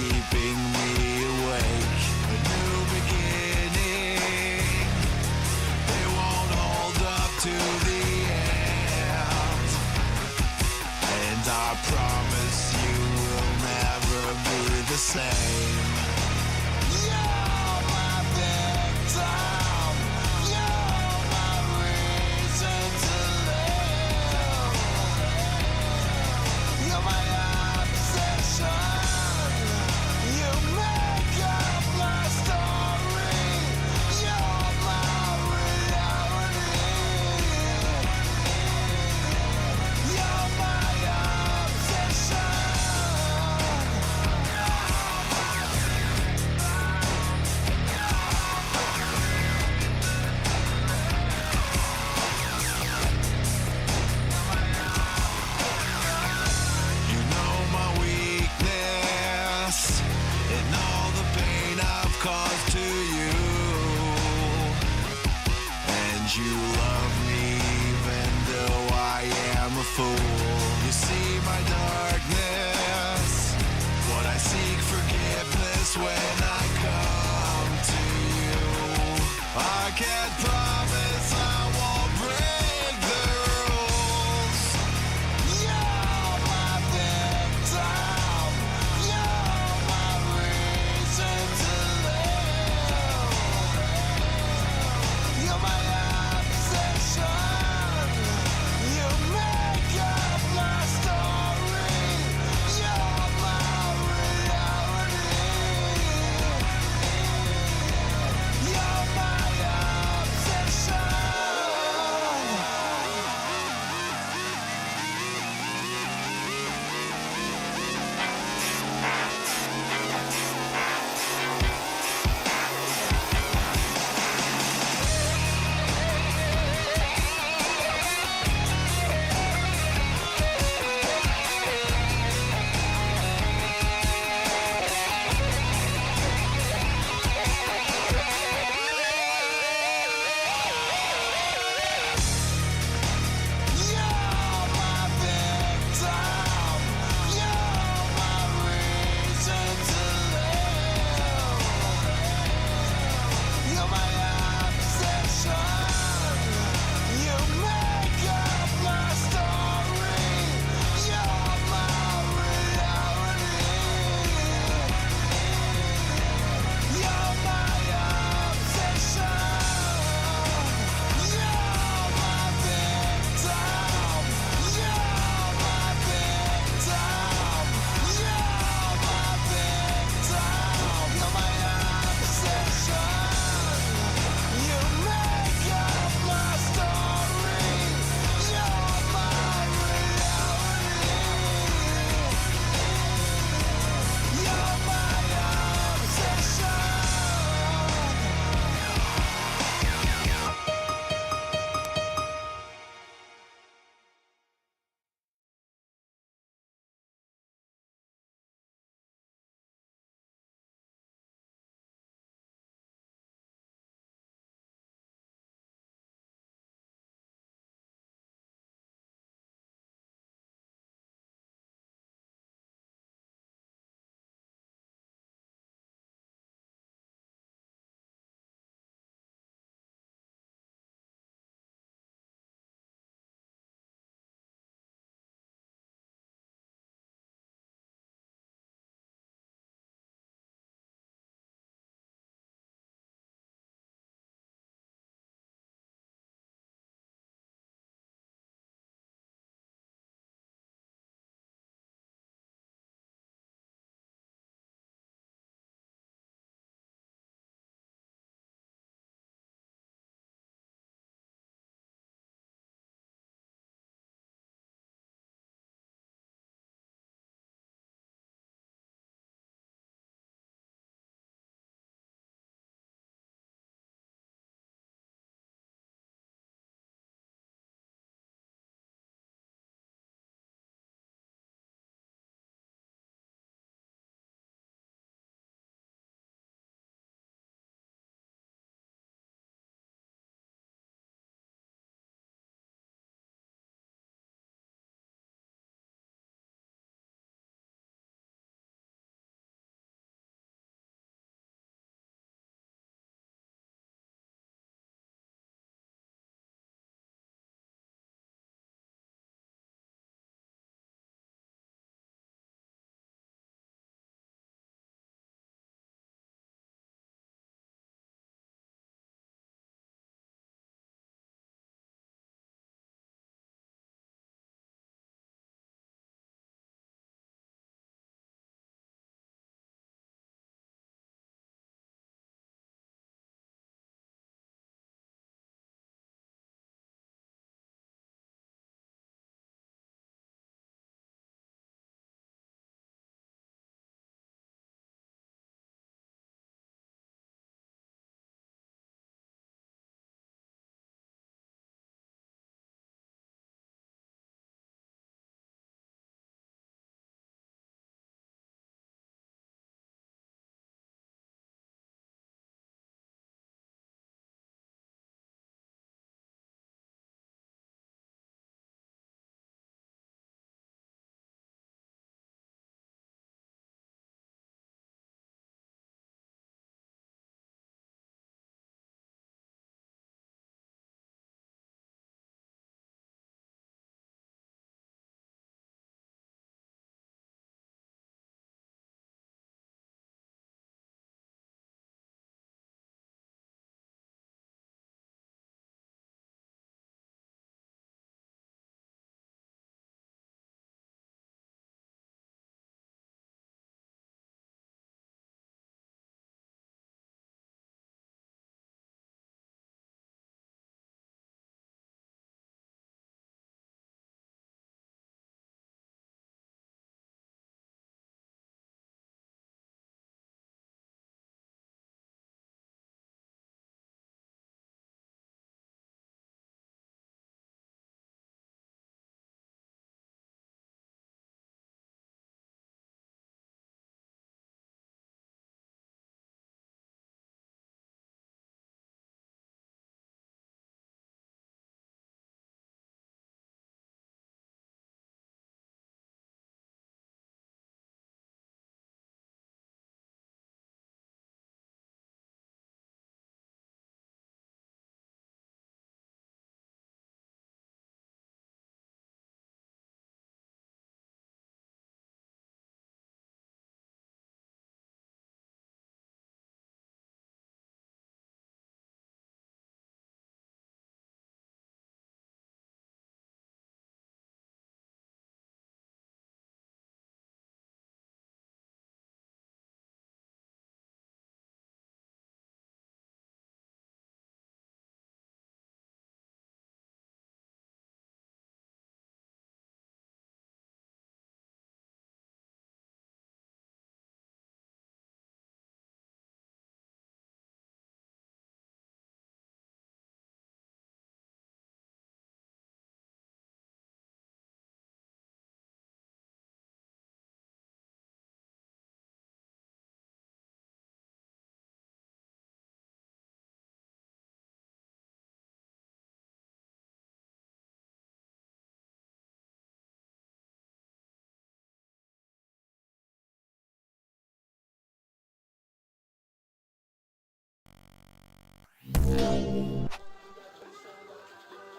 keeping me awake. A new beginning, they won't hold up to the end. And I promise you will never be the same. You're my victim, you're my reason to live. You're my obsession, you make up my story. You're my reality. You're my obsession. You know my weakness and all the pain I've caused to you. And you love me even though I am a fool. You see my darkness, what I seek forgiveness when I come to you. I can't promise I won't break the rules. You're my victim, you're my reason to live. You're my obsession, you make up my story. You're my reality. You're my obsession.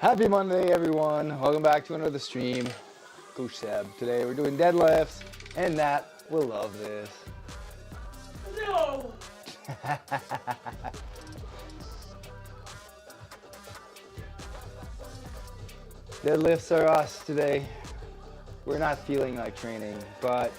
Happy Monday, everyone. Welcome back to another stream. Coach Seb. Today we're doing deadlifts, and Nat will love this. No! Deadlifts are us today. We're not feeling like training, but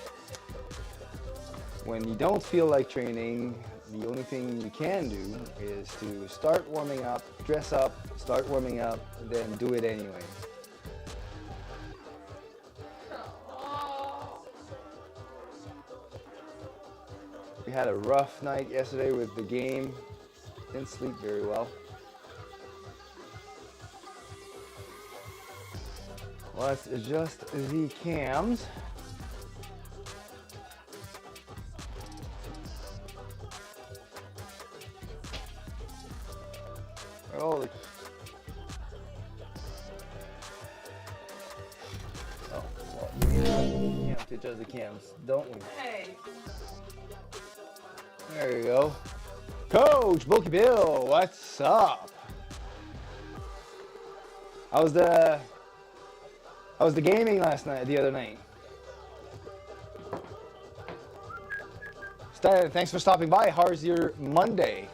when you don't feel like training, the only thing you can do is to start warming up, dress up, start warming up, then do it anyway. We had a rough night yesterday with the game. Didn't sleep very well. Let's adjust the cams. Holy. Oh, well, we have to adjust the cams, don't we? Hey. There you go. Coach Bulky Bill, what's up? How's the gaming the other night? Stan, thanks for stopping by. How's your Monday?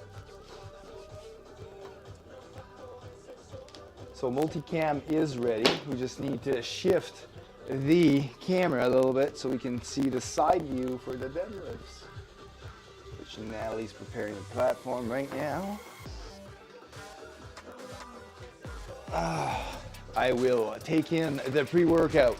So multicam is ready. We just need to shift the camera a little bit so we can see the side view for the deadlifts. Which Natalie's preparing the platform right now. I will take in the pre-workout.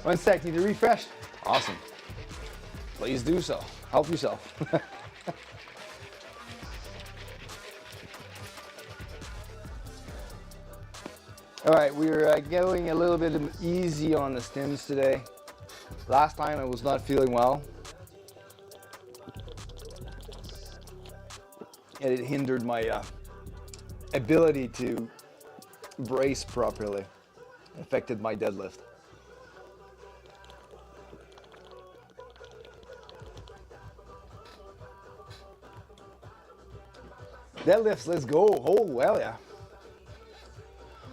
One sec, need to refresh. Awesome. Please do so. Help yourself. All right, we're going a little bit easy on the stims today. Last time I was not feeling well. And it hindered my ability to brace properly. It affected my deadlift. Deadlifts, let's go. Oh, well, yeah.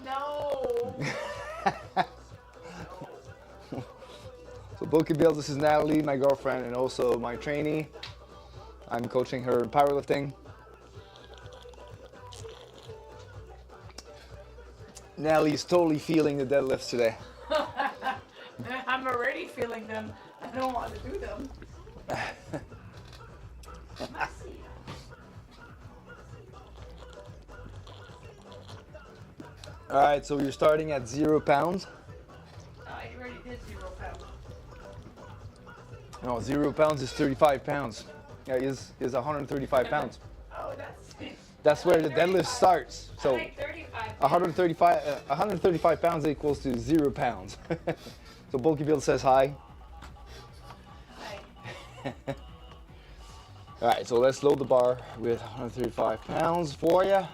No. So Bulky Bill, this is Natalie, my girlfriend, and also my trainee. I'm coaching her in powerlifting. Natalie's totally feeling the deadlifts today. I'm already feeling them. I don't want to do them. All right, so you're starting at 0 pounds. I already did 0 pounds. No, 0 pounds is 35 pounds. Yeah, is 135 pounds. Oh, That's where the deadlift starts. So I like 35. 135 pounds equals to 0 pounds. So Bulky Bill says hi. Hi. All right, so let's load the bar with 135 pounds for you.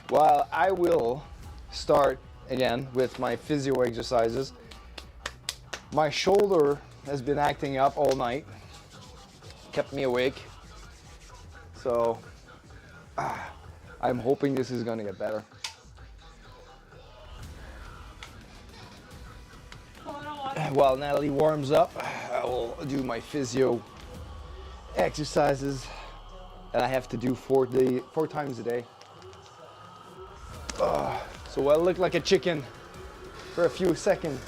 While I will start again with my physio exercises. My shoulder has been acting up all night, kept me awake. So I'm hoping this is gonna get better. While Natalie warms up, I will do my physio exercises that I have to do 4 times a day. So I look like a chicken for a few seconds.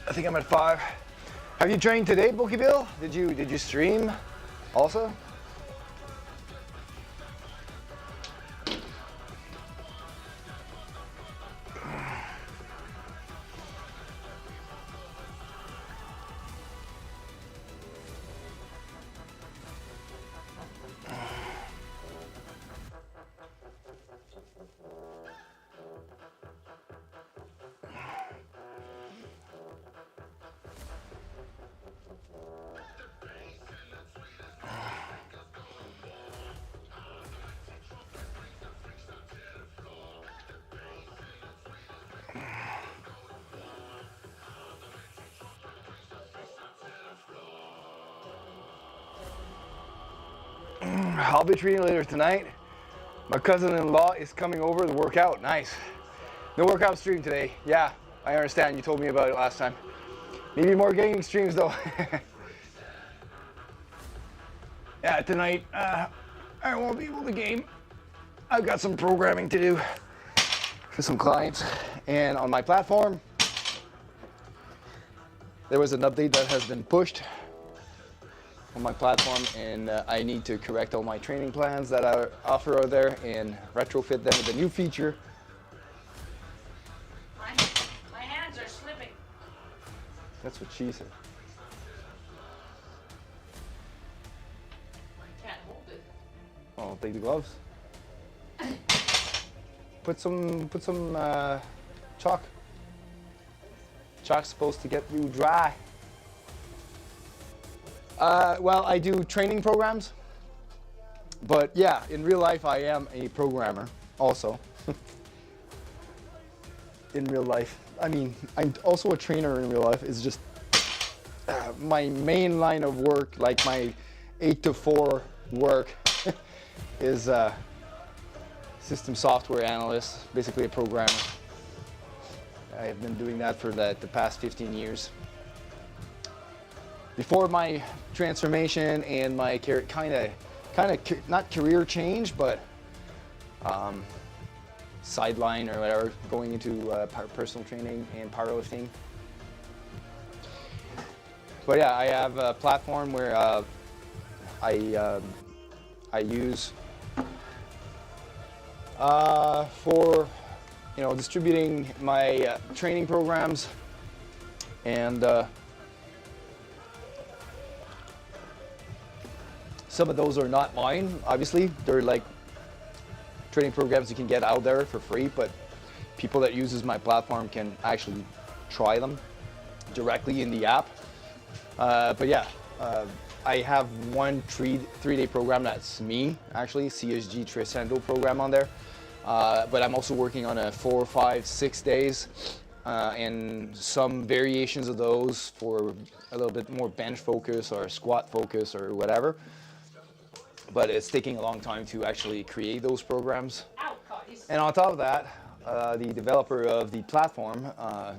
I think I'm at 5. Have you trained today, Bulky Bill? Did you stream also? I'll be training later tonight. My cousin-in-law is coming over to work out. Nice. No workout stream today. Yeah, I understand. You told me about it last time. Maybe more gaming streams though. Yeah, tonight I won't be able to game. I've got some programming to do for some clients, and on my platform there was an update that has been pushed on my platform, and I need to correct all my training plans that I offer out there and retrofit them with a new feature. My hands are slipping. That's what she said. I can't hold it. Oh, take the gloves. Put some chalk. Chalk's supposed to get you dry. Well, I do training programs, but yeah, in real life I am a programmer also. In real life, I mean, I'm also a trainer in real life. It's just my main line of work, like my 8 to 4 work, is system software analyst, basically a programmer. I've been doing that for the past 15 years. Before my transformation and my kind of not career change, but sideline or whatever, going into personal training and powerlifting. But yeah, I have a platform where I use for distributing my training programs, and some of those are not mine, obviously. They're like training programs you can get out there for free, but people that uses my platform can actually try them directly in the app. But yeah, I have one three-day program that's me, actually, CSG Trescendo program on there. But I'm also working on a 4, 5, 6 days, and some variations of those for a little bit more bench focus or squat focus or whatever. But it's taking a long time to actually create those programs. And on top of that, the developer of the platform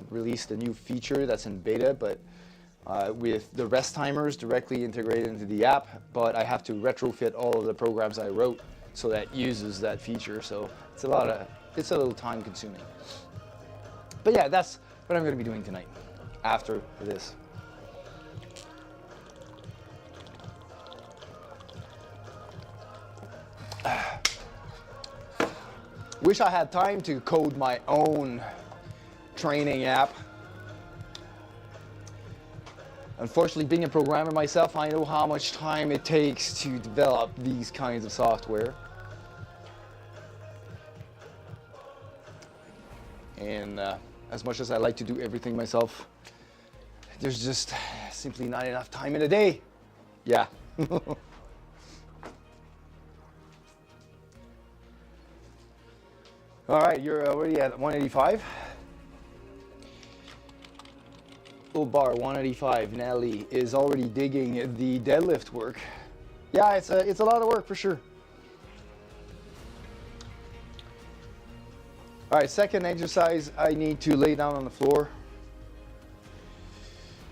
released a new feature that's in beta, but with the rest timers directly integrated into the app, but I have to retrofit all of the programs I wrote so that uses that feature. So it's a little time consuming. But yeah, that's what I'm going to be doing tonight after this. Wish I had time to code my own training app. Unfortunately, being a programmer myself, I know how much time it takes to develop these kinds of software. And as much as I like to do everything myself, there's just simply not enough time in a day. Yeah. All right, you're already at 185. Full bar 185. Nelly is already digging the deadlift work. Yeah, it's a lot of work for sure. All right, second exercise, I need to lay down on the floor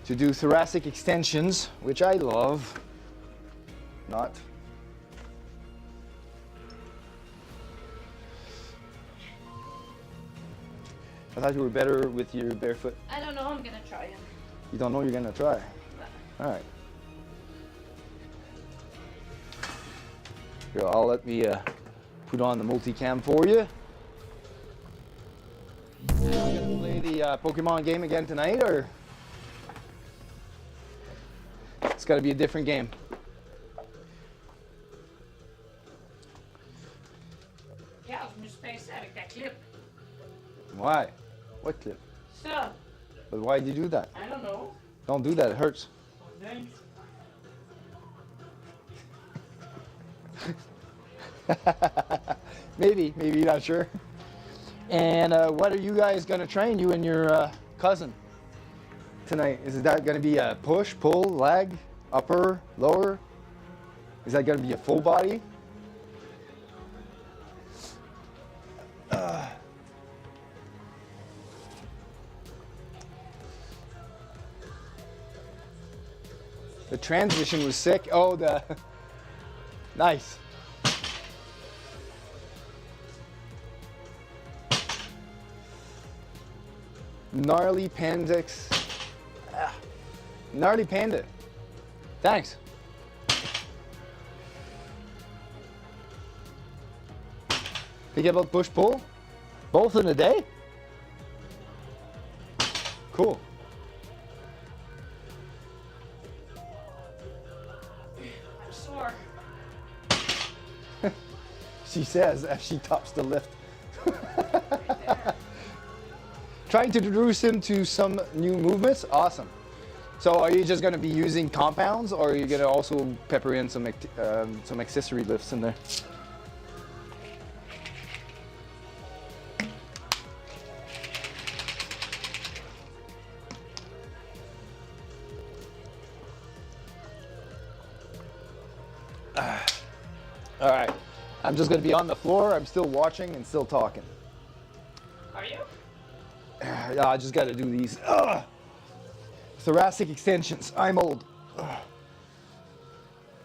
to do thoracic extensions, which I love. Not. I thought you were better with your barefoot. I don't know, I'm gonna try it. You don't know you're gonna try? All right. Here, I'll let me put on the multicam for you. Are you gonna play the Pokemon game again tonight, or it's gotta be a different game? Yeah, I'm just space avec that clip. Why? What clip? So, But why did you do that? I don't know. Don't do that, it hurts. Thanks. Maybe, not sure. And what are you guys gonna train, you and your cousin, tonight? Is that gonna be a push, pull, leg, upper, lower? Is that gonna be a full body? The transition was sick. Oh, the nice. Gnarly Pandix. Gnarly Panda. Thanks. Think about push pull? Both in a day? Cool. I'm sore. She says as she tops the lift. Trying to introduce him to some new movements. Awesome. So are you just going to be using compounds, or are you going to also pepper in some accessory lifts in there? All right. I'm just going to be on the floor. I'm still watching and still talking. Are you? Yeah, I just got to do these. Thoracic extensions. I'm old. Has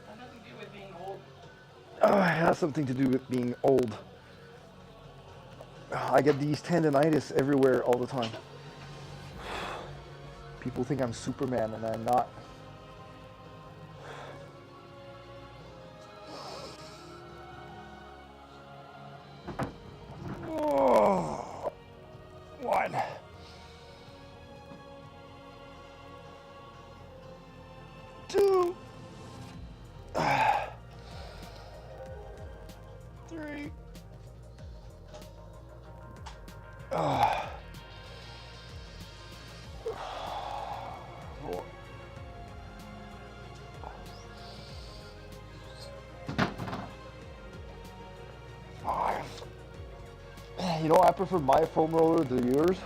nothing to do with being old. It has something to do with being old. I get these tendinitis everywhere all the time. People think I'm Superman and I'm not. Oh, one. Two. Three. Four. Five. You know, I prefer my foam roller to yours.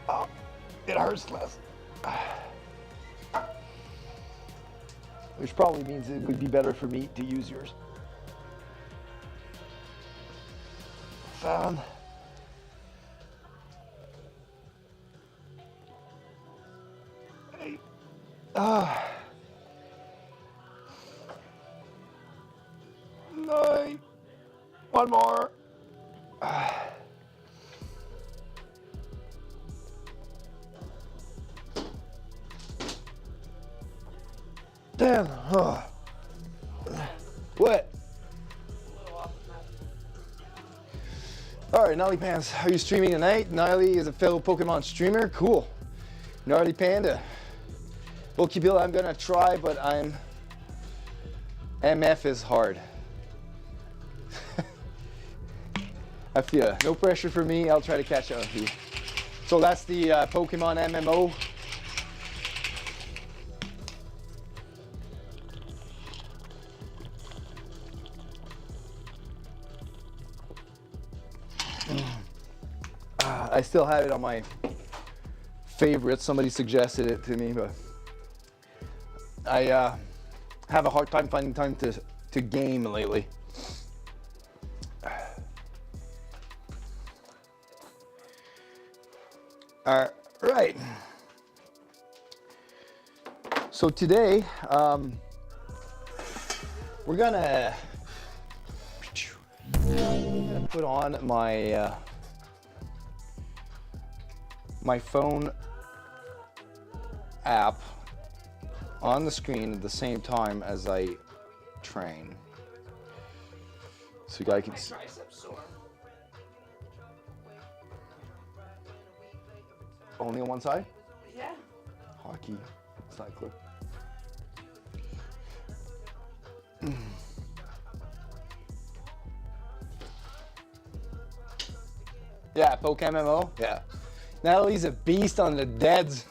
Oh, it hurts less. Which probably means it would be better for me to use yours. 7. 8. 9. One more. 10. What? Alright, Gnarly Pants, are you streaming tonight? Gnarly is a fellow Pokemon streamer. Cool. Gnarly Panda. Bulky Bill, I'm gonna try, but MF is hard. I feel no pressure for me. I'll try to catch up with you. So that's the Pokemon MMO. I still have it on my favorites. Somebody suggested it to me, but I have a hard time finding time to game lately. All right. So today, we're gonna put on my my phone app on the screen at the same time as I train, so you guys can see. Only on one side? Yeah. Hockey. It's not clear. Yeah, Poke MMO? Yeah. Natalie's a beast on the deads.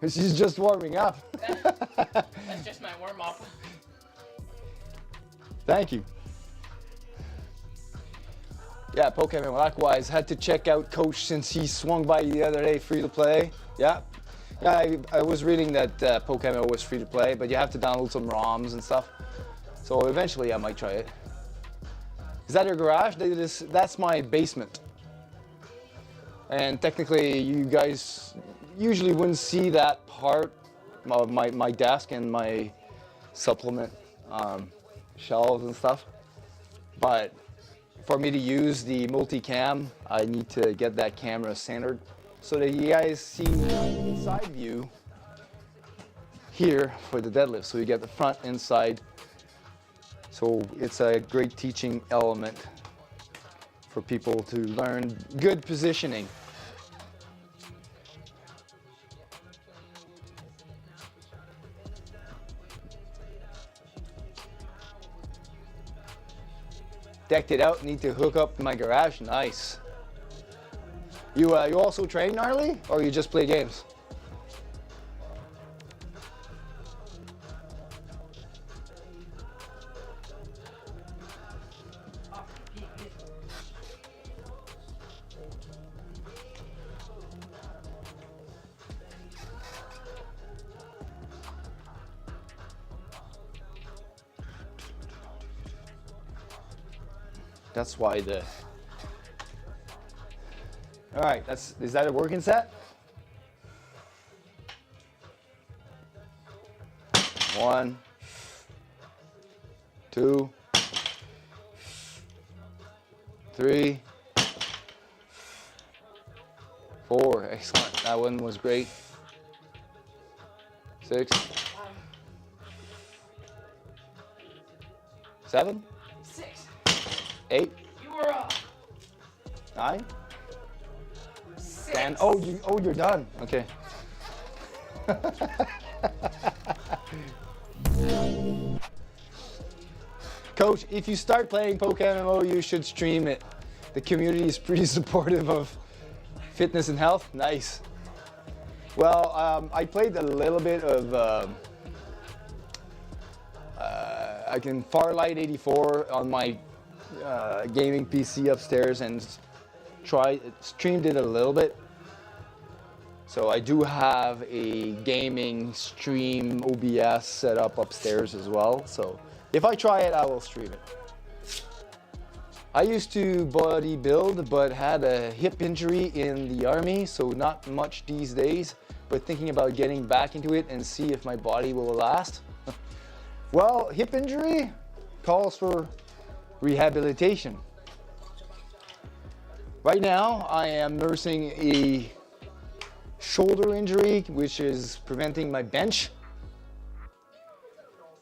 She's just warming up. That's just my warm-up. Thank you. Yeah, Pokemon likewise. Had to check out Coach since he swung by the other day, free to play. Yeah. Yeah, I was reading that Pokemon was free to play, but you have to download some ROMs and stuff. So eventually I might try it. Is that your garage? That's my basement. And technically you guys usually wouldn't see that part of my desk and my supplement shelves and stuff. But for me to use the multicam, I need to get that camera centered so that you guys see the inside view here for the deadlift. So you get the front and side. So it's a great teaching element for people to learn good positioning. Decked it out, need to hook up my garage, nice. You also train, Gnarly, or you just play games? That's why the... All right, is that a working set? 1, 2, 3, 4, excellent. That one was great. 6, 7, 6. 8. You were up. 9. 6. 10. Oh, you're done. Okay. Coach, if you start playing Pokemon, you should stream it. The community is pretty supportive of fitness and health. Nice. Well, I played a little bit of I can Farlight 84 on my gaming PC upstairs and streamed it a little bit. So I do have a gaming stream OBS set up upstairs as well. So if I try it, I will stream it. I used to bodybuild, but had a hip injury in the army, so not much these days, but thinking about getting back into it and see if my body will last. Well, hip injury calls for rehabilitation. Right now, I am nursing a shoulder injury, which is preventing my bench.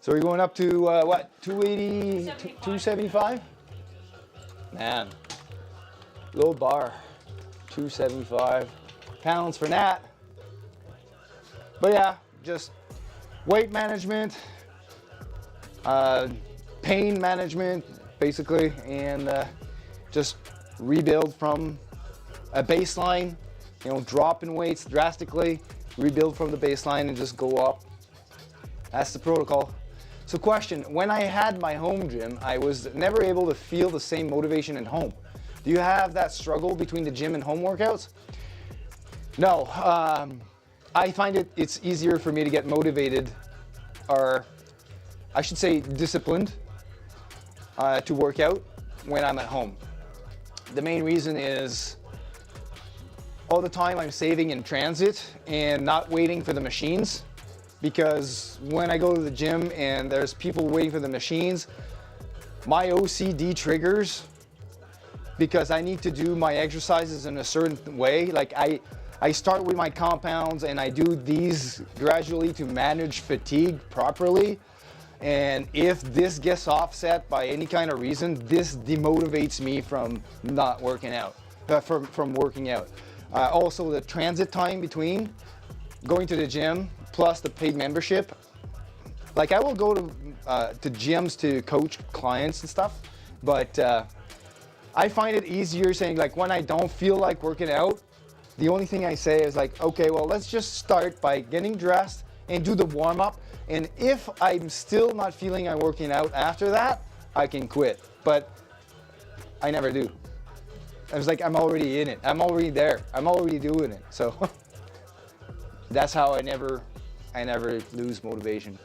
So we're going up to what, 280, 275? Man, low bar, 275 pounds for that. But yeah, just weight management, pain management, basically, and just rebuild from a baseline, you know, drop in weights drastically, rebuild from the baseline and just go up. That's the protocol. So question, when I had my home gym, I was never able to feel the same motivation at home. Do you have that struggle between the gym and home workouts? No, I find it's easier for me to get motivated, or I should say disciplined, to work out when I'm at home. The main reason is all the time I'm saving in transit and not waiting for the machines, because when I go to the gym and there's people waiting for the machines, my OCD triggers because I need to do my exercises in a certain way. Like I start with my compounds and I do these gradually to manage fatigue properly. And if this gets offset by any kind of reason, this demotivates me from not working out, from working out. Also the transit time between going to the gym plus the paid membership. Like I will go to gyms to coach clients and stuff, but I find it easier saying, like, when I don't feel like working out, the only thing I say is like, okay, well, let's just start by getting dressed and do the warm up. And if I'm still not feeling I'm working out after that, I can quit. But I never do. I was like, I'm already in it. I'm already there. I'm already doing it. So that's how I never lose motivation.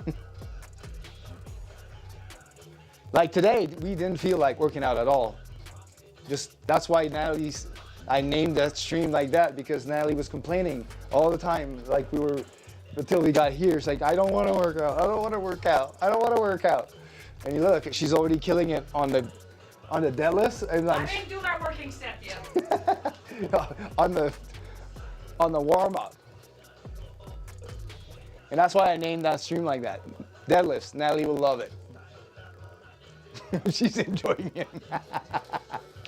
Like today, we didn't feel like working out at all. That's why I named that stream like that, because Natalie was complaining all the time, like until we got here. It's like, I don't want to work out. I don't want to work out. I don't want to work out. And you look, she's already killing it on the deadlifts. And I didn't do that working step yet. on the warm up. And that's why I named that stream like that. Deadlifts. Natalie will love it. She's enjoying it.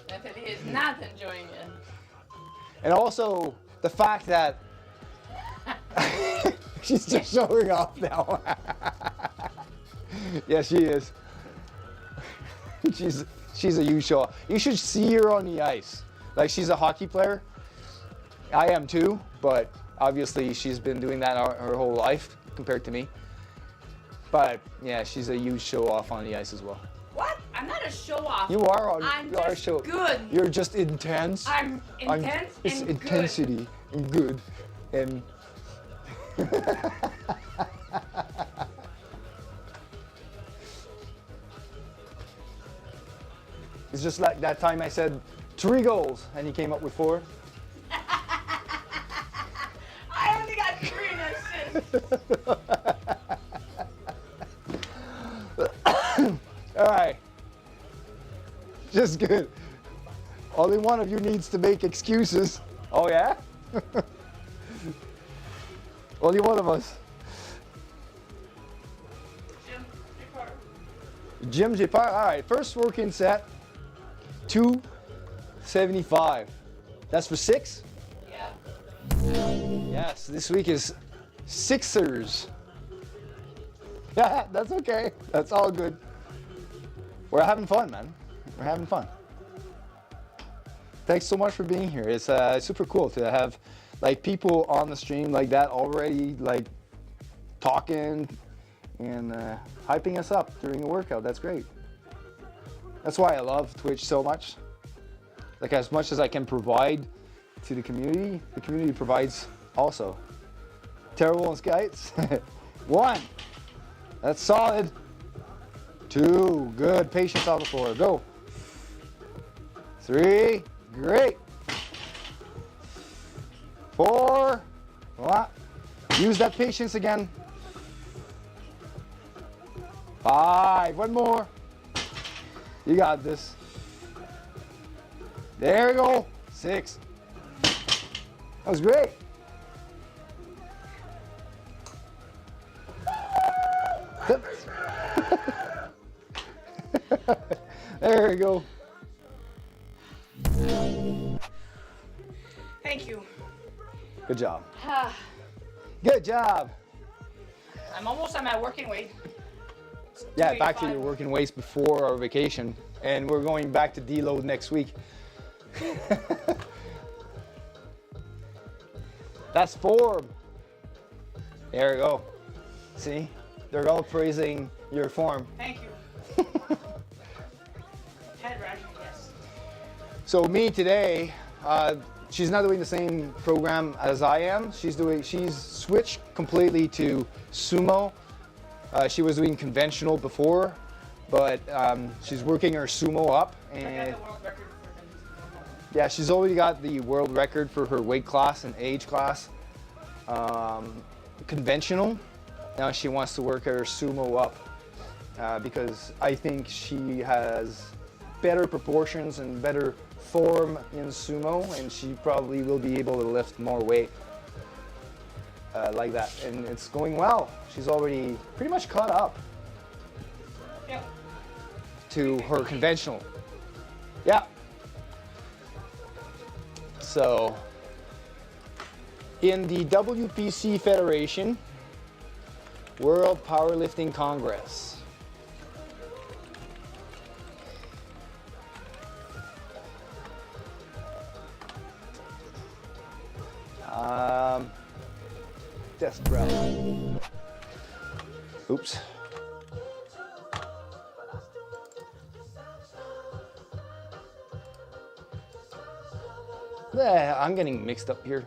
Natalie is not enjoying it. And also the fact that she's just showing off now. Yeah, she is. She's a huge show off. You should see her on the ice. Like, she's a hockey player. I am too, but obviously she's been doing that her whole life compared to me. But yeah, she's a huge show off on the ice as well. What? I'm not a show off. You are on. I'm you are just show. good. You're just intense. I'm intense it's and intensity and good and. It's just like that time I said 3 goals and he came up with 4. I only got 3 in that shit. All right. Just good. Only one of you needs to make excuses. Oh, yeah? Only one of us. Jim Jipar. All right, first working set. 275. That's for 6? Yeah. Yes, this week is Sixers. Yeah, that's okay. That's all good. We're having fun, man. We're having fun. Thanks so much for being here. It's super cool to have like people on the stream like that already, like talking and hyping us up during the workout. That's great. That's why I love Twitch so much. Like, as much as I can provide to the community provides also. Terrible on skites. 1. That's solid. 2. Good. Patience on the floor. Go. 3. Great. 4. What? Use that patience again. 5. 1 more. You got this. There we go. 6. That was great. There we go. Thank you. Good job. Good job. I'm almost at my working weight. Yeah, back to 285. your working weights before our vacation. And we're going back to deload next week. That's form. There we go. See? They're all praising your form. Thank you. Head right, yes. So me today, she's not doing the same program as I am. She's switched completely to sumo. She was doing conventional before, but she's working her sumo up. I got And the world record for them. yeah, she's already got the world record for her weight class and age class. Conventional. Now she wants to work her sumo up because I think she has better proportions and better form in sumo, and she probably will be able to lift more weight like that. And it's going well. She's already pretty much caught up Yep. to her conventional. Yeah. So in the WPC Federation, World Powerlifting Congress. Desk browser. Oops. I'm getting mixed up here.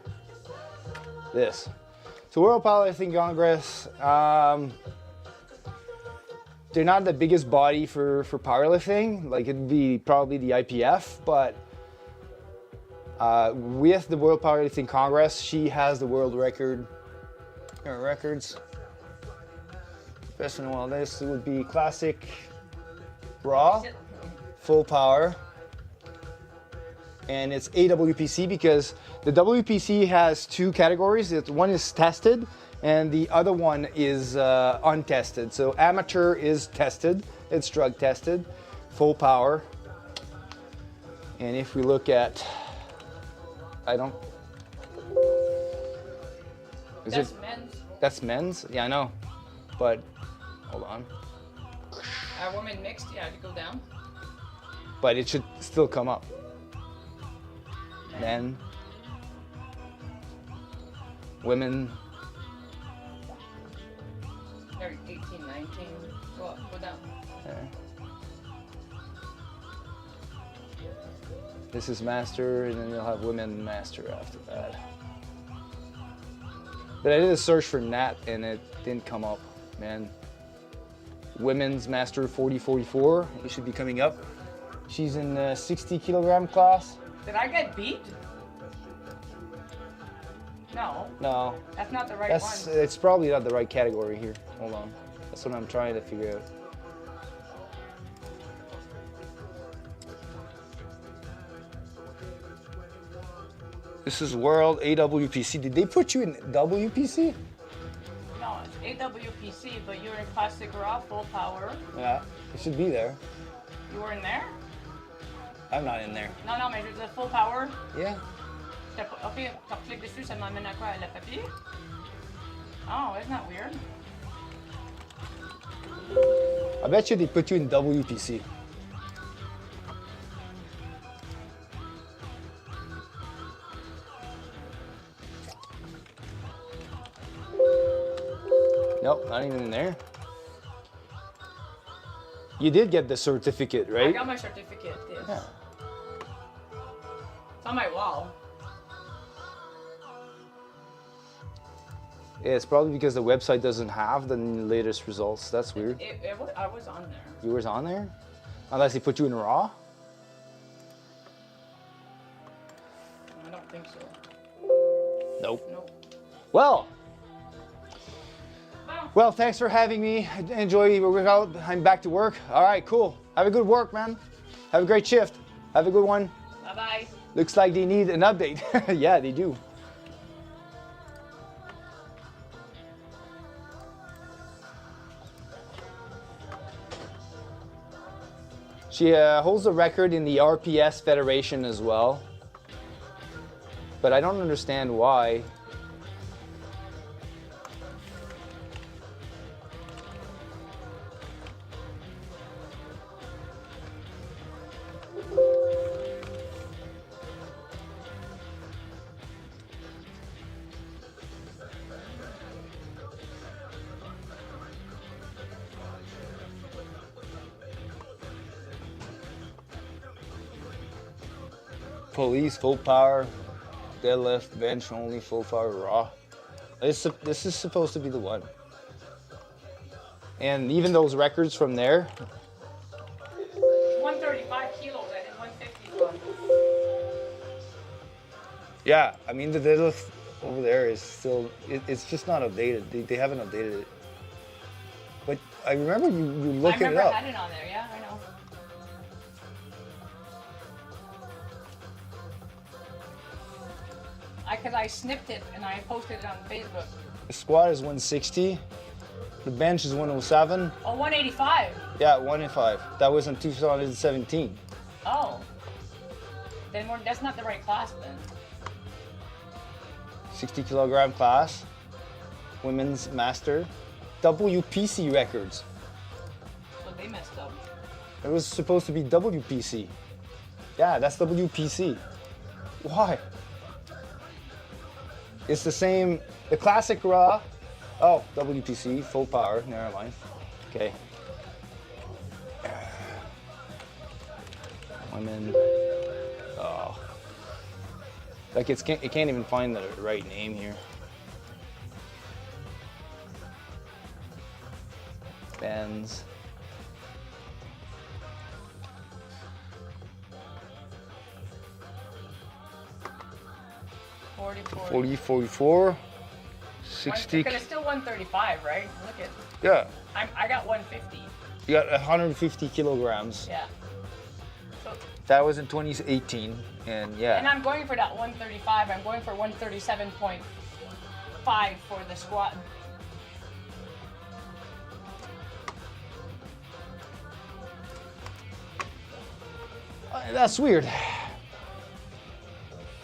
This. So World Powerlifting Congress. they're not the biggest body for powerlifting. Like it'd be probably the IPF, but with the World Powerlifting Congress, she has the world record. Records. Best in all this would be classic raw, full power, and it's AWPC because the WPC has two categories. One is tested and the other one is untested. So amateur is tested, it's drug tested, full power. And if we look at, That's men's. That's men's? Yeah, I know. But, hold on. Women mixed, yeah, to go down. But it should still come up. Men. Women. They're 18, 19. Go down. This is master, and then you'll have women master after that. But I did a search for Nat, and it didn't come up, man. Women's master 40-44. It should be coming up. She's in the 60 kilogram class. Did I get beat? No. No. That's not the right one. It's probably not the right category here. Hold on. That's what I'm trying to figure out. This is World AWPC. Did they put you in WPC? No, it's AWPC, but you're in classic raw, full power. Yeah, it should be there. You were in there? I'm not in there. Non, non, mais je veux dire full power. Yeah. Ok, tu cliques dessus, ça m'amène à quoi? À la papier? Oh, isn't that weird? I bet you they put you in WPC. Nope, not even in there. You did get the certificate, right? I got my certificate, yes. Yeah. It's on my wall. Yeah, it's probably because the website doesn't have the latest results. That's weird. I was on there. You was on there? Unless they put you in raw? I don't think so. Nope. Nope. Well, thanks for having me. Enjoy your workout. I'm back to work. All right, cool. Have a good work, man. Have a great shift. Have a good one. Bye-bye. Looks like they need an update. Yeah, they do. She holds the record in the RPS Federation as well. But I don't understand why. Police, full power, deadlift, bench only, full power, raw. This is supposed to be the one. And even those records from there. 135 kilos, I did 150. Yeah, I mean the deadlift over there is still, it's just not updated. They haven't updated it. But I remember you looking it up. I had it on there, yeah, I know. Because I snipped it and I posted it on Facebook. The squat is 160. The bench is 107. Oh, 185. Yeah, 105. That was in 2017. Oh. Then that's not the right class then. 60 kilogram class. Women's master. WPC records. So they messed up. It was supposed to be WPC. Yeah, that's WPC. Why? It's the same, the classic raw. Oh, WPC, full power, never mind. Okay. Women. Oh. Like it can't even find the right name here. Benz. 40, 40, 44, 60. Because it's still 135, right? Look at. Yeah, I got 150. you got 150 kilograms. Yeah. So, That was in 2018, and yeah. and I'm going for that 135. I'm going for 137.5 for the squat. That's weird.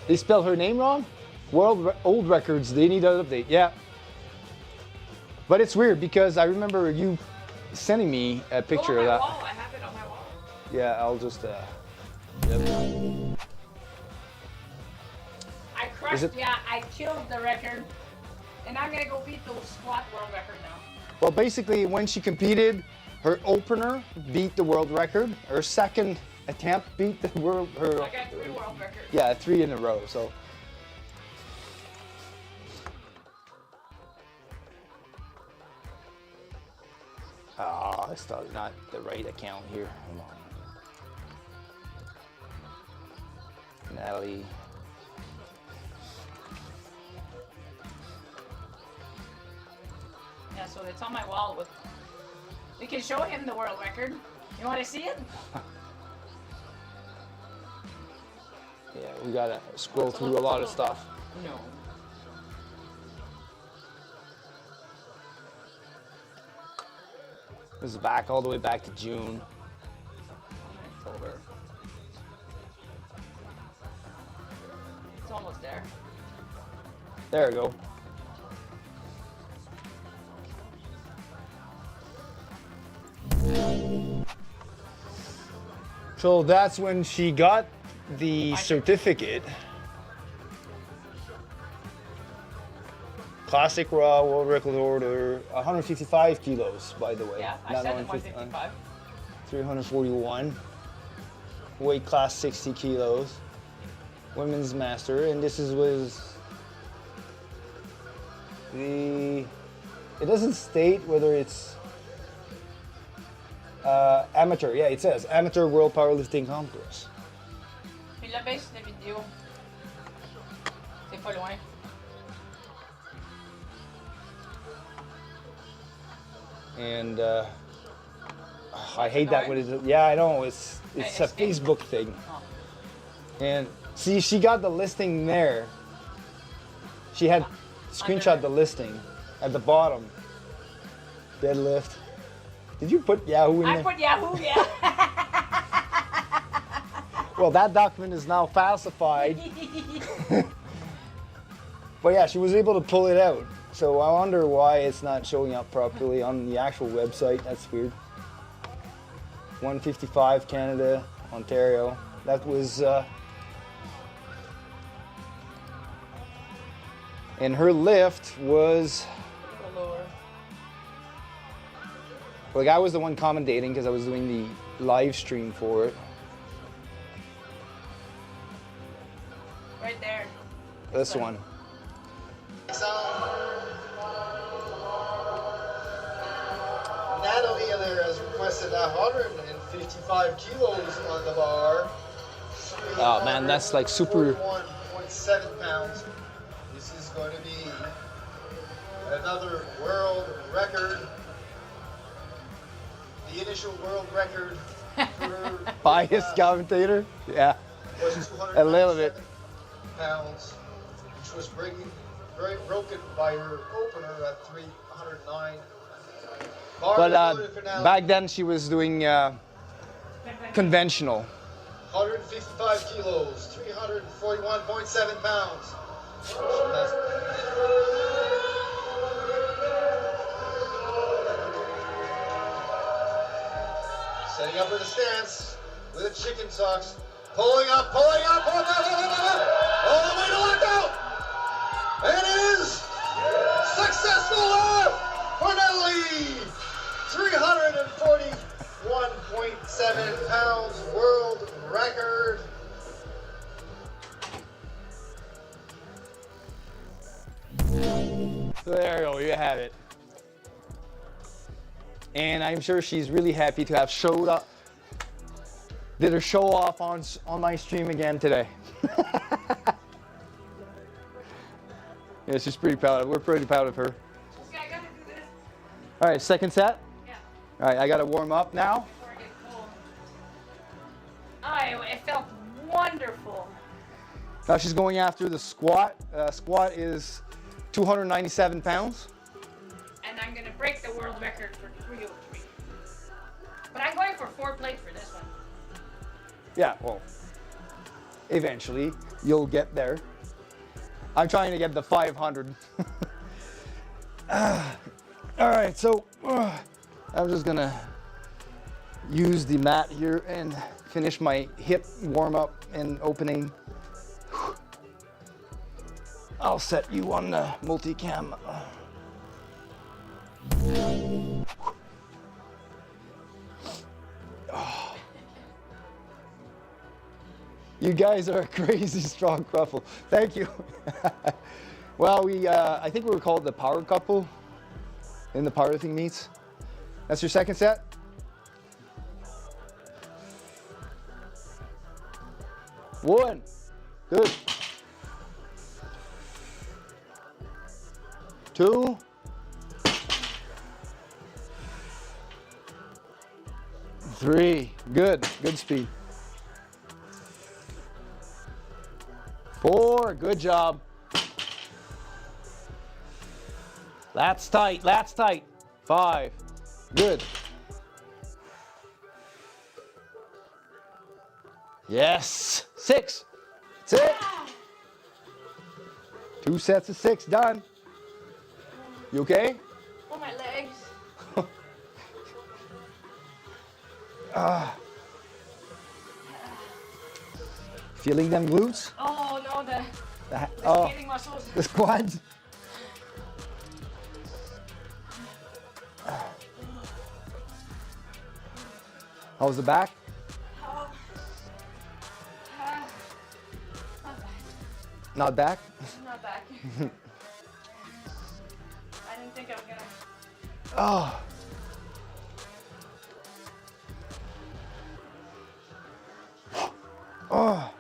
They spelled her name wrong? Old records, they need an update. Yeah. But it's weird because I remember you sending me a picture of that. Wall. I have it on my wall. Yeah, I'll just. Yep. I crushed. Yeah, I killed the record, and I'm gonna go beat the squat world record now. Well, basically, when she competed, her opener beat the world record. Her second attempt beat the world. I got 3 world records. Yeah, 3 in a row. So. Oh, it's not the right account here. Hold on. Natalie. Yeah, so it's on my wall with. We can show him the world record. You want to see it? Yeah, we gotta scroll through a lot of stuff. No. This is back all the way back to June. October. It's almost there. There we go. So that's when she got the certificate. Classic raw world record order, 155 kilos, by the way. Yeah, I Not said 150, 155. 341. Weight class 60 kilos. Women's master, and this was the. It doesn't state whether it's amateur. Yeah, it says amateur world powerlifting congress. Puis la baisse de vidéo. C'est pas loin. And I hate that when it's. Yeah, I know it's a Facebook thing. And see, she got the listing there. She had screenshot the listing at the bottom. Deadlift. Did you put Yahoo in there? I put Yahoo, yeah. Well, that document is now falsified. But yeah, she was able to pull it out. So I wonder why it's not showing up properly on the actual website. That's weird. 155 Canada, Ontario. That was. And her lift was. Like I was the one commentating because I was doing the live stream for it. Right there. This one. Natalie there has requested 155 kilos on the bar. Oh man, that's like super. 41.7 pounds. This is going to be another world record. The initial world record for Biased commentator? Yeah. was A little bit. 297 pounds, which was broken by her opener at 309. Bar But was loaded for Natalie. back then she was doing conventional. 155 kilos, 341.7 pounds. Setting up for the stance with the chicken socks. Pulling up, pulling up, pulling up, all the way to lockout. And it is successful for Natalie. 341.7 pounds world record. So there you go, you have it. And I'm sure she's really happy to have showed up, did her show off on my stream again today. Yeah, she's pretty proud. We're pretty proud of her. Okay, I gotta do this. All right, second set. Yeah. All right, I got to warm up now. Before I get cold. Oh, it felt wonderful. Now she's going after the squat. Squat is 297 pounds. And I'm gonna break the world record for 303. But I'm going for 4 plate for this one. Yeah, well, eventually you'll get there. I'm trying to get the 500. All right, so I'm just gonna use the mat here and finish my hip warm up and opening. I'll set you on the multicam. Oh. You guys are a crazy strong couple. Thank you. Well, I think we were called the power couple in the powerlifting meets. That's your second set? One. Good. 2. 3. Good. Good speed. 4. Good job. That's tight. That's tight. 5. Good. Yes. 6. That's it. 2 sets of 6 done. You okay? Oh, my legs. Feeling them glutes? Oh, no, the Oh, skating muscles. the quads. How's the back? Oh. Not back? Not back. I didn't think I was gonna. Oh. Oh.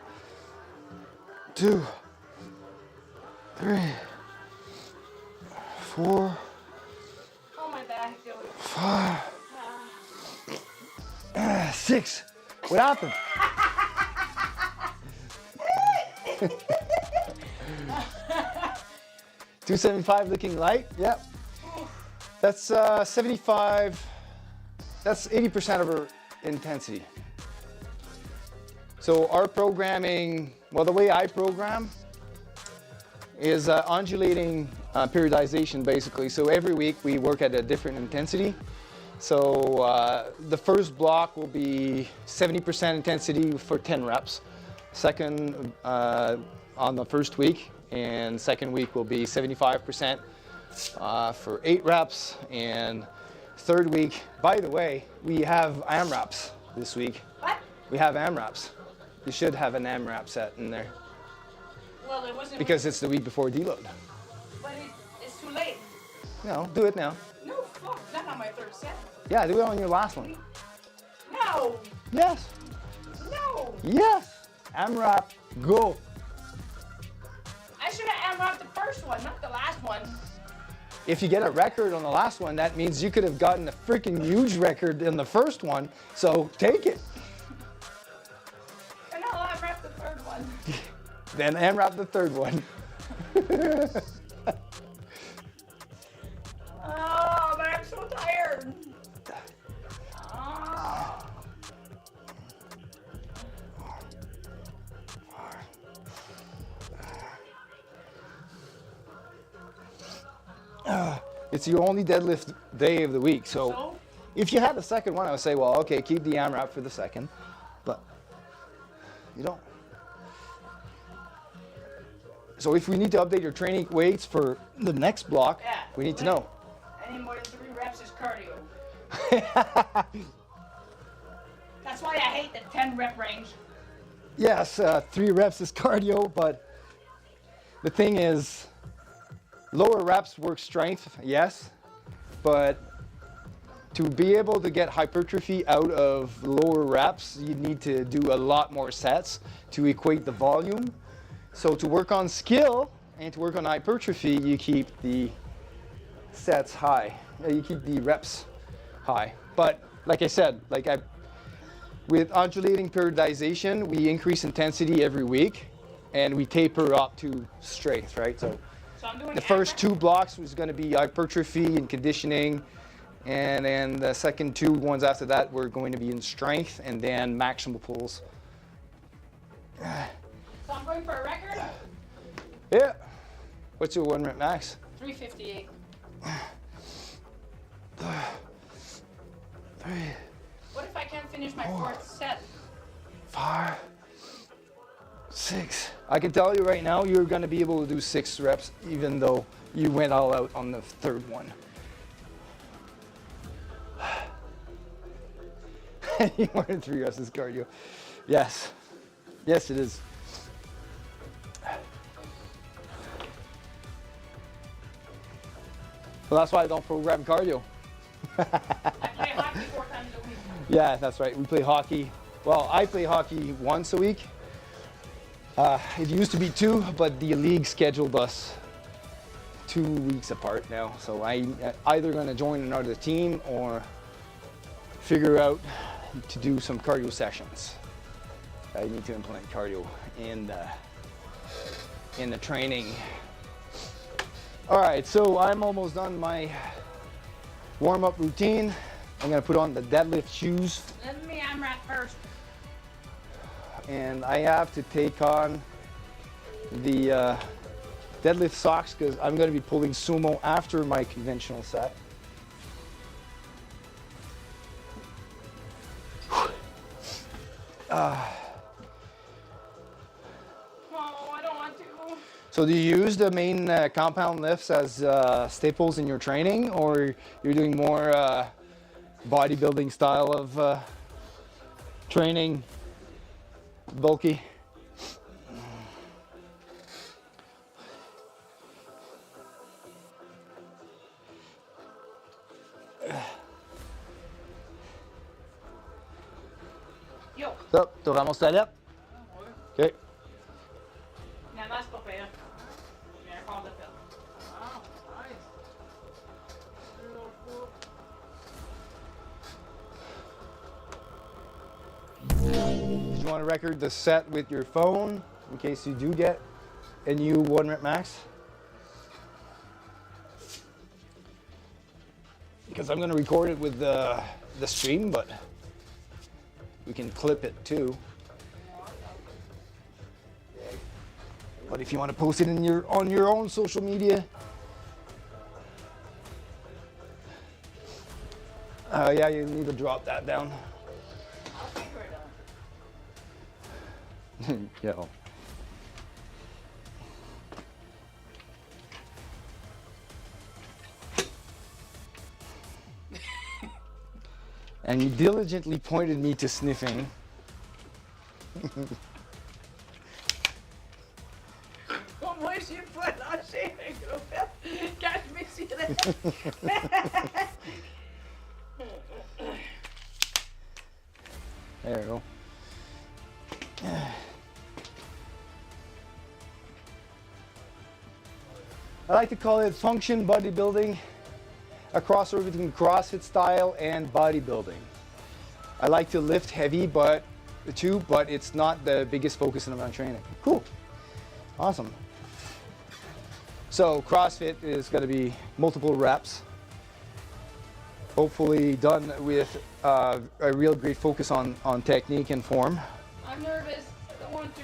2, 3, 4, Oh, my back, dude. 5, 6. What happened? 275 looking light. Yep. That's 75. That's 80% of her intensity. So our programming, well, the way I program is undulating periodization, basically. So every week we work at a different intensity. So the first block will be 70% intensity for 10 reps. Second, on the first week, and second week will be 75% for 8 reps. And third week, by the way, we have AMRAPs this week. What? We have AMRAPs. You should have an AMRAP set in there Well, it wasn't. because it's the week before deload. But it's too late. No, do it now. No, fuck. Not on my third set. Yeah, do it on your last one. No. Yes. No. Yes. AMRAP, go. I should have AMRAP'd the first one, not the last one. If you get a record on the last one, that means you could have gotten a freaking huge record in the first one. So take it. And I'll AMRAP the third one. Then AMRAP the third one. Oh, but I'm so tired. Oh. It's your only deadlift day of the week. So if you had the second one, I would say, well, okay, keep the AMRAP for the second. But you don't. So if we need to update your training weights for the next block, Yeah, we need to know. Any more than 3 reps is cardio. That's why I hate the 10 rep range. Yes, 3 reps is cardio, but the thing is, lower reps work strength, yes, but to be able to get hypertrophy out of lower reps, you need to do a lot more sets to equate the volume. So to work on skill, And to work on hypertrophy, you keep the sets high. You keep the reps high. But like I said, with undulating periodization, we increase intensity every week, and we taper up to strength, right? So I'm doing the first 2 blocks was going to be hypertrophy and conditioning, and then the second 2 ones after that were going to be in strength, and then maximal pulls. So I'm going for a record? Yeah. What's your 1 rep max? 358. 3, What if I can't finish my 4th set? 5, 6. I can tell you right now, you're going to be able to do 6 reps, even though you went all out on the 3rd one. You wanted 3 reps as cardio. Yes. Yes, it is. Well, that's why I don't program cardio. I play hockey 4 times a week. Yeah, that's right. We play hockey. Well, I play hockey once a week. It used to be 2, but the league scheduled us 2 weeks apart now. So I'm either going to join another team or figure out to do some cardio sessions. I need to implement cardio in the training. All right, so I'm almost done my warm-up routine. I'm gonna put on the deadlift shoes, Let me AMRAP first. and I have to take on the deadlift socks because I'm gonna be pulling sumo after my conventional set. Oh, I don't want to. So do you use the main compound lifts as staples in your training, or you're doing more bodybuilding style of training, bulky? Yo. So, vamos a up. Okay. Now that's pas pire. Mais encore de faire. Wow, nice. Did you want to record the set with your phone in case you do get a new 1 rep max? Because I'm going to record it with the stream, but we can clip it too. But if you want to post it in on your own social media, yeah, you need to drop that down. I'll figure it out. Yeah. And you diligently pointed me to sniffing. Comment j'ai pas lâché un gros fait quand je m'essuierais. There you go. I like to call it function bodybuilding, a crossover between CrossFit style and bodybuilding. I like to lift heavy, but it's not the biggest focus in my training. Cool, awesome. So CrossFit is going to be multiple reps, hopefully done with a real great focus on technique and form. I'm nervous. I don't want to.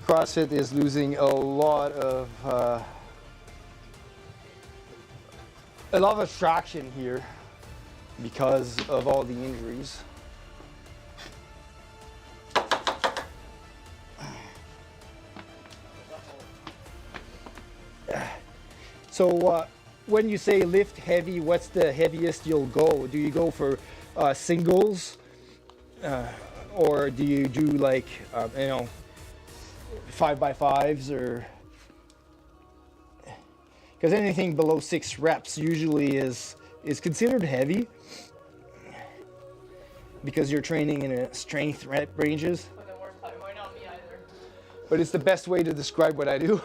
CrossFit is losing a lot of attraction here because of all the injuries. So when you say lift heavy, what's the heaviest you'll go? Do you go for singles, or do you do like 5x5s, or because anything below 6 reps usually is considered heavy because you're training in a strength rep ranges. For the worst part, it might not be either. But it's the best way to describe what I do.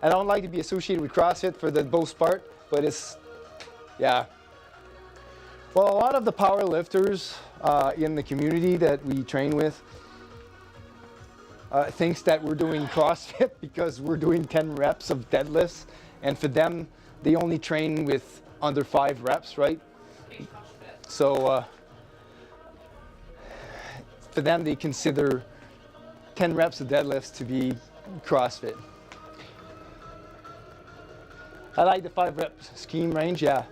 I don't like to be associated with CrossFit for the most part, but it's, yeah. Well, a lot of the power lifters in the community that we train with thinks that we're doing CrossFit because we're doing 10 reps of deadlifts, and for them, they only train with under 5 reps, right? So for them, they consider 10 reps of deadlifts to be CrossFit. I like the 5 rep scheme range, yeah.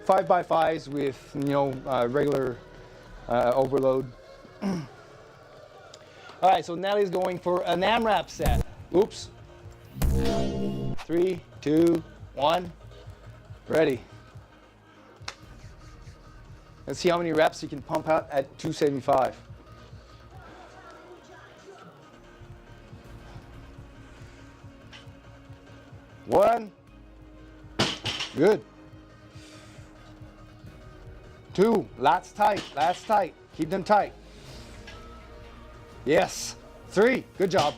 5 by 5s with, you know, regular overload. All right, so Nellie's going for an AMRAP set. Oops. 3, 2, 1. Ready. Let's see how many reps you can pump out at 275. One. Good. 2. Lats tight. Lats tight. Keep them tight. Yes. 3. Good job.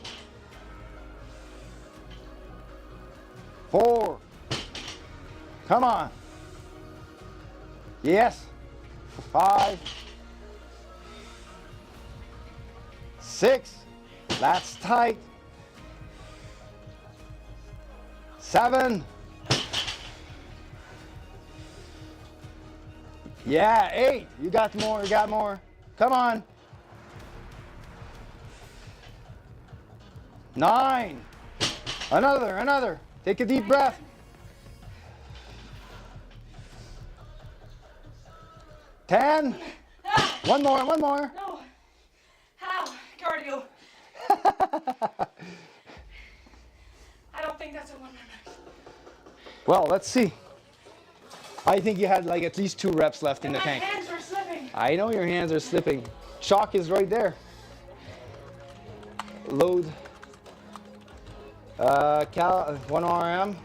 4. Come on. Yes. 5. 6. Lats tight. 7. Yeah, 8. You got more, you got more. Come on. 9. Another. Take a deep breath. 10. One more. No. How? Cardio. I don't think that's a 1 rep. Well, let's see. I think you had like at least 2 reps left in the tank. My hands are slipping. I know your hands are slipping. Chalk is right there. Load. 1 RM.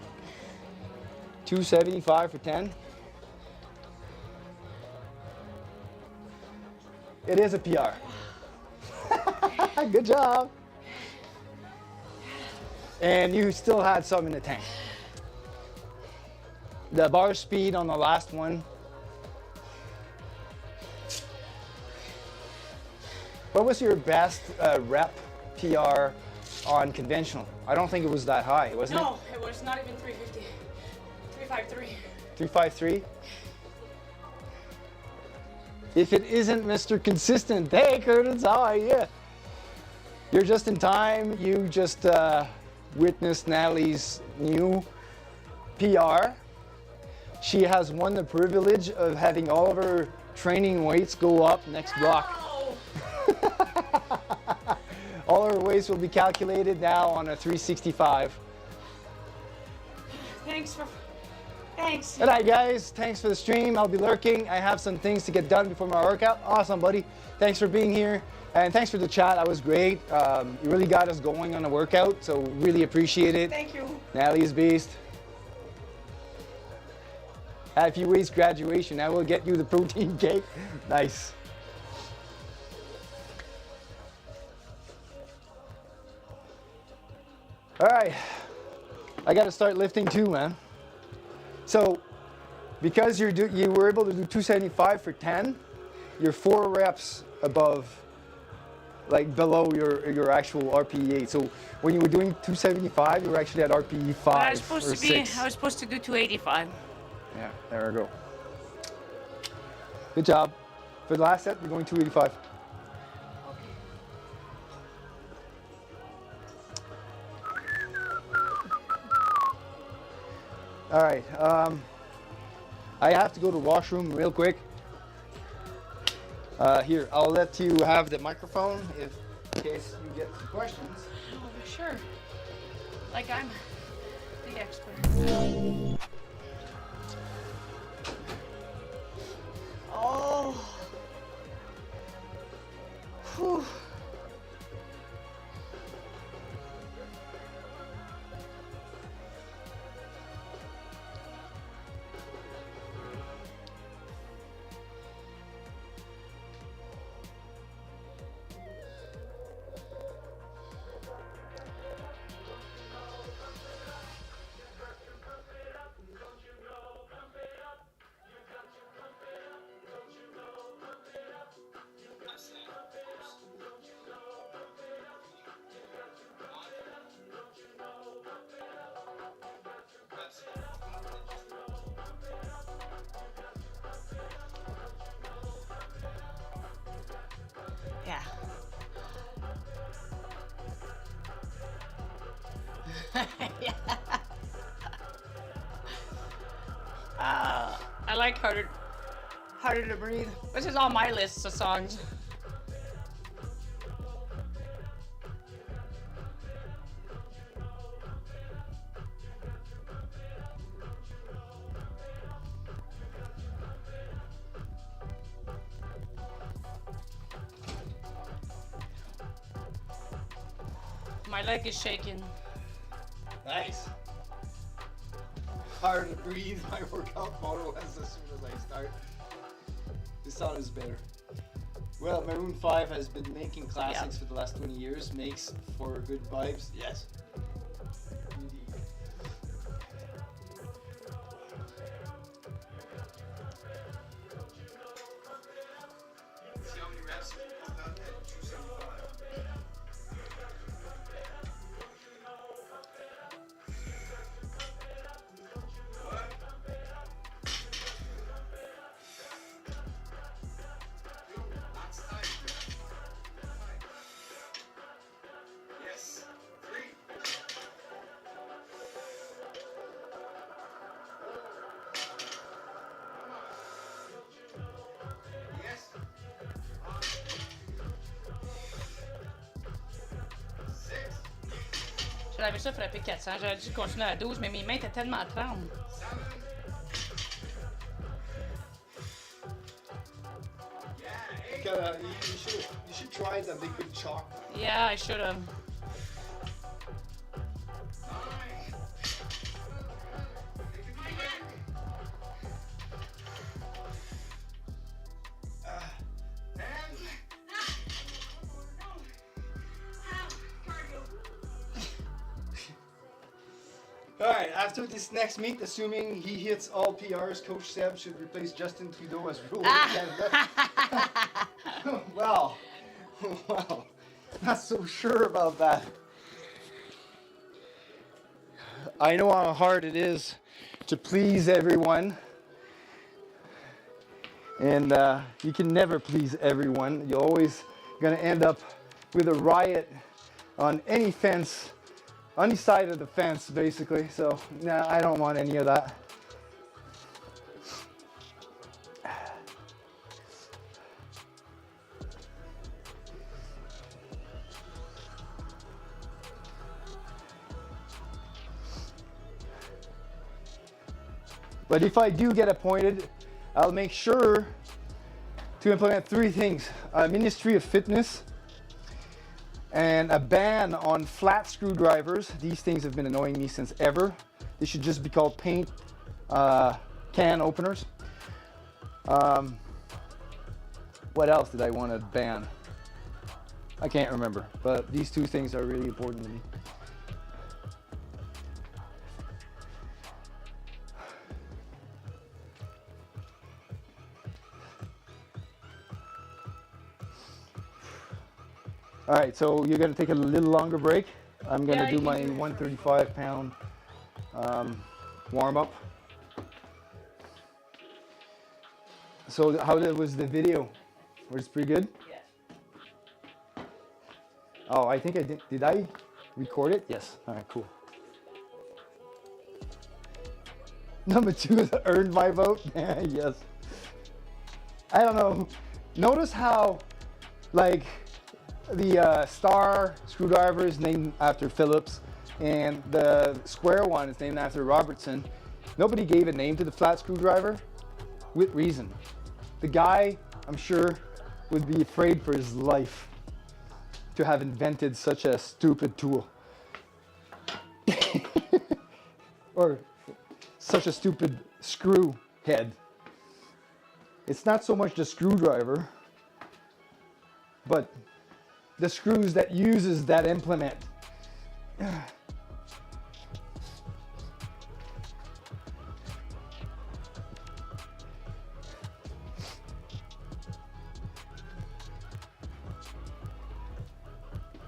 275 for 10. It is a PR. Good job. And you still had some in the tank. The bar speed on the last one. What was your best rep PR on conventional? I don't think it was that high, wasn't it? No, it was not even 350. 353. 353? If it isn't Mr. Consistent, hey Curtis, how are you? You're just in time. You just witnessed Natalie's new PR. She has won the privilege of having all of her training weights go up next block. All her weights will be calculated now on a 365. Thanks. All right, guys, thanks for the stream. I'll be lurking. I have some things to get done before my workout. Awesome, buddy. Thanks for being here. And thanks for the chat. That was great. You really got us going on the workout, so really appreciate it. Thank you. Natalie's beast. If you waste graduation, I will get you the protein cake. Nice. All right, I got to start lifting too, man. So, because you were able to do 275 for 10, you're 4 reps above, like below your actual RPE. So when you were doing 275, you were actually at RPE 5 I was supposed or to be. 6. I was supposed to do 285. Yeah, there we go. Good job. For the last set, we're going 285. All right, I have to go to the washroom real quick. Here, I'll let you have the microphone in case you get some questions. Oh, sure. Like I'm the expert. Oh. Whew. I like harder to breathe. This is all my lists of songs. My leg is shaking. Nice. Hard to breathe. My workout photo as soon as I start. This song is better. Well, Maroon 5 has been making classics for the last 20 years. Makes for good vibes. Yes. Indeed. See how many reps you pulled out at 275. Yes. 3. Yes. 6. J'avais ça frappé 400. J'aurais dû continuer à 12, mais mes mains étaient tellement trembles. 7. Yeah, 8. You should try the liquid chalk. Yeah, I should have. 9. Alright, after this next meet, assuming he hits all PRs, Coach Seb should replace Justin Trudeau as ruler of Canada. Well, not so sure about that. I know how hard it is to please everyone. And you can never please everyone. You're always going to end up with a riot on any fence, on any side of the fence, basically. So, nah, I don't want any of that. But if I do get appointed, I'll make sure to implement 3 things: a Ministry of Fitness and a ban on flat screwdrivers. These things have been annoying me since ever. They should just be called paint can openers. What else did I want to ban? I can't remember, but these 2 things are really important to me. All right, so you're gonna take a little longer break. I'm gonna do my 135-pound warm up. So how was the video? Was it pretty good? Yes. Oh, I think I did. Did I record it? Yes. All right, cool. Number 2 is earned my vote. Yes. I don't know. Notice how, like, the star screwdriver is named after Phillips, and the square one is named after Robertson. Nobody gave a name to the flat screwdriver with reason. The guy, I'm sure, would be afraid for his life to have invented such a stupid tool. Or such a stupid screw head. It's not so much the screwdriver, but the screws that uses that implement.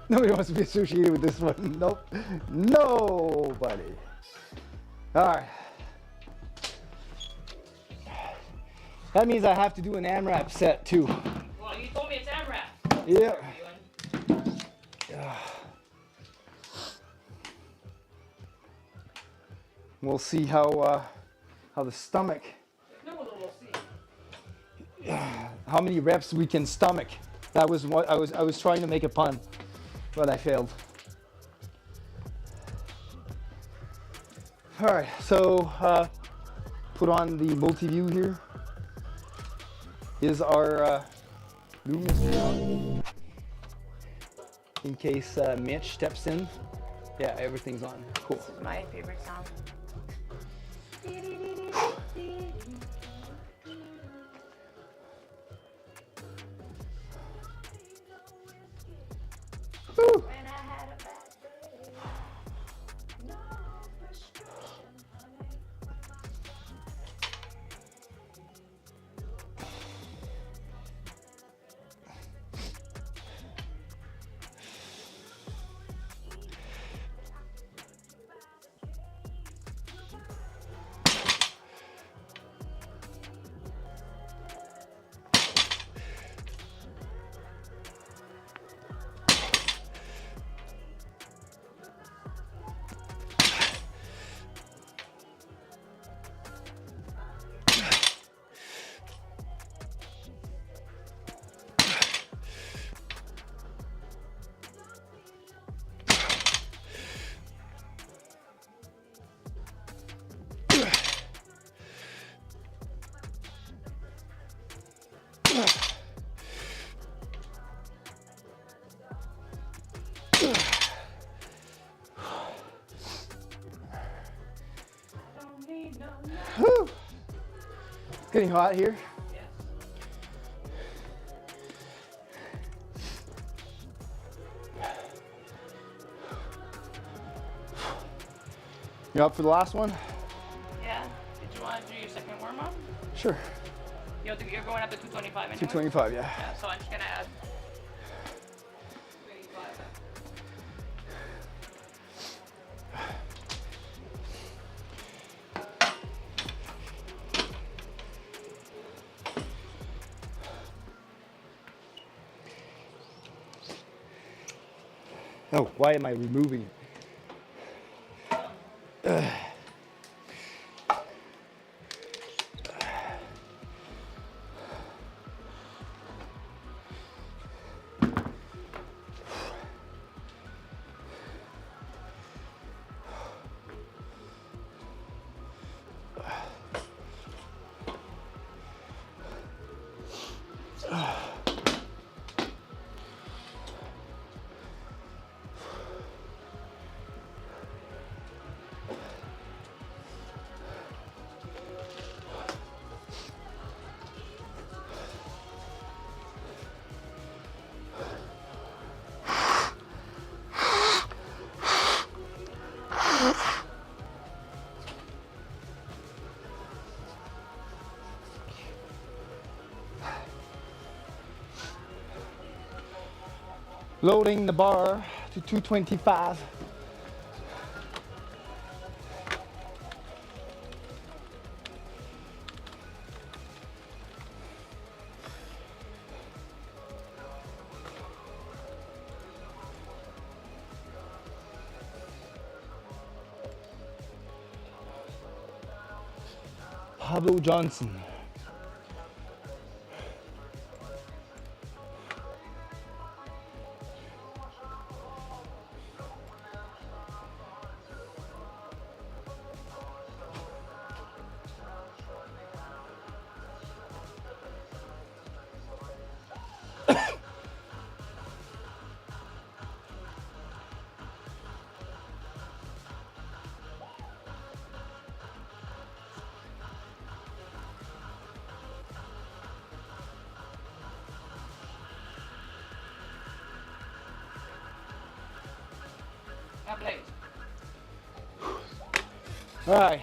Nobody wants to be associated with this one. Nope. Nobody. All right. That means I have to do an AMRAP set too. Well, you told me it's AMRAP. Yeah. We'll see how the stomach, how many reps we can stomach. That was what I was trying to make a pun, but I failed. All right, so put on the multi-view here. Is our Lumis in case Mitch steps in? Yeah, everything's on. Cool. This is my favorite song. Woo. Whew. It's getting hot here. You up for the last one? Yeah. Did you want to do your second warm up? Sure. You're going up to 225 anyway? 225, yeah. Yeah, so I'm just going to add 25. Oh, why am I removing it? Loading the bar to 225. Pablo Johnson. God bless. All right.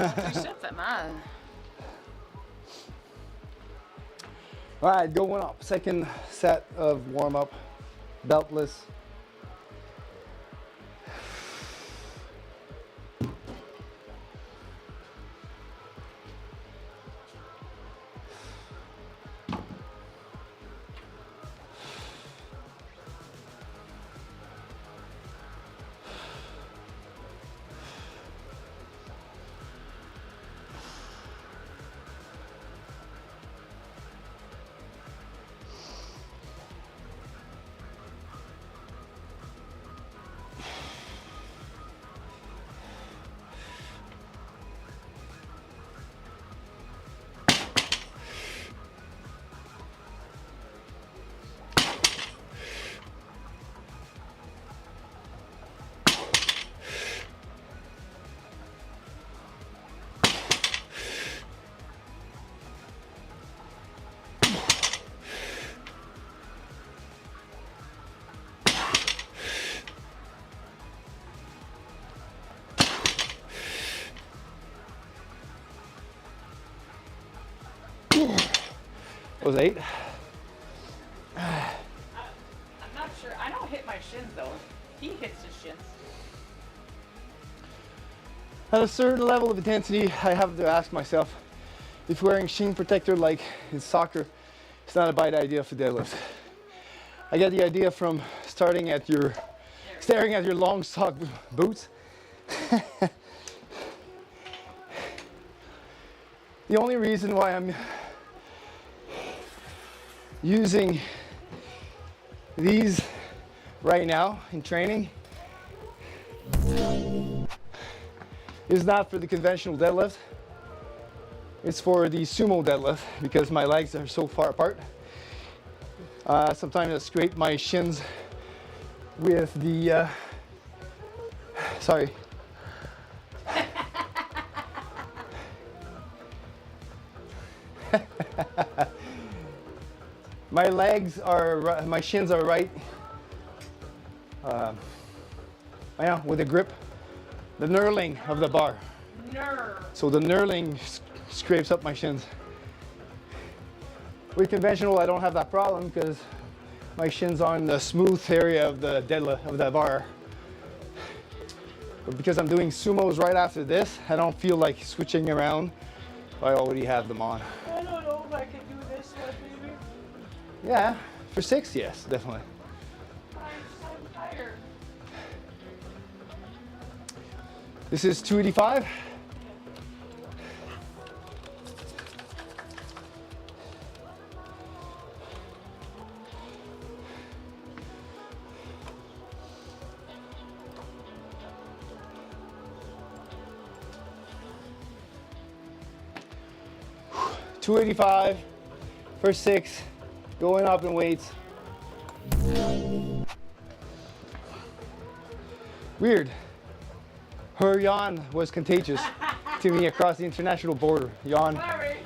3 sets at mine. All right, going up. Second set of warm up, beltless. That was 8. I'm not sure. I don't hit my shins though. He hits his shins. At a certain level of intensity, I have to ask myself if wearing shin protector like in soccer is not a bad idea for deadlifts. I get the idea from staring at your long sock boots. The only reason why I'm using these right now in training is not for the conventional deadlift. It's for the sumo deadlift because my legs are so far apart. Sometimes I scrape my shins with the sorry. My shins are right with the grip, the knurling of the bar. So the knurling scrapes up my shins. With conventional, I don't have that problem because my shins are in the smooth area of the deadlift of the bar. But because I'm doing sumos right after this, I don't feel like switching around. I already have them on. I don't know if I can do this one, baby. Yeah, for 6, yes, definitely. I'm tired. This is 285. $285 for 6, going up in weights. Weird. Her yawn was contagious to me across the international border. Yawn. Sorry.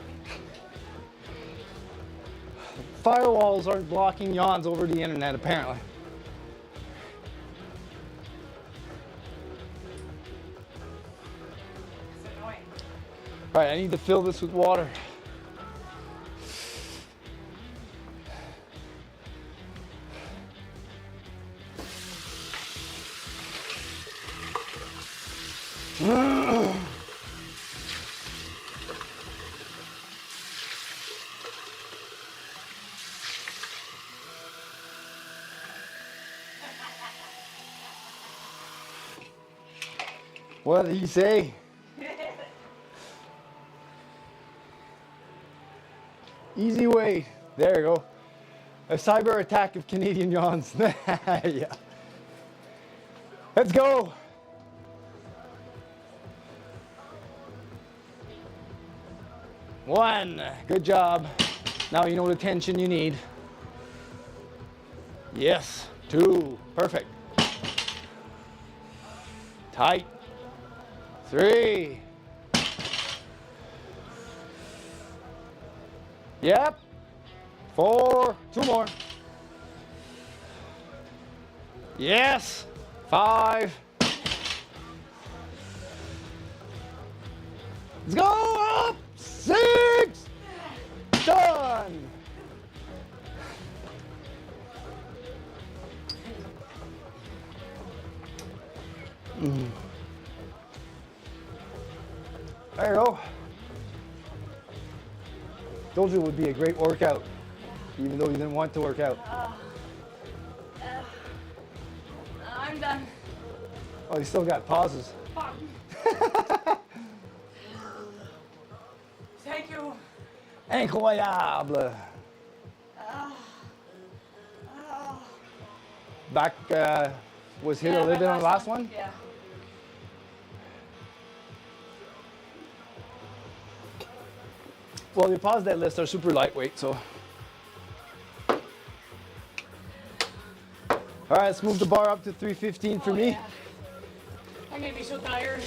Firewalls aren't blocking yawns over the internet, apparently. It's annoying. All right, I need to fill this with water. What did he say? Easy way. There you go. A cyber attack of Canadian yawns. Yeah. Let's go. One. Good job. Now you know the tension you need. Yes. 2. Perfect. Tight. 3. Yep. 4. 2 more. Yes. 5. There you go. Told you it would be a great workout, even though you didn't want to work out. I'm done. Oh, you still got pauses. Fuck. Thank you. Incroyable. Back was hit a little bit on the last one. Yeah. Well, your pause deadlifts are super lightweight, so. All right, let's move the bar up to 315 for me. Yeah. I'm gonna be so tired.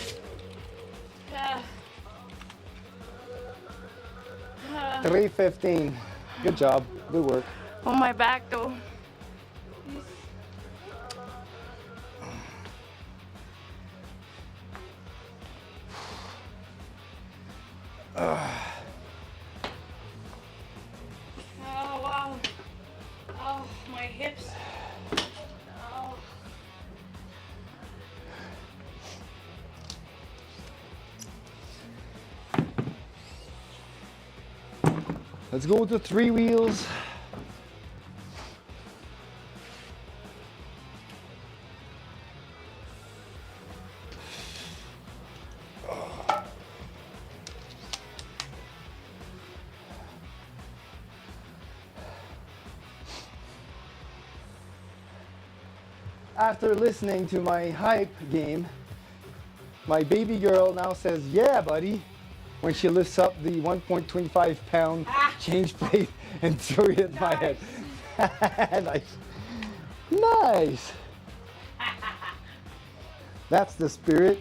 315. Good job. Good work. On my back though. Oh wow. Oh, my hips. Oh. Let's go with the 3 wheels. After listening to my hype game, my baby girl now says, yeah, buddy, when she lifts up the 1.25 pound change plate and throw it at my head. Nice. Nice. That's the spirit.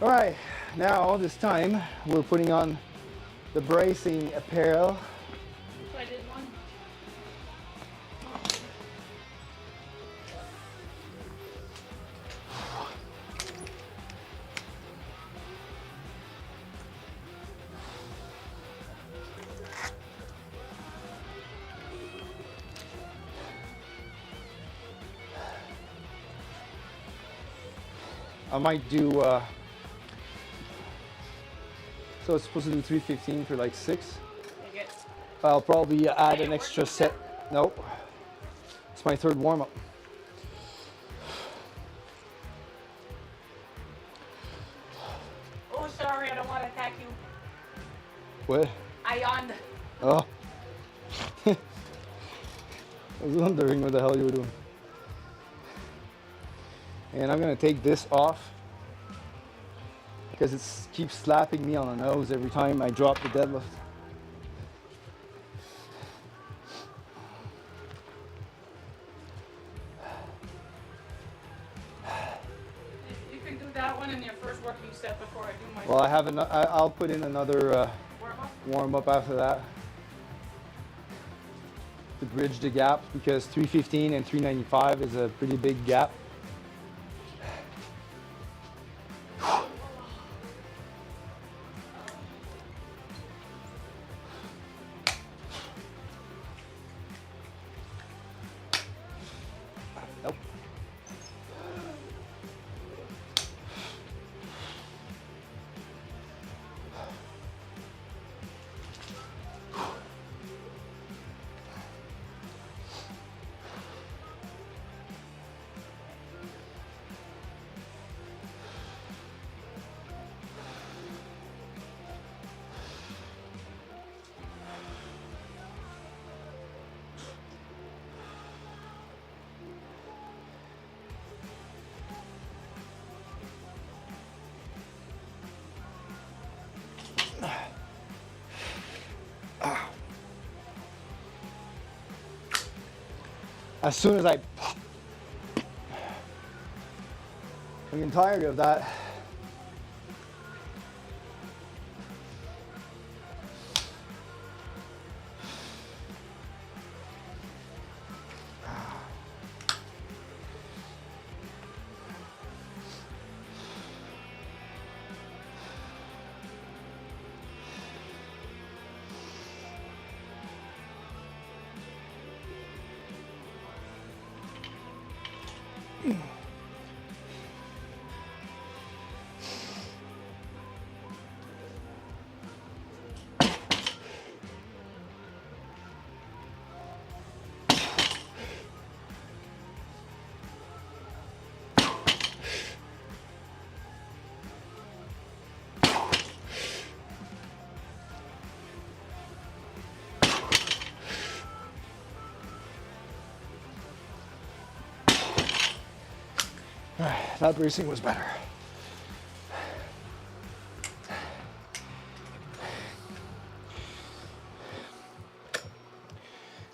All right, now this time we're putting on the bracing apparel. So I did one. I might do, so it's supposed to do 315 for like 6. Take it. I'll probably add an extra set. Nope. It's my 3rd warm-up. Oh, sorry, I don't want to attack you. What? I yawned. Oh. I was wondering what the hell you were doing. And I'm gonna take this off because it keeps slapping me on the nose every time I drop the deadlift. You can do that one in your first working set before I do my Well, I'll put in another warm-up. warm-up after that to bridge the gap, because 315 and 395 is a pretty big gap. Nope. As soon as I'm getting tired of that. That bracing was better.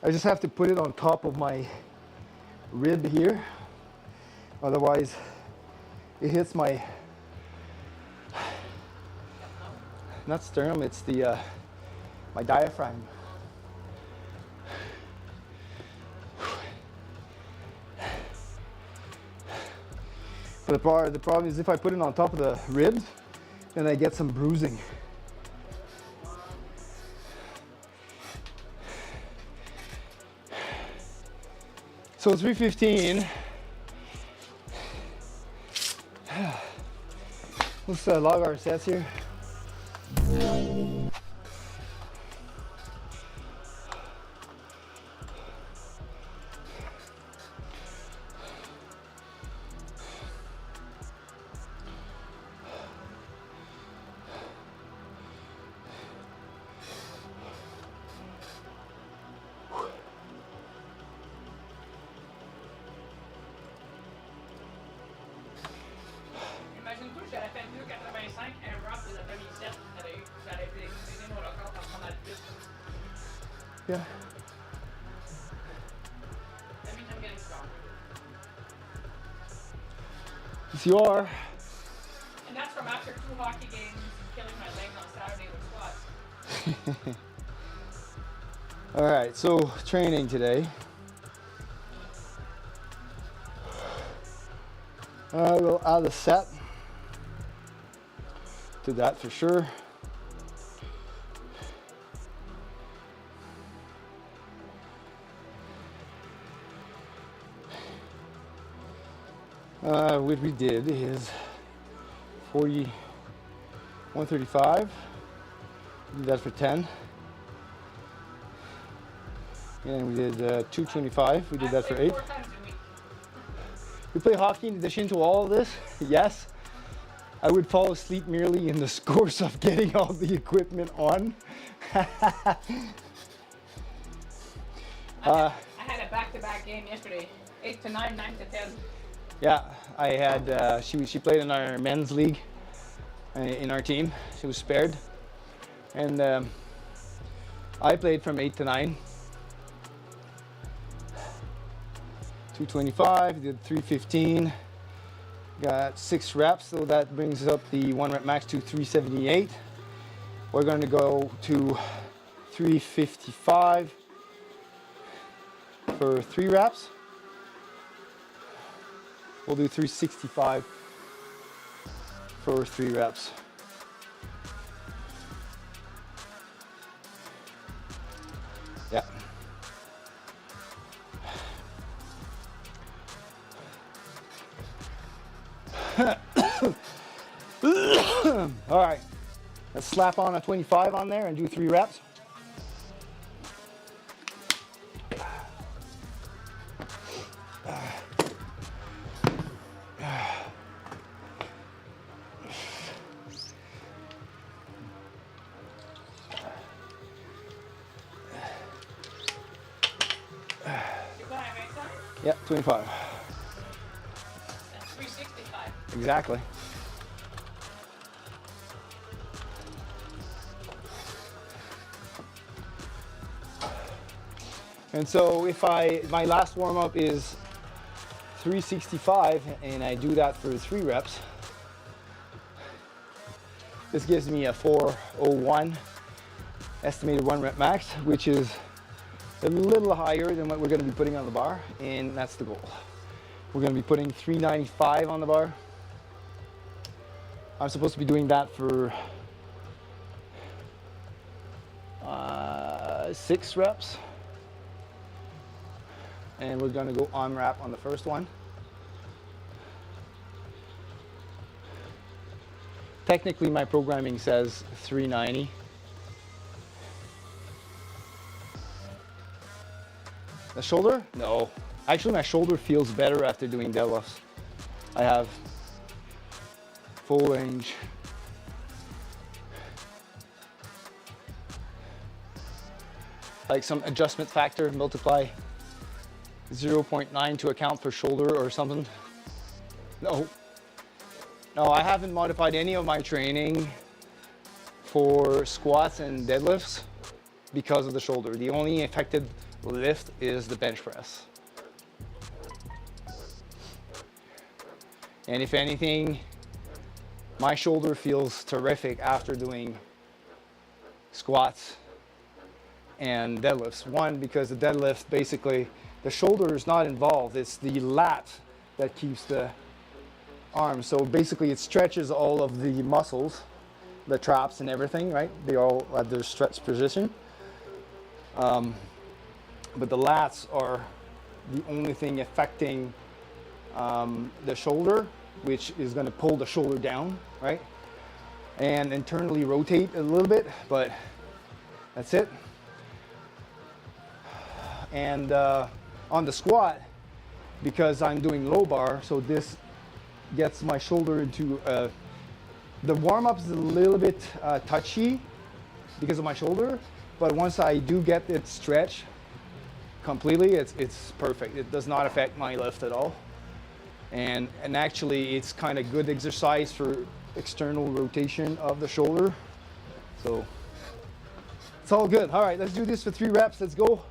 I just have to put it on top of my rib here. Otherwise, it hits my, not sternum, it's the my diaphragm. But the problem is if I put it on top of the ribs, then I get some bruising. So 315. Let's log our sets here. Imagine-toi, j'aurais fait 2,85 un rock de la 2007. J'aurais pu exprimer mon record par prendre la piste. Yeah. That means I'm getting stronger. Yes, you are. And that's from after 2 hockey games, killing my legs on Saturday with squats. All right, so training today. We'll add a set to that for sure. What we did is 135. We did that for 10. And we did 225. We did that for 8. 4 times a week. We play hockey in addition to all of this. Yes, I would fall asleep merely in the course of getting all the equipment on. I had a back-to-back game yesterday. 8 to 9, 9 to 10. Yeah, I had, she played in our men's league in our team. She was spared. And I played from 8 to 9. 225, did 315, got 6 reps, so that brings up the 1 rep max to 378. We're going to go to 355 for 3 reps. We'll do 365 for 3 reps. Yeah. All right, let's slap on a 25 on there and do 3 reps. Yeah, 25. That's 365. Exactly. And so if my last warm up is 365 and I do that for 3 reps, this gives me a 401 estimated 1 rep max, which is a little higher than what we're going to be putting on the bar, and that's the goal. We're going to be putting 395 on the bar. I'm supposed to be doing that for 6 reps. And we're going to go on wrap on the first one. Technically, my programming says 390. The shoulder? No. Actually, my shoulder feels better after doing deadlifts. I have full range. Like some adjustment factor, multiply 0.9 to account for shoulder or something. No, No, I haven't modified any of my training for squats and deadlifts because of the shoulder. The only affected lift is the bench press. And if anything, my shoulder feels terrific after doing squats and deadlifts. One, because the deadlift, basically, the shoulder is not involved. It's the lat that keeps the arm. So basically it stretches all of the muscles, the traps and everything, right? They all at their stretch position. But the lats are the only thing affecting the shoulder, which is going to pull the shoulder down, right? And internally rotate a little bit, but that's it. And on the squat, because I'm doing low bar, so this gets my shoulder into the warm-up is a little bit touchy because of my shoulder, but once I do get it stretched completely, it's perfect. It does not affect my lift at all. And actually it's kind of good exercise for external rotation of the shoulder. So it's all good. All right, let's do this for 3 reps. Let's go.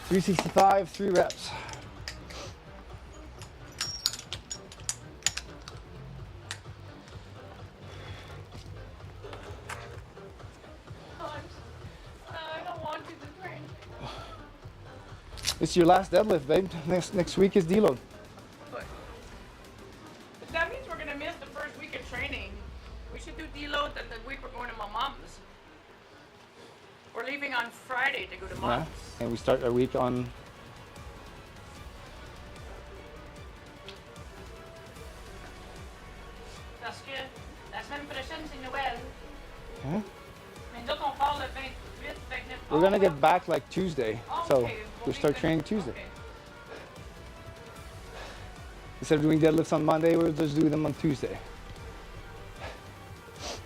$365, 3 reps. I don't want you to train. It's your last deadlift, babe. Next week is deload. But that means we're gonna miss the first week of training. We should do deload the week we're going to my mom's. We're leaving on Friday to go to mom's. Yeah. And we start our week on Parce que la semaine prochaine, c'est Noël. Huh? Mais nous autres, on part le 28, 29. We're gonna get back like Tuesday, so Okay, we start training Tuesday. Okay. Instead of doing deadlifts on Monday, we'll just do them on Tuesday.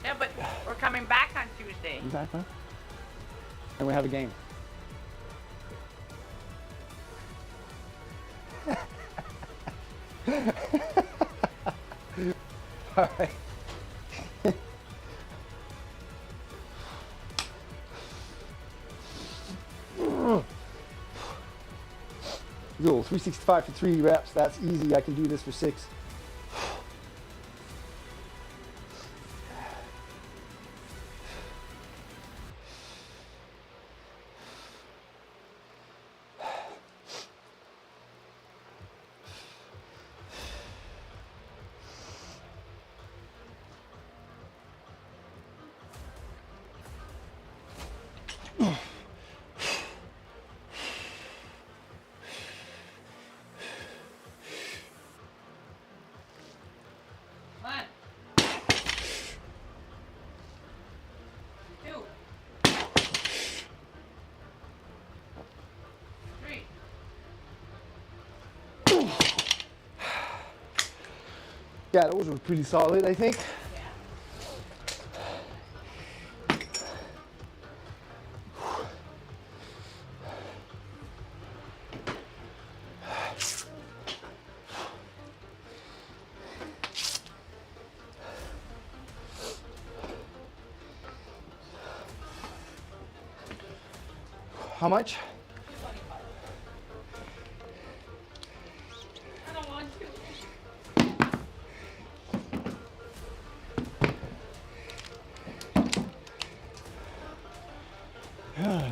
Yeah, but we're coming back on Tuesday. Exactly. And we have a game. All right. Yo, 365 for 3 reps. That's easy. I can do this for 6. One. 2. 3. Yeah, those were pretty solid, I think. How much? I don't want to.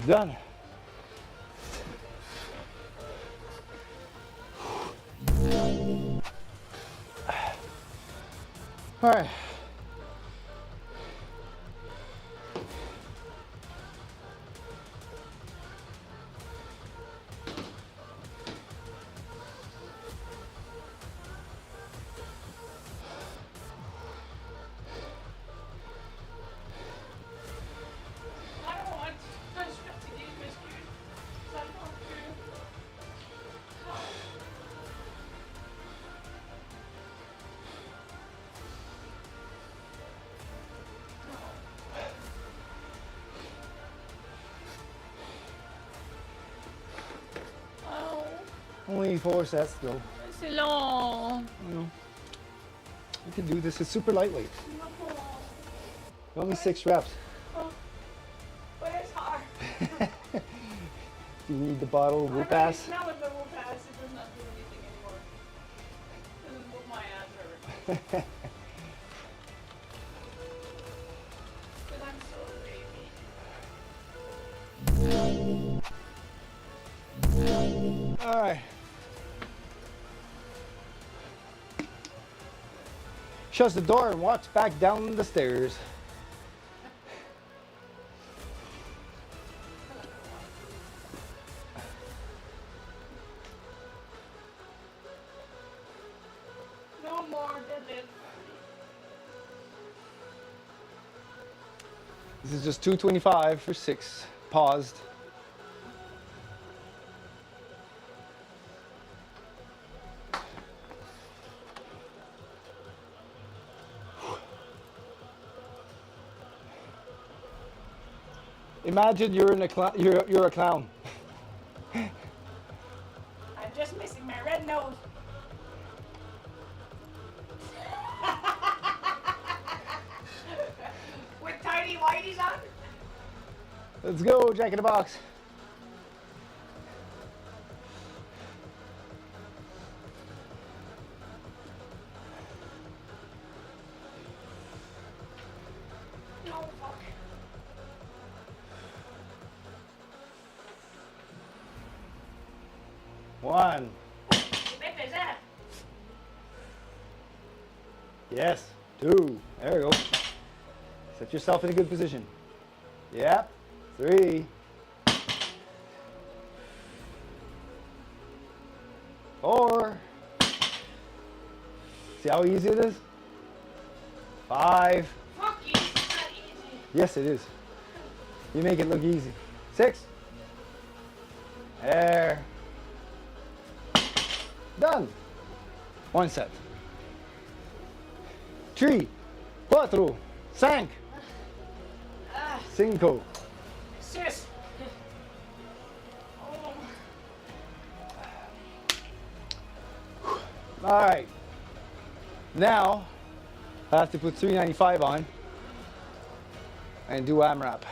Done. All right. I don't want to investigate this dude. I don't want to. Only 4 sets though. C'est long. You know, you can do this. It's super lightweight. Only 6 reps. But it's hard. You need the bottle of Whoop-Ass. Smell of the Whoop-Ass. It does not do anything anymore. It doesn't move my ass hurt. But I'm so baby. All right. Shuts the door and walks back down the stairs. No more deadlift. This is just 225 for 6. Paused. Imagine you're in a you're a clown. I'm just missing my red nose. With tiny whiteys on? Let's go, Jack in the Box. No, fuck. One. Pepe's that. Yes. 2. There we go. Set yourself in a good position. Yep. 3. 4. See how easy it is? 5. Fuck you, it's not easy. Yes, it is. You make it look easy. 6. There. Done. 1 set. 3, 4, 5, 5. Sis. Oh. All right. Now, I have to put 395 on and do AMRAP.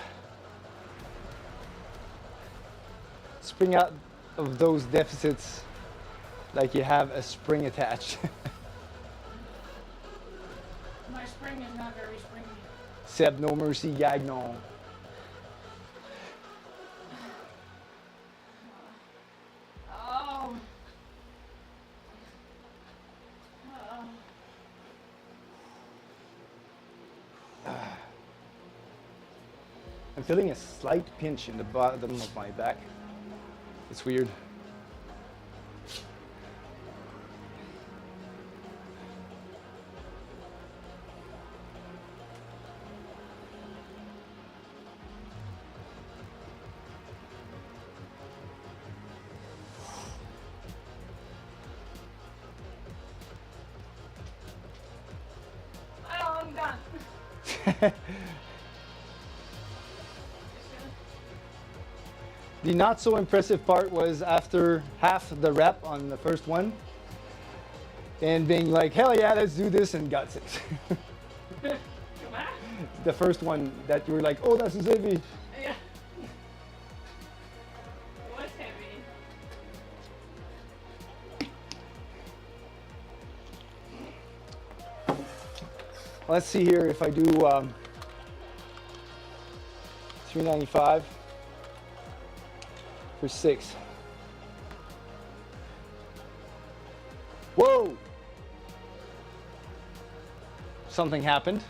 Spring out of those deficits like you have a spring attached. My spring is not very springy. Seb, no mercy, Gagnon. Oh. I'm feeling a slight pinch in the bottom of my back. It's weird. Oh, I'm done. The not so impressive part was after half the rep on the first one and being like, hell yeah, let's do this, and guts it. Come on. The first one that you were like, oh, that's heavy. Yeah. What's heavy? Let's see here if I do 395 for 6. Whoa! Something happened.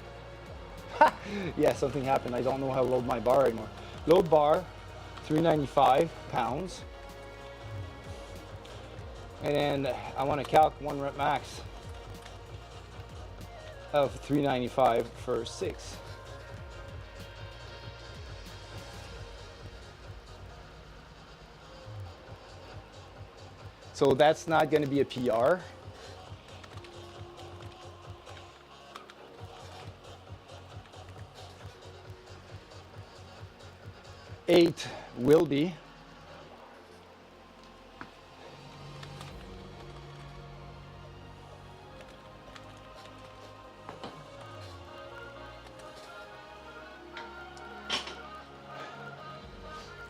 Yeah, something happened. I don't know how to load my bar anymore. Load bar, 395 pounds. And then I want to calc 1 rep max of 395 for 6. So that's not going to be a PR. Eight will be.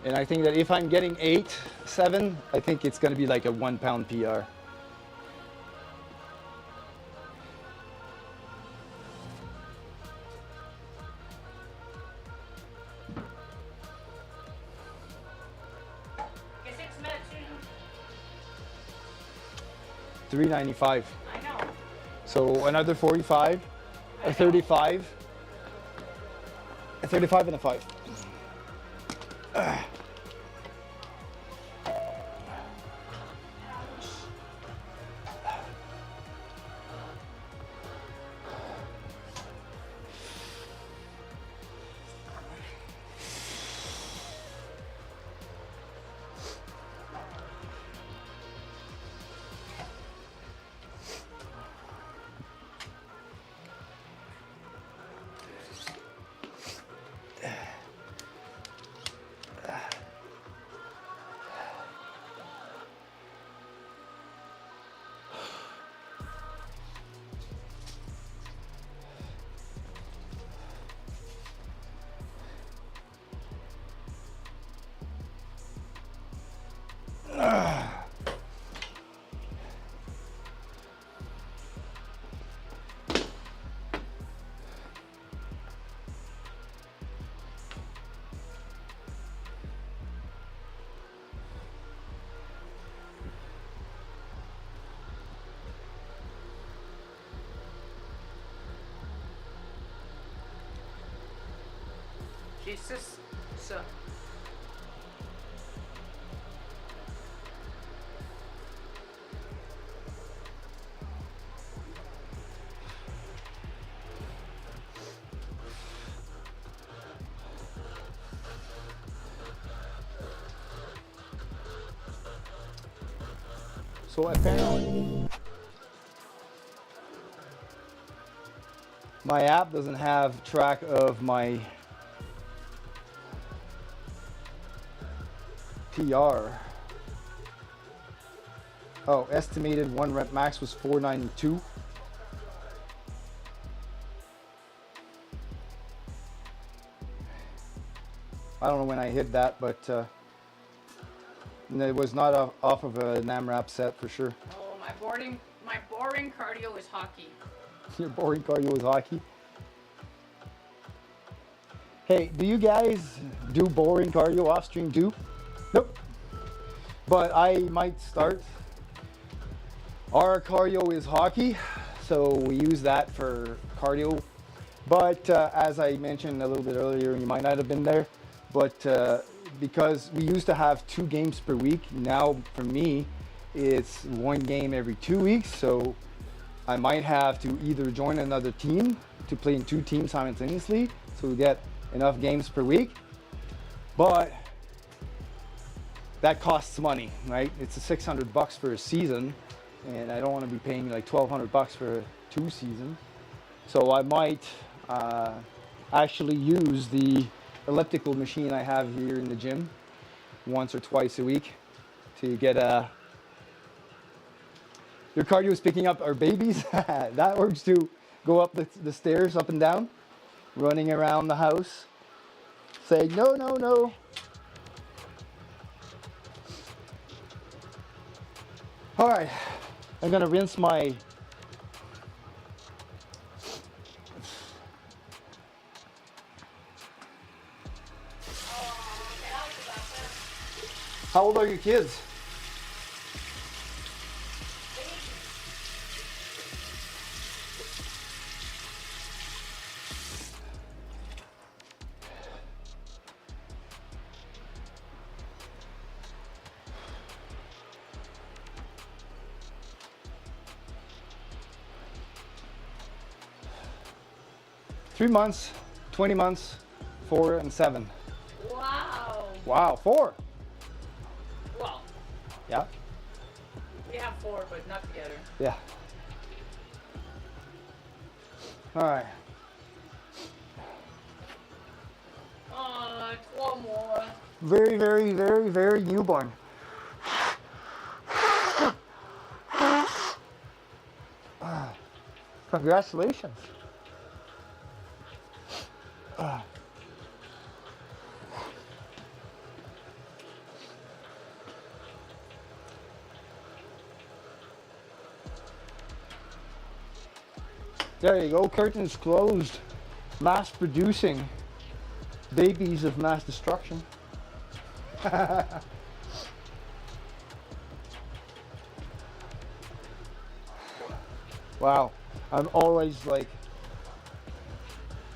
And I think that if I'm getting 8, 7, I think it's going to be like a 1 pound PR. Okay, 6 minutes. 395. I know. So another 45, a 35, a 35 and a 5. Jesus. So. So apparently my app doesn't have track of my PR. Oh, estimated 1 rep max was 492. I don't know when I hit that, but it was not off of an AMRAP set for sure. Oh, my boring cardio is hockey. Your boring cardio is hockey. Hey, do you guys do boring cardio off stream too? Nope. But I might start. Our cardio is hockey, so we use that for cardio. But as I mentioned a little bit earlier, you might not have been there, but because we used to have 2 games per week, now for me, it's 1 game every 2 weeks. So I might have to either join another team to play in 2 teams simultaneously, so we get enough games per week. But that costs money, right? It's a $600 for a season, and I don't want to be paying like $1,200 for 2 seasons. So I might actually use the elliptical machine I have here in the gym once or twice a week to get your cardio is picking up our babies. That works too. Go up the stairs, up and down, running around the house, saying no, no, no. All right, I'm gonna rinse my How old are your kids? Three months, 20 months, 4 and 7. Wow. Wow, 4. Well, Yeah. we have 4, but not together. Yeah. All right. Oh, it's 1 more. Very, very, very, very newborn. Congratulations. There you go, curtains closed. Mass producing babies of mass destruction. Wow, I'm always like,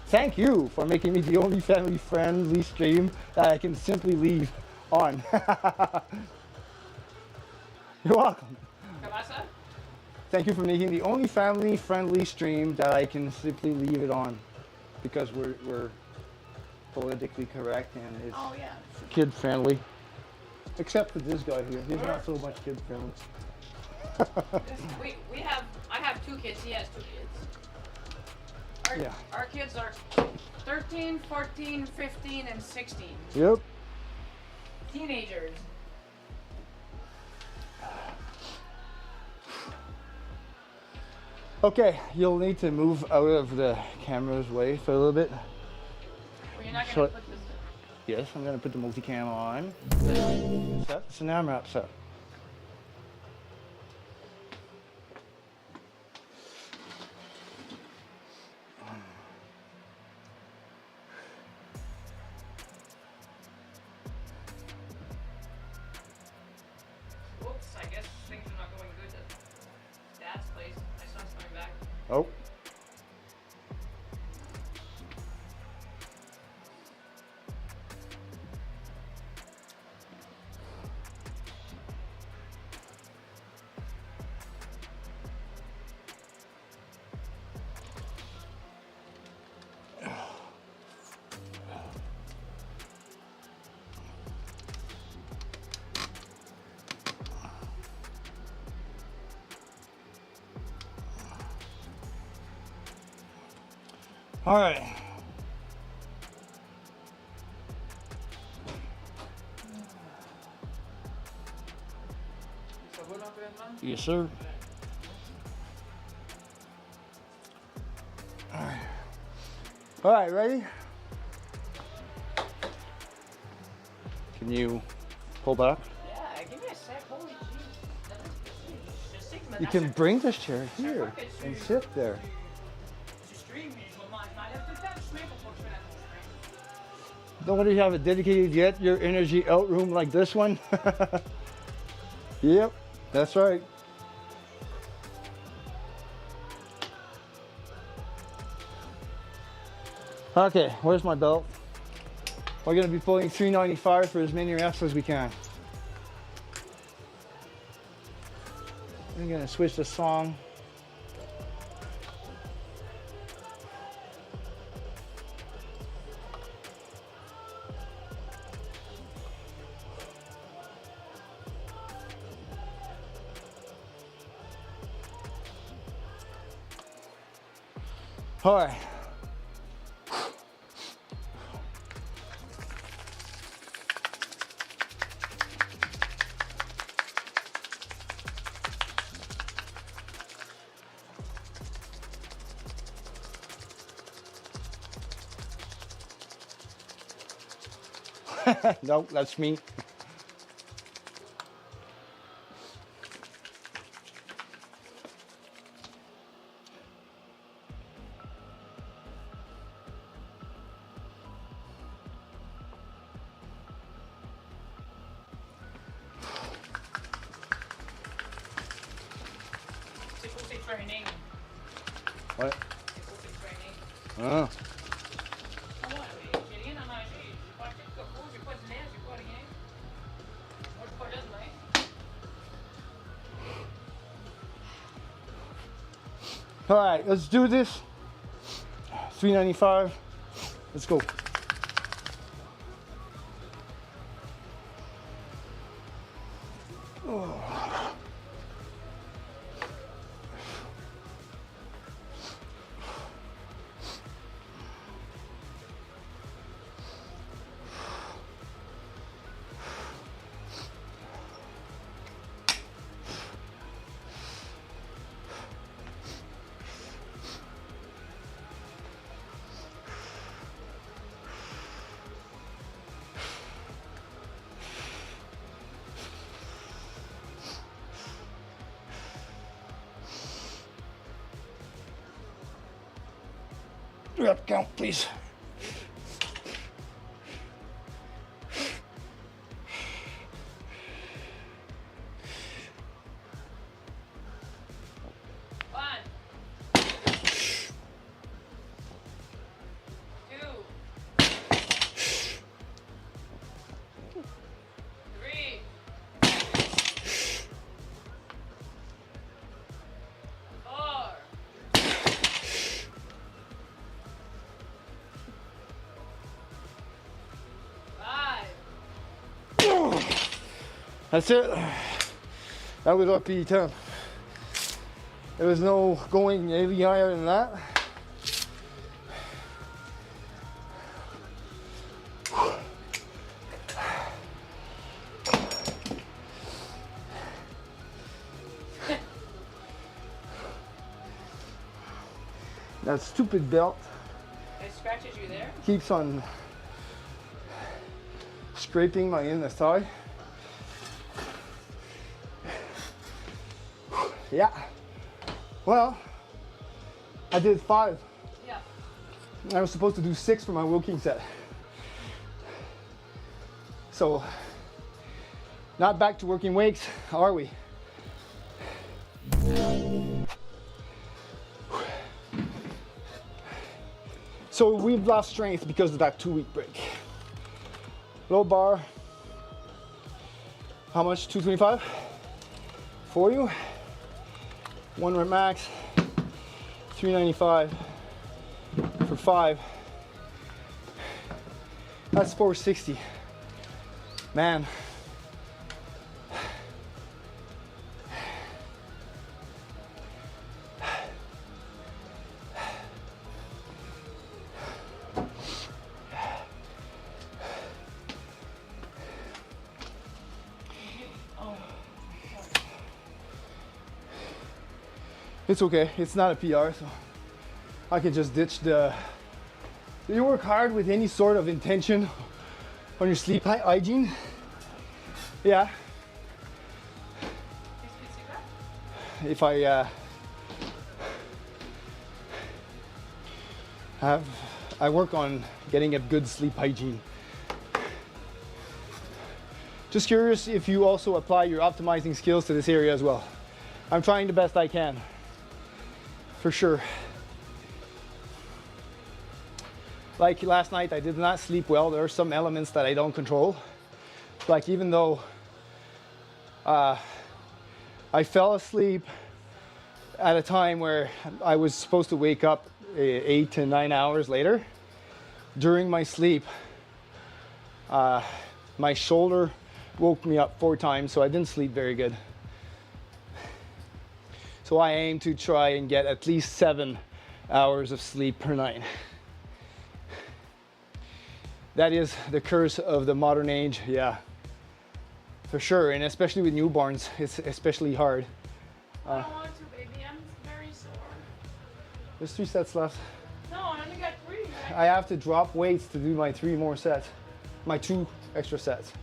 thank you for making me the only family friendly stream that I can simply leave on. You're welcome. Kabasa? Thank you for making the only family friendly stream that I can simply leave it on, because we're politically correct and it's Oh yeah. kid friendly. Except for this guy here, he's not so much kid friendly. I have 2 kids, he has 2 kids. Our kids are 13, 14, 15, and 16. Yep. Teenagers. Okay, you'll need to move out of the camera's way for a little bit. Well, you're not So- gonna put this. Yes, I'm gonna put the multicam on. Set. So now I'm wrapped set. Whoops, I guess things are not going good at Dad's place. My son's coming back. Oh. All right. Yes, sir. All right, ready? Can you pull back? Yeah, give me a sec. Holy jeez. Just think, man, You that's can a- bring this chair here and sit there. c'est stream, mais je m'enlève tout le temps du chemin pour pas que je fasse la stream. Don't you have a dedicated Get Your Energy Out room like this one? Yep, that's right. Okay, where's my belt? We're gonna be pulling 395 for as many reps as we can. I'm gonna switch the song. All right. Nope, that's me. C'est pour ses training. What? C'est pour ses training. Ah. Ah ouais, mais j'ai rien à manger. J'ai pas acheté de coco, j'ai pas de lait, j'ai pas rien. Moi, j'ai pas là demain. All right, let's do this. 395. Let's go. rep count, please. That's it. That was up P10. There was no going any higher than that. That stupid belt. It scratches you there? Keeps on scraping my inner thigh. Yeah. Well, I did 5. Yeah. I was supposed to do 6 for my working set. So, not back to working weights, are we? So we've lost strength because of that 2-week break. Low bar, how much? 225 for you. 1 rep max, 395 for 5. That's 460. Man. It's okay, it's not a PR, so I can just ditch the... Do you work hard with any sort of intention on your sleep hygiene? Yeah. If I I work on getting a good sleep hygiene. Just curious if you also apply your optimizing skills to this area as well. I'm trying the best I can. For sure. Like last night, I did not sleep well. There are some elements that I don't control. Like even though I fell asleep at a time where I was supposed to wake up 8 to 9 hours later, during my sleep, my shoulder woke me up 4 times, so I didn't sleep very good. So I aim to try and get at least 7 hours of sleep per night. That is the curse of the modern age, yeah, for sure. And especially with newborns, it's especially hard. I don't want to, baby. I'm very sore. There's 3 sets left. No, I only got 3. Right? I have to drop weights to do my 3 more sets, my 2 extra sets.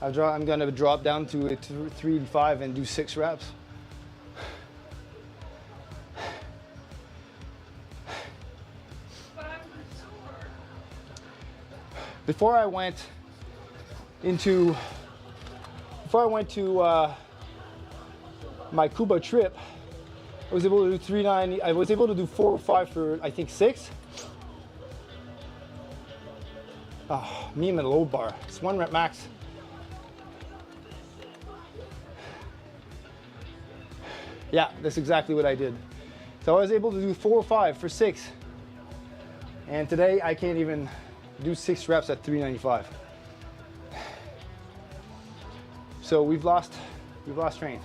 I'm gonna drop down to 3 to 5 and do 6 reps. Before I went to my Cuba trip, I was able to do 390. I was able to do 4 or 5 for I think 6. Oh, me and the low bar. It's 1 rep max. Yeah, that's exactly what I did. So I was able to do 4 or 5 for 6. And today I can't even do 6 reps at 395. So we've lost strength.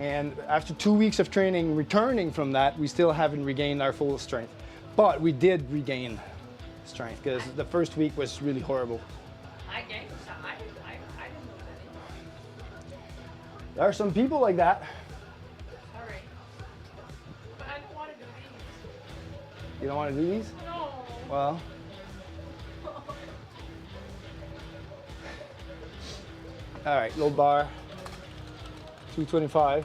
And after 2 weeks of training, returning from that, we still haven't regained our full strength. But we did regain strength because the first week was really horrible. I gained some. I didn't know that. There are some people like that. Sorry. But I don't want to do these. You don't want to do these? No. Well. All right, low bar, 225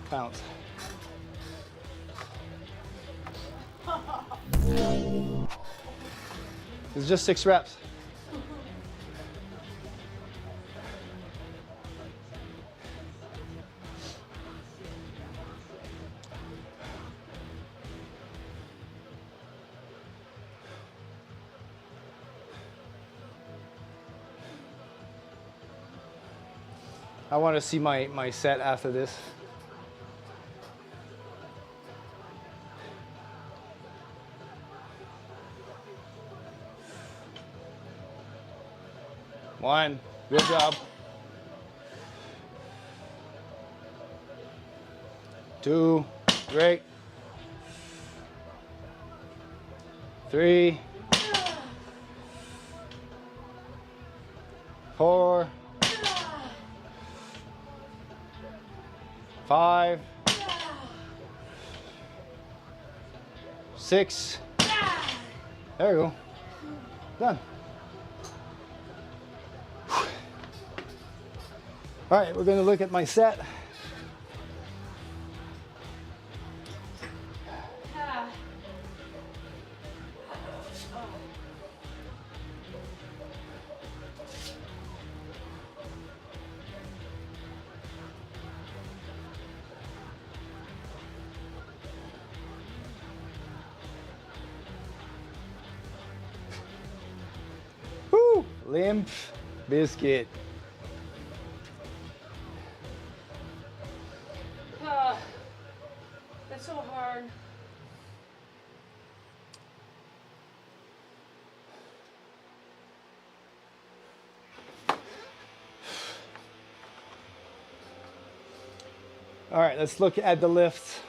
pounds. It's just 6 reps. I want to see my set after this. One, good job. 2, great. 3, 4, 5, 6. There we go. Done. All right, we're going to look at my set. Woo! Limp biscuit. That's so hard. All right, let's look at the lifts.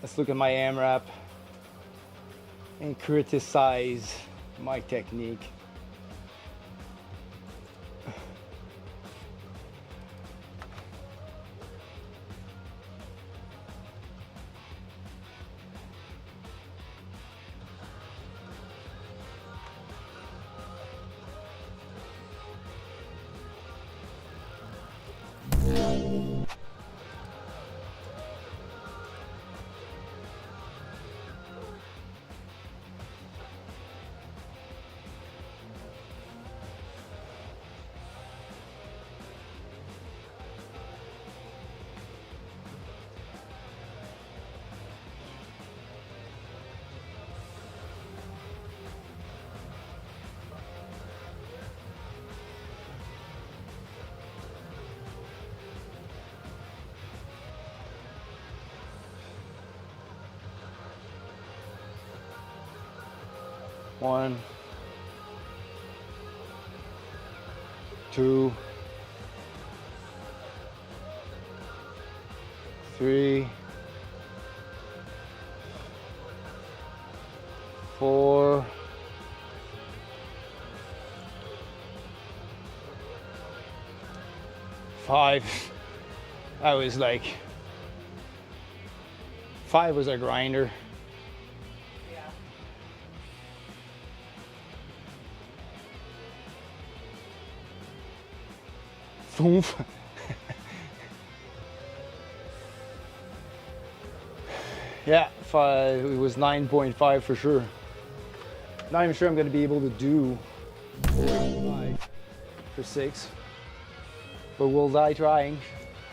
Let's look at my AMRAP and criticize my technique. One, 2, 3, 4, 5. I was like, 5 was a grinder. Oomph. Yeah, it was 9.5 for sure. Not even sure I'm going to be able to do 5 for 6, but we'll die trying.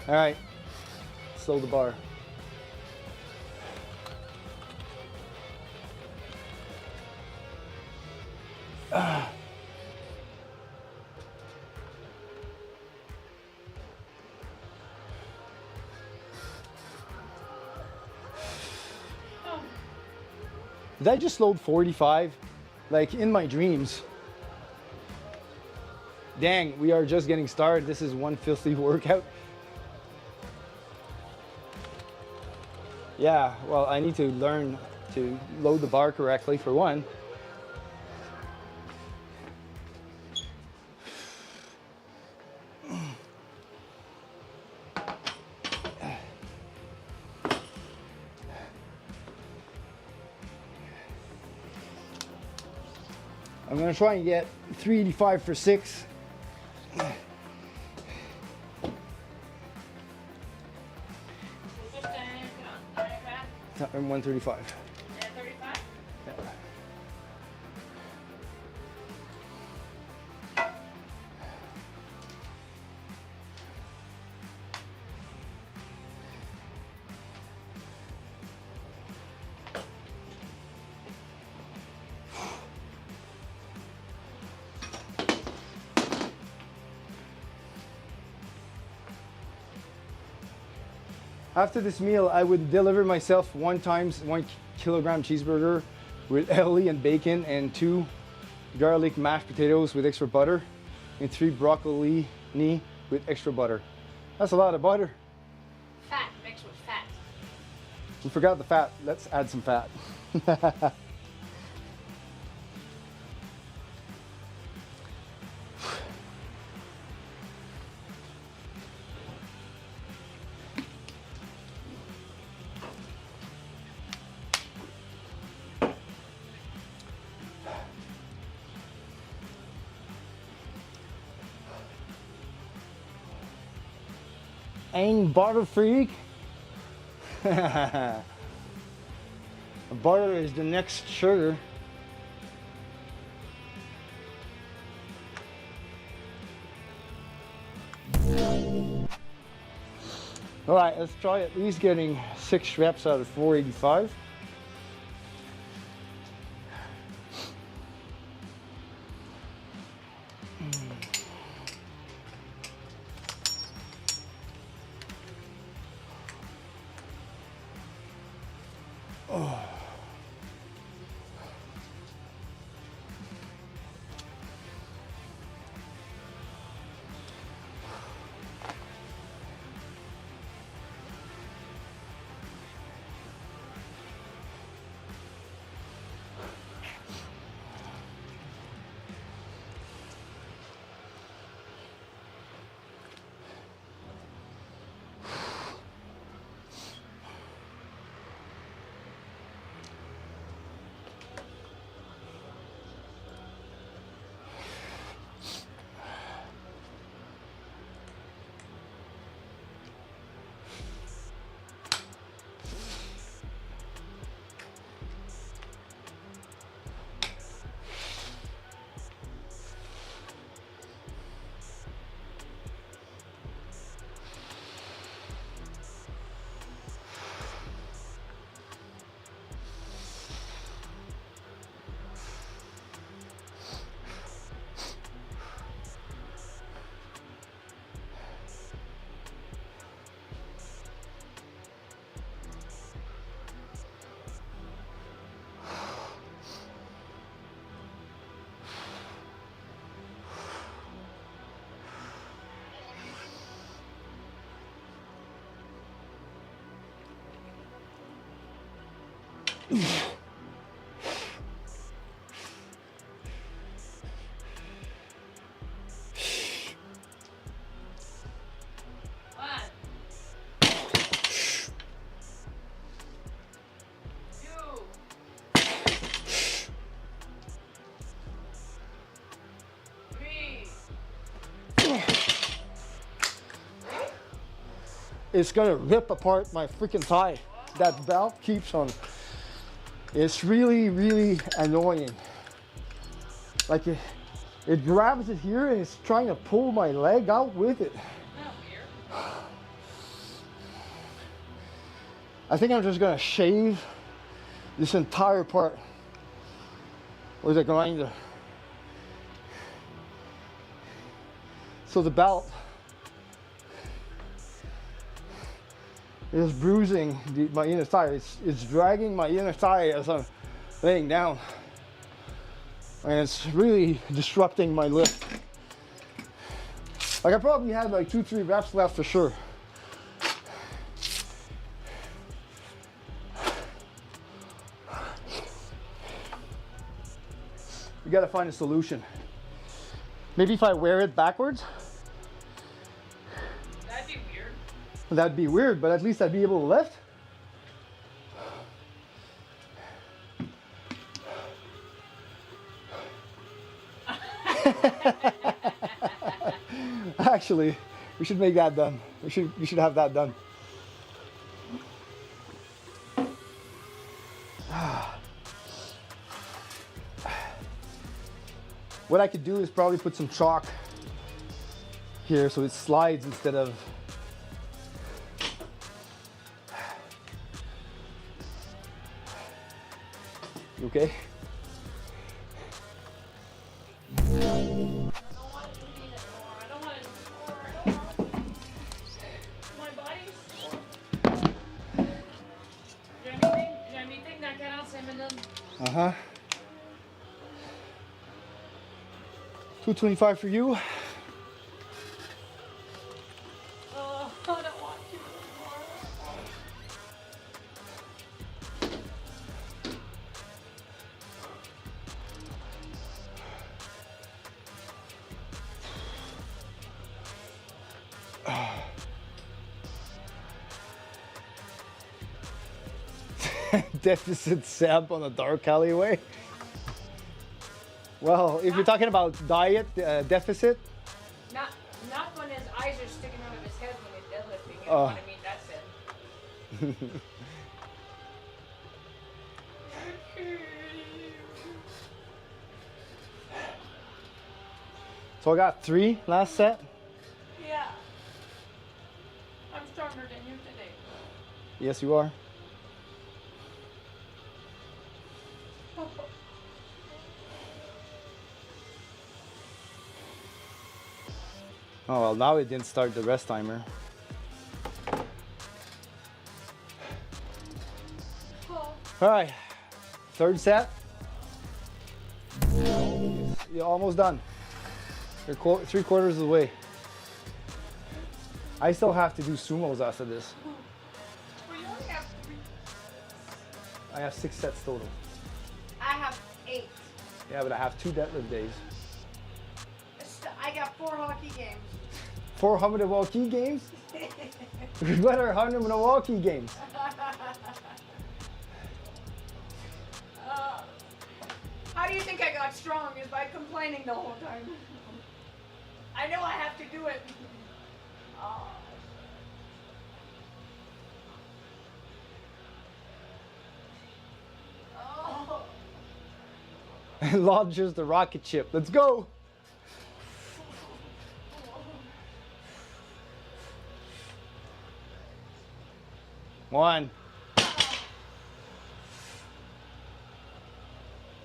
All right, slow the bar. Did I just load 45? Like in my dreams. Dang, we are just getting started. This is one filthy workout. Yeah, well, I need to learn to load the bar correctly for one. I'm gonna try and get 385 for 6. I'm 135. Yeah, 35? Yeah. After this meal, I would deliver myself 1 kilogram cheeseburger with aioli and bacon and 2 garlic mashed potatoes with extra butter and 3 broccoli with extra butter. That's a lot of butter. Fat mixed with fat. We forgot the fat. Let's add some fat. Ain't butter freak. Butter is the next sugar. All right, let's try at least getting 6 reps out of 485. It's gonna rip apart my freaking thigh. That belt keeps on. It's really, really annoying. Like it grabs it here and it's trying to pull my leg out with it. I think I'm just gonna shave this entire part with a grinder. So the belt is bruising my inner thigh. It's dragging my inner thigh as I'm laying down. And it's really disrupting my lift. Like I probably had like 2-3 reps left for sure. We gotta find a solution. Maybe if I wear it backwards. That'd be weird. That'd be weird, but at least I'd be able to lift. Actually, we should make that done. We should have that done. What I could do is probably put some chalk here so it slides instead of. You okay? Uh-huh. 225 for you. Oh, I don't want to Deficit Seb on a dark alleyway. Well, if you're talking about diet deficit. Not when his eyes are sticking out of his head when he's deadlifting. You know Oh. what I mean? That's it. So I got 3 last set. Yeah. I'm stronger than you today. Yes, you are. Oh, well, now it didn't start the rest timer. All right, 3rd set. You're almost done. You're 3/4 of the way. I still have to do sumos after this. Well, you only have 3. I have 6 sets total. I have 8. Yeah, but I have 2 deadlift days. I got 4 hockey games. 400 Milwaukee games? What are 100 Milwaukee games? How do you think I got strong? Is by complaining the whole time. I know I have to do it. And launches the rocket ship. Let's go! One.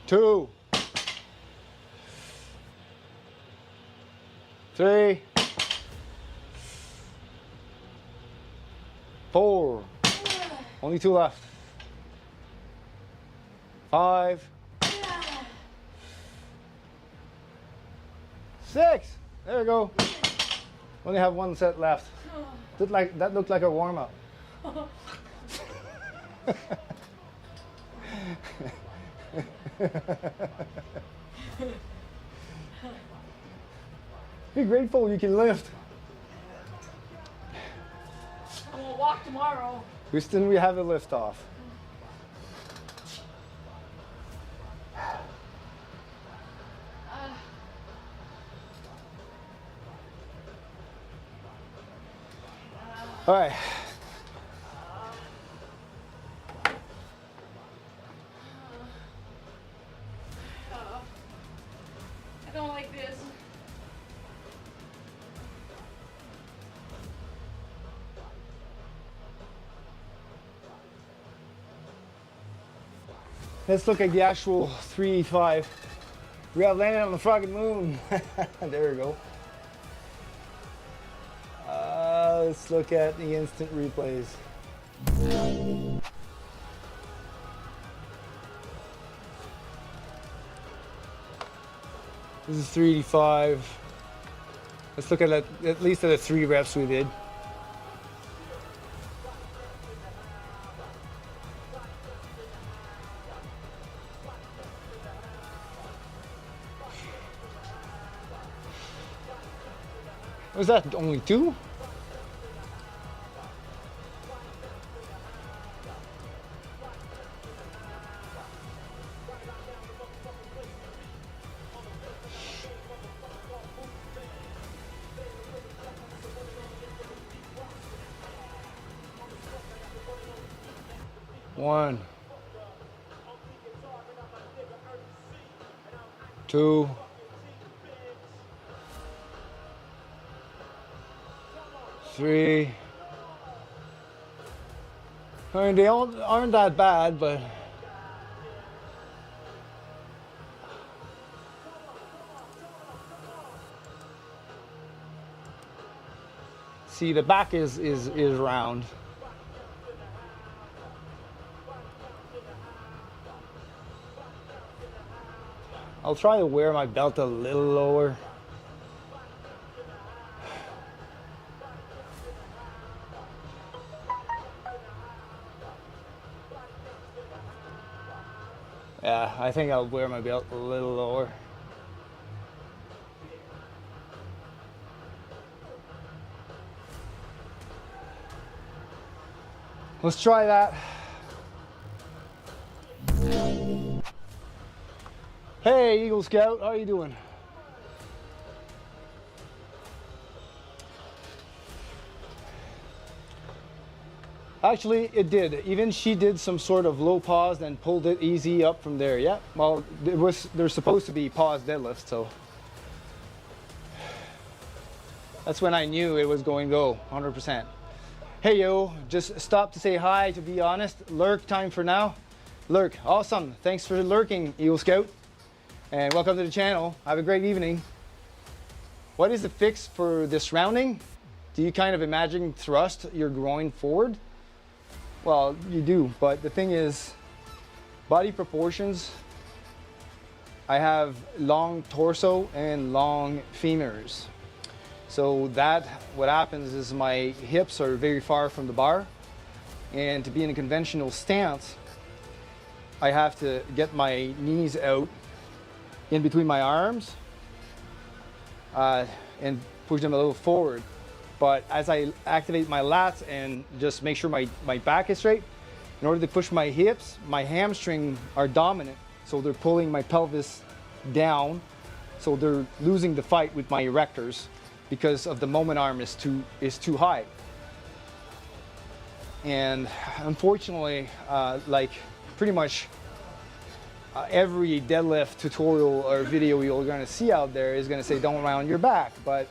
2. 3. 4. Only 2 left. 5. 6. There we go. Only have 1 set left. That looked like a warm-up. Be grateful you can lift. I'm gonna walk tomorrow. Houston, we have a lift off. All right. I don't like this. Let's look at the actual 385. We have landed on the fucking moon. There we go. Let's look at the instant replays. This is 385. Let's look at least at the 3 reps we did. Was that only 2? One, 2, 3. I mean, they all aren't that bad, but see, the back is round. I'll try to wear my belt a little lower. Yeah, I think I'll wear my belt a little lower. Let's try that. Hey, Eagle Scout, how you doing? Actually, it did. Even she did some sort of low pause and pulled it easy up from there. Yeah, well, there's supposed to be pause deadlifts, so that's when I knew it was going to go 100%. Hey, yo, just stopped to say hi, to be honest. Lurk time for now. Lurk, awesome. Thanks for lurking, Eagle Scout. And welcome to the channel. Have a great evening. What is the fix for this rounding? Do you kind of imagine thrust your groin forward? Well, you do, but the thing is, body proportions, I have long torso and long femurs. So what happens is my hips are very far from the bar, and to be in a conventional stance, I have to get my knees out in between my arms and push them a little forward. But as I activate my lats and just make sure my back is straight, in order to push my hips, my hamstring are dominant. So they're pulling my pelvis down. So they're losing the fight with my erectors because of the moment arm is too high. And unfortunately, like pretty much every deadlift tutorial or video you're gonna see out there is gonna say don't round your back. But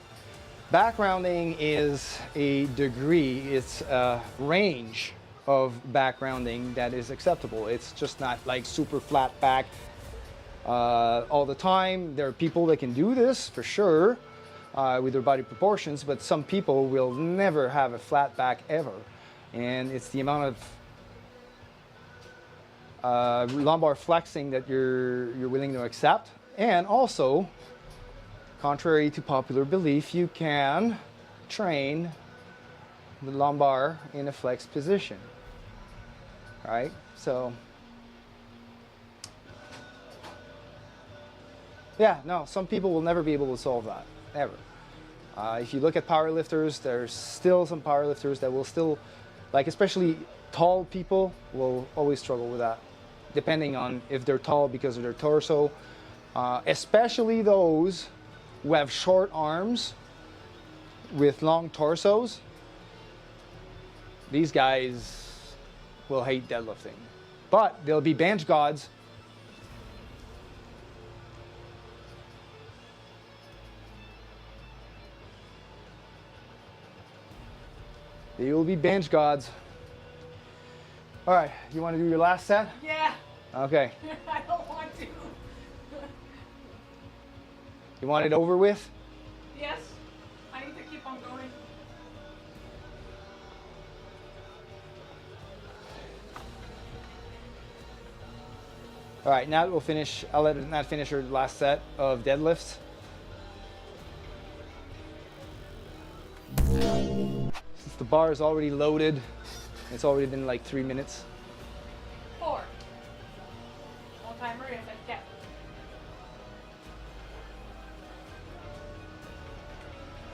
back rounding is a degree, it's a range of back rounding that is acceptable. It's just not like super flat back all the time. There are people that can do this for sure with their body proportions, but some people will never have a flat back ever. And it's the amount of lumbar flexing that you're willing to accept. And also, contrary to popular belief, you can train the lumbar in a flexed position. All right, so yeah, no, some people will never be able to solve that, ever. If you look at powerlifters, there's still some powerlifters that will still, like especially tall people, will always struggle with that, depending on if they're tall because of their torso, especially those who have short arms with long torsos. These guys will hate deadlifting, but they'll be bench gods. They will be bench gods. All right, you want to do your last set? Yeah. Okay. I don't want to. You want it over with? Yes. I need to keep on going. All right, now we'll finish. I'll let Nat finish her last set of deadlifts. Since the bar is already loaded, it's already been like 3 minutes. 4. All timer is at 10.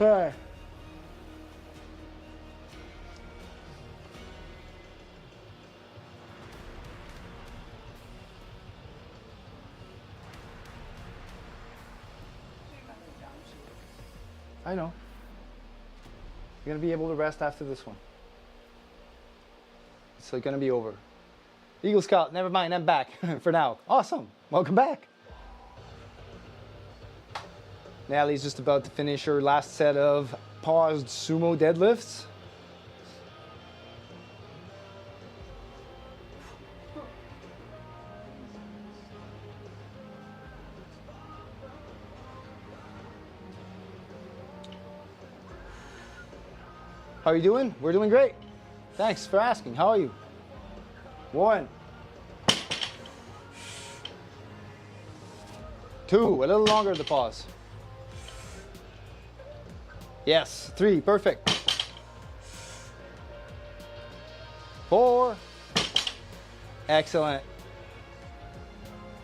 All right. I know. You're gonna be able to rest after this one. It's gonna be over. Eagle Scout, never mind, I'm back for now. Awesome, welcome back. Natalie's just about to finish her last set of paused sumo deadlifts. How are you doing? We're doing great. Thanks for asking. How are you? 1, 2, a little longer the pause. Yes, 3, perfect. 4, excellent.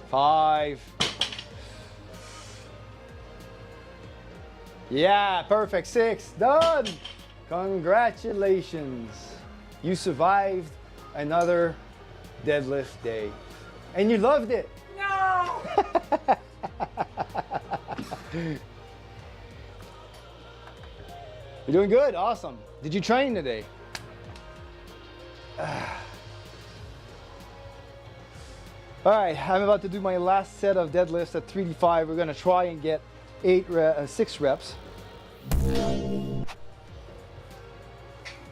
5, yeah, perfect. 6, done. Congratulations. You survived another deadlift day. And you loved it. No! You're doing good, awesome. Did you train today? All right, I'm about to do my last set of deadlifts at 3D5. We're gonna try and get 6 reps.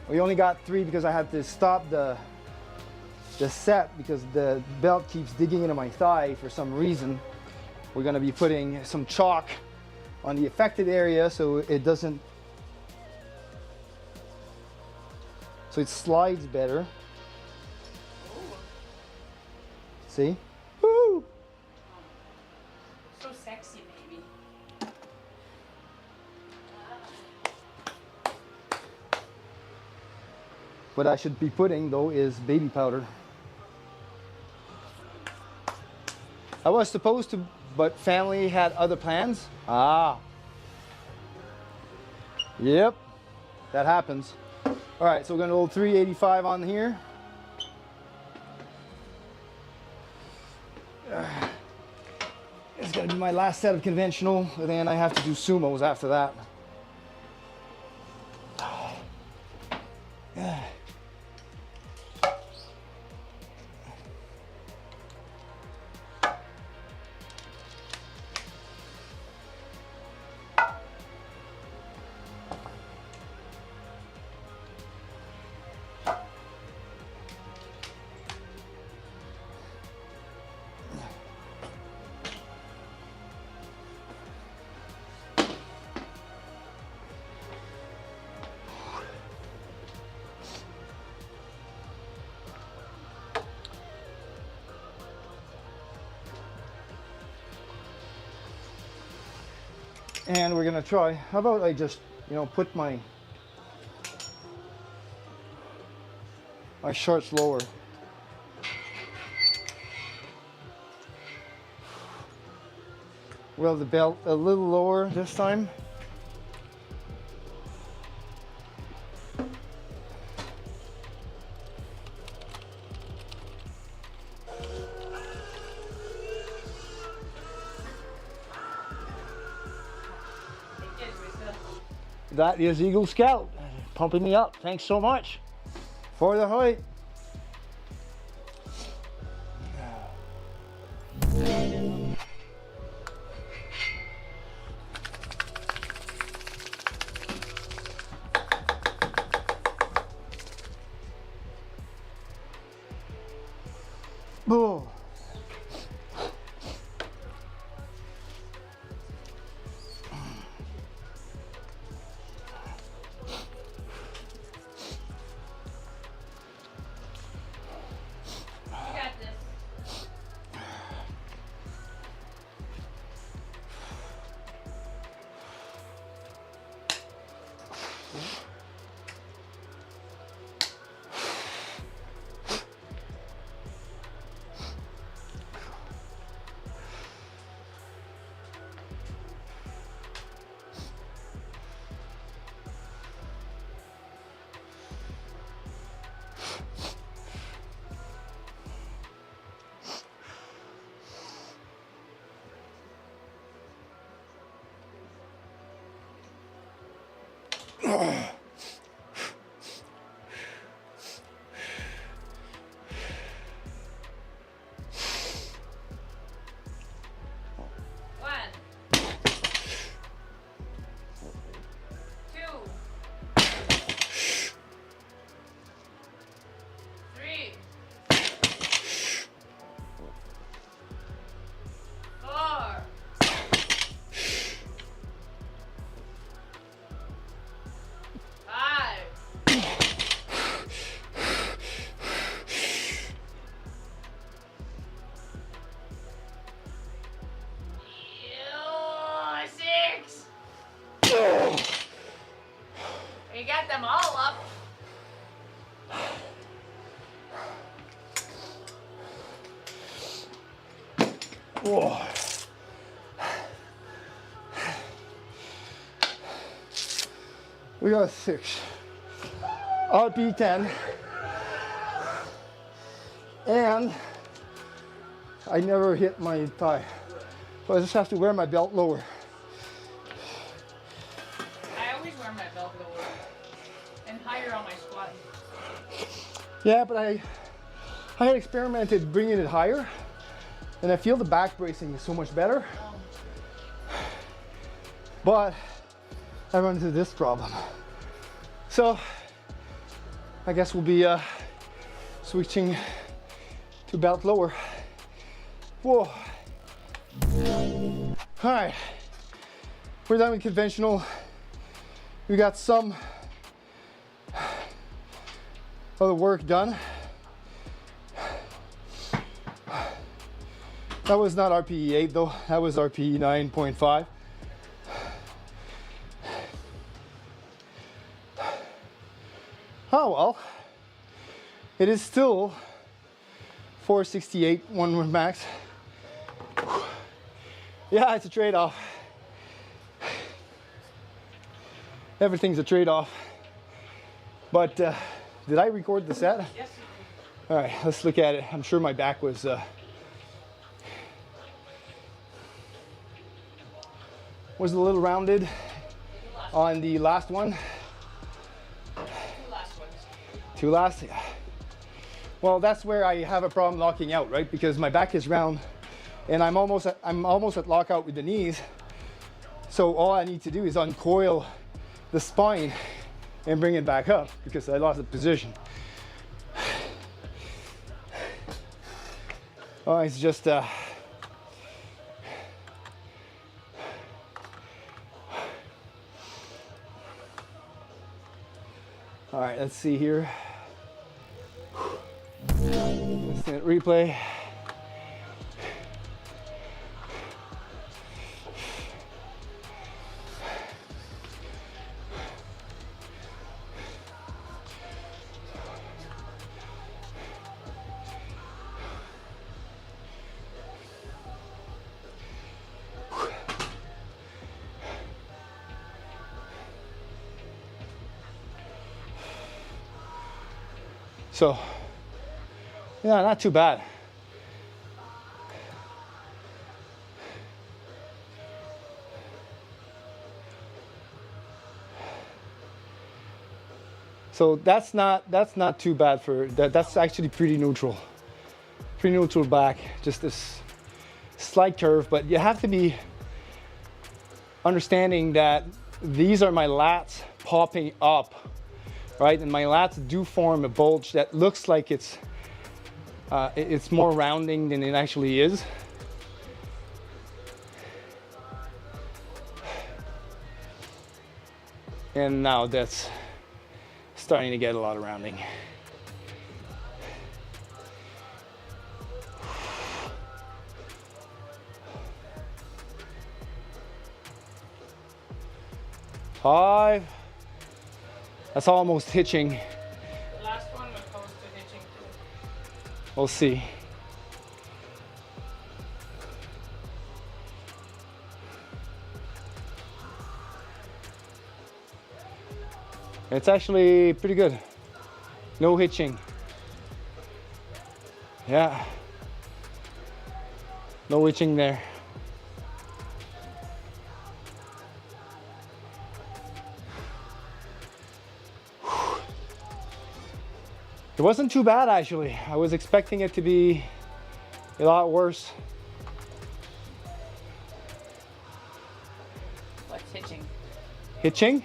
We only got 3 because I had to stop the set because the belt keeps digging into my thigh for some reason. We're gonna be putting some chalk on the affected area so it doesn't, so it slides better. See? Woo! So sexy, baby. What I should be putting though is baby powder. I was supposed to, but family had other plans. Ah. Yep, that happens. All right, so we're gonna roll 385 on here. It's gonna be my last set of conventional, and then I have to do sumos after that. And we're gonna try, how about I just, put my shorts lower. Well, the belt a little lower this time. That is Eagle Scout pumping me up. Thanks so much for the height. Oh. Whoa. We got 6. RP 10. And I never hit my thigh. So I just have to wear my belt lower. I always wear my belt lower and higher on my squat. Yeah, but I had experimented bringing it higher, and I feel the back bracing is so much better. But I run into this problem. So I guess we'll be switching to belt lower. Whoa. All right, we're done with conventional. We got some other work done. That was not RPE 8 though, that was RPE 9.5. Oh well, it is still 468 one max. Yeah, it's a trade-off. Everything's a trade-off. But did I record the set? Yes, you do. All right, let's look at it. I'm sure my back was a little rounded on the last one. Two last, yeah. Well, that's where I have a problem locking out, right? Because my back is round, and I'm almost at lockout with the knees. So all I need to do is uncoil the spine and bring it back up because I lost the position. Oh, it's just all right, let's see here. Instant replay. So, yeah, not too bad. So that's not too bad for that. That's actually pretty neutral back. Just this slight curve, but you have to be understanding that these are my lats popping up. Right, and my lats do form a bulge that looks like it's more rounding than it actually is. And now that's starting to get a lot of rounding. Five. That's almost hitching. The last one was close to hitching too. We'll see. It's actually pretty good. No hitching. Yeah. No hitching there. It wasn't too bad actually. I was expecting it to be a lot worse. What's hitching? Hitching?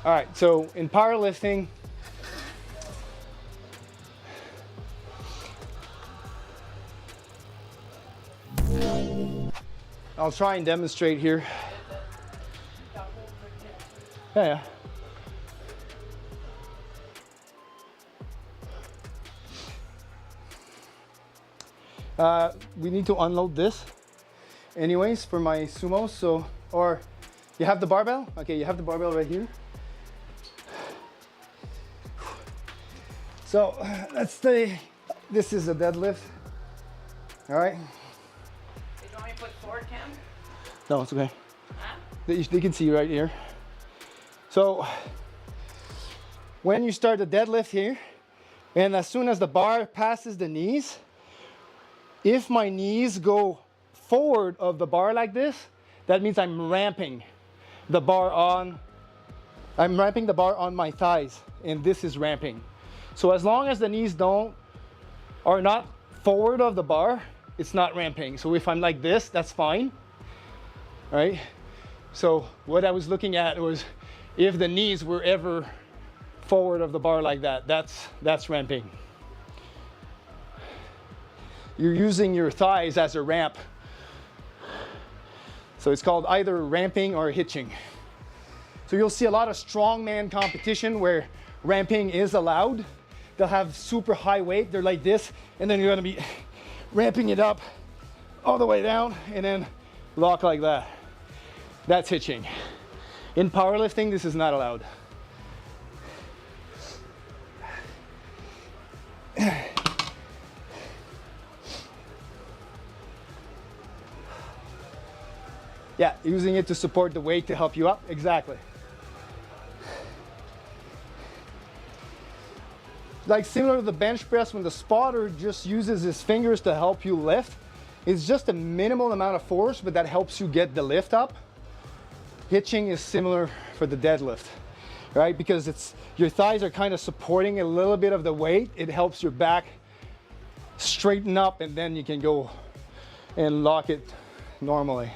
All right, so in powerlifting, I'll try and demonstrate here. Yeah. We need to unload this anyways for my sumo. So, or you have the barbell? Okay, you have the barbell right here. So this is a deadlift. All right. You want me to put forward, Cam? No, it's okay. Huh? They can see right here. So when you start the deadlift here, and as soon as the bar passes the knees, if my knees go forward of the bar like this, that means I'm ramping the bar on my thighs, and this is ramping. So as long as the knees are not forward of the bar, it's not ramping. So if I'm like this, that's fine. All right. So what I was looking at was if the knees were ever forward of the bar like that, that's ramping. You're using your thighs as a ramp. So it's called either ramping or hitching. So you'll see a lot of strongman competition where ramping is allowed. They'll have super high weight, they're like this, and then you're gonna be ramping it up all the way down and then lock like that. That's hitching. In powerlifting, this is not allowed. Yeah, using it to support the weight to help you up, exactly. Like similar to the bench press, when the spotter just uses his fingers to help you lift, it's just a minimal amount of force, but that helps you get the lift up. Hitching is similar for the deadlift, right? Because your thighs are kind of supporting a little bit of the weight. It helps your back straighten up, and then you can go and lock it normally.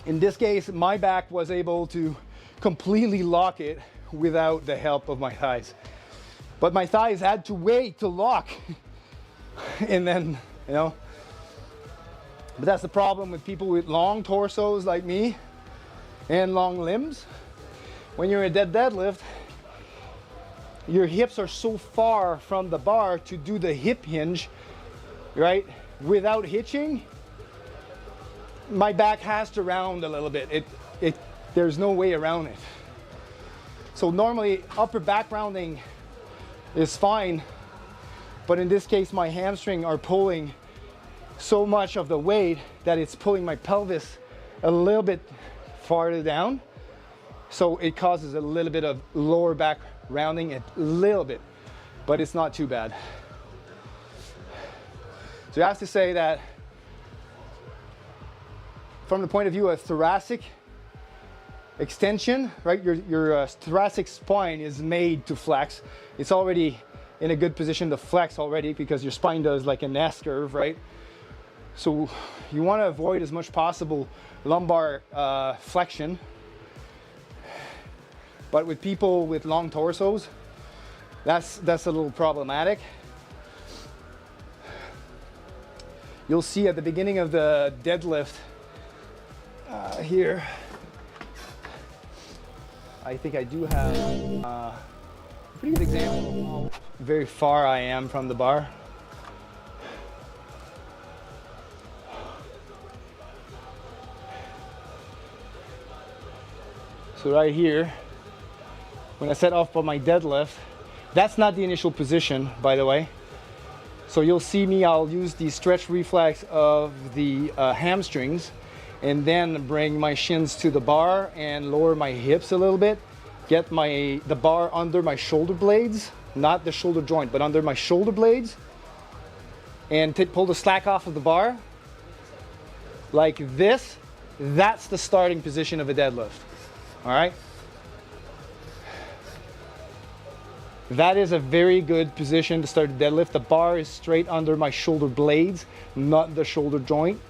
In this case, my back was able to completely lock it without the help of my thighs. But my thighs had to wait to lock. And then, you know, but that's the problem with people with long torsos like me and long limbs. When you're in a deadlift, your hips are so far from the bar to do the hip hinge, right? Without hitching, my back has to round a little bit. There's no way around it. So normally upper back rounding is fine, but in this case my hamstring are pulling so much of the weight that it's pulling my pelvis a little bit farther down. So it causes a little bit of lower back rounding, a little bit, but it's not too bad. So I have to say that from the point of view of thoracic extension, right? Your thoracic spine is made to flex. It's already in a good position to flex already because your spine does like an S curve, right? So you want to avoid as much possible lumbar flexion. But with people with long torsos, that's a little problematic. You'll see at the beginning of the deadlift here, I think I do have a pretty good example of how very far I am from the bar. So right here, when I set off on my deadlift, that's not the initial position, by the way. So you'll see me, I'll use the stretch reflex of the hamstrings and then bring my shins to the bar and lower my hips a little bit. Get the bar under my shoulder blades, not the shoulder joint, but under my shoulder blades. And pull the slack off of the bar. Like this, that's the starting position of a deadlift. All right? That is a very good position to start a deadlift. The bar is straight under my shoulder blades, not the shoulder joint.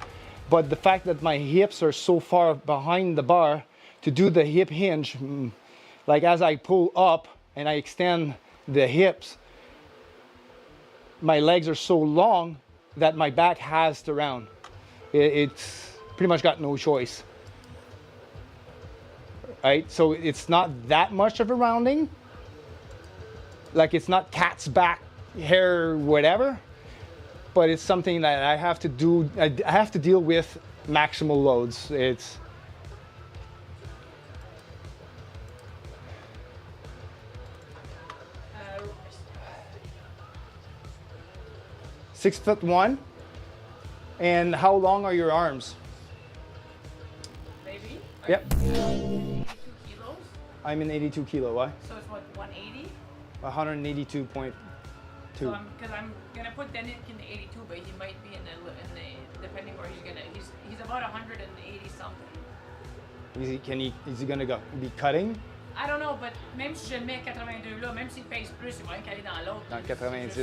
But the fact that my hips are so far behind the bar to do the hip hinge, like as I pull up and I extend the hips, my legs are so long that my back has to round. It's pretty much got no choice. Right? So it's not that much of a rounding. Like it's not cat's back, hair, whatever. But it's something that I have to do. I have to deal with maximal loads. 6'1". And how long are your arms? Baby? Yep. 82 kilos. I'm in 82 kilo. Why? So it's what, 180? 182.2. So because I'm gonna put Denik in the 82, but he might be in the depending where he's about 180 something. Is he gonna be cutting? I don't know, but même si je le mets 82 là, même s'il pèse plus, il va être calé dans l'autre. Dans 90. Je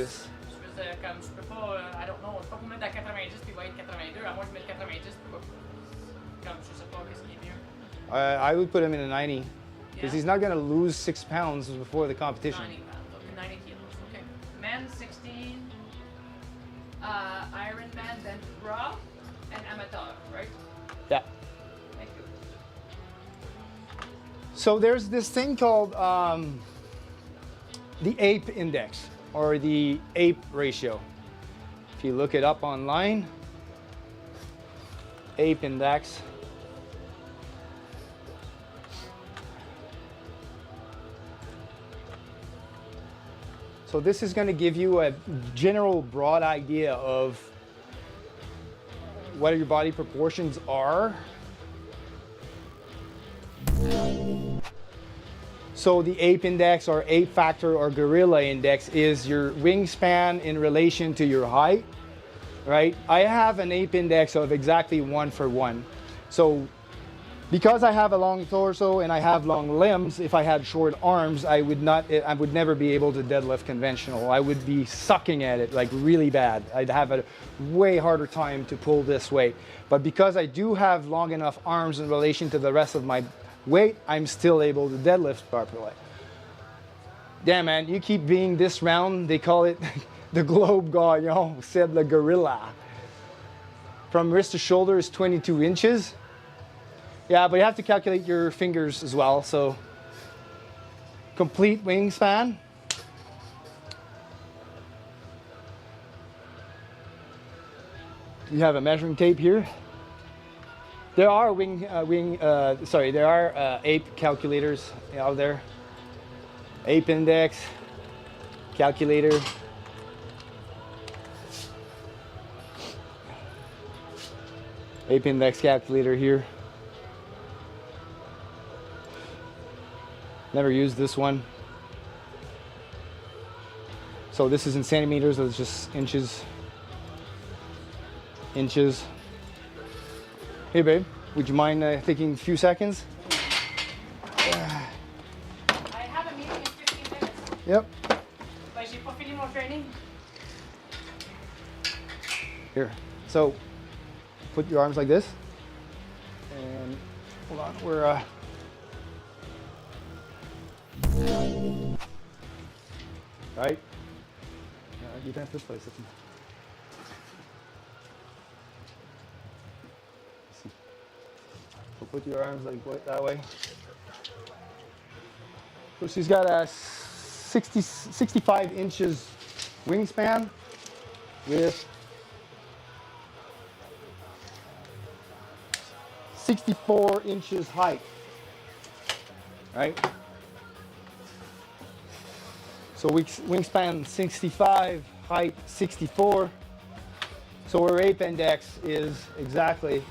veux dire, comme je peux pas, I don't know, je peux pas vous mettre dans 90 puis il va être 82, à moins que je mette 90 puis comme je sais pas qu'est-ce qui est mieux. I would put him in a 90 because Yeah? he's not gonna lose 6 pounds before the competition. 90 pounds, okay, 90 kilos, okay. Men 16, Ironman, then Pro, and Amateur, right? Yeah. Thank you. So there's this thing called the APE index or the APE ratio. If you look it up online, APE index. So this is going to give you a general broad idea of what your body proportions are. So the APE index or APE factor or gorilla index is your wingspan in relation to your height, right? I have an APE index of exactly 1:1. So because I have a long torso and I have long limbs, if I had short arms, I would never be able to deadlift conventional. I would be sucking at it like really bad. I'd have a way harder time to pull this weight. But because I do have long enough arms in relation to the rest of my weight, I'm still able to deadlift properly. Damn, man, you keep being this round. They call it the globe gagnant, said the gorilla. From wrist to shoulder is 22 inches. Yeah, but you have to calculate your fingers as well. So complete wingspan. You have a measuring tape here. There are there are APE calculators out there. APE index, calculator. APE index calculator here. Never used this one. So this is in centimeters, so it's just inches. Inches. Hey babe, would you mind taking a few seconds? I have a meeting in 15 minutes. Yep. But j'ai pas fini mon training. Here. So put your arms like this. And hold on, we're right? You can have this place. So put your arms like that way. So she's got a 65 inches wingspan with 64 inches height, right? So wingspan 65, height 64. So our APE index is exactly.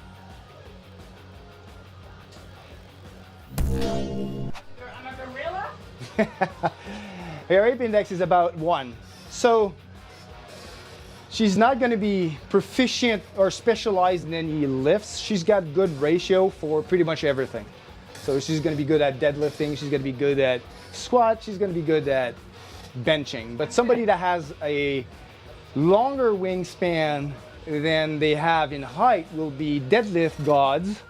I'm a gorilla? Her APE index is about 1. So she's not going to be proficient or specialized in any lifts. She's got good ratio for pretty much everything. So she's going to be good at deadlifting. She's going to be good at squat. She's going to be good at benching. But somebody that has a longer wingspan than they have in height will be deadlift gods.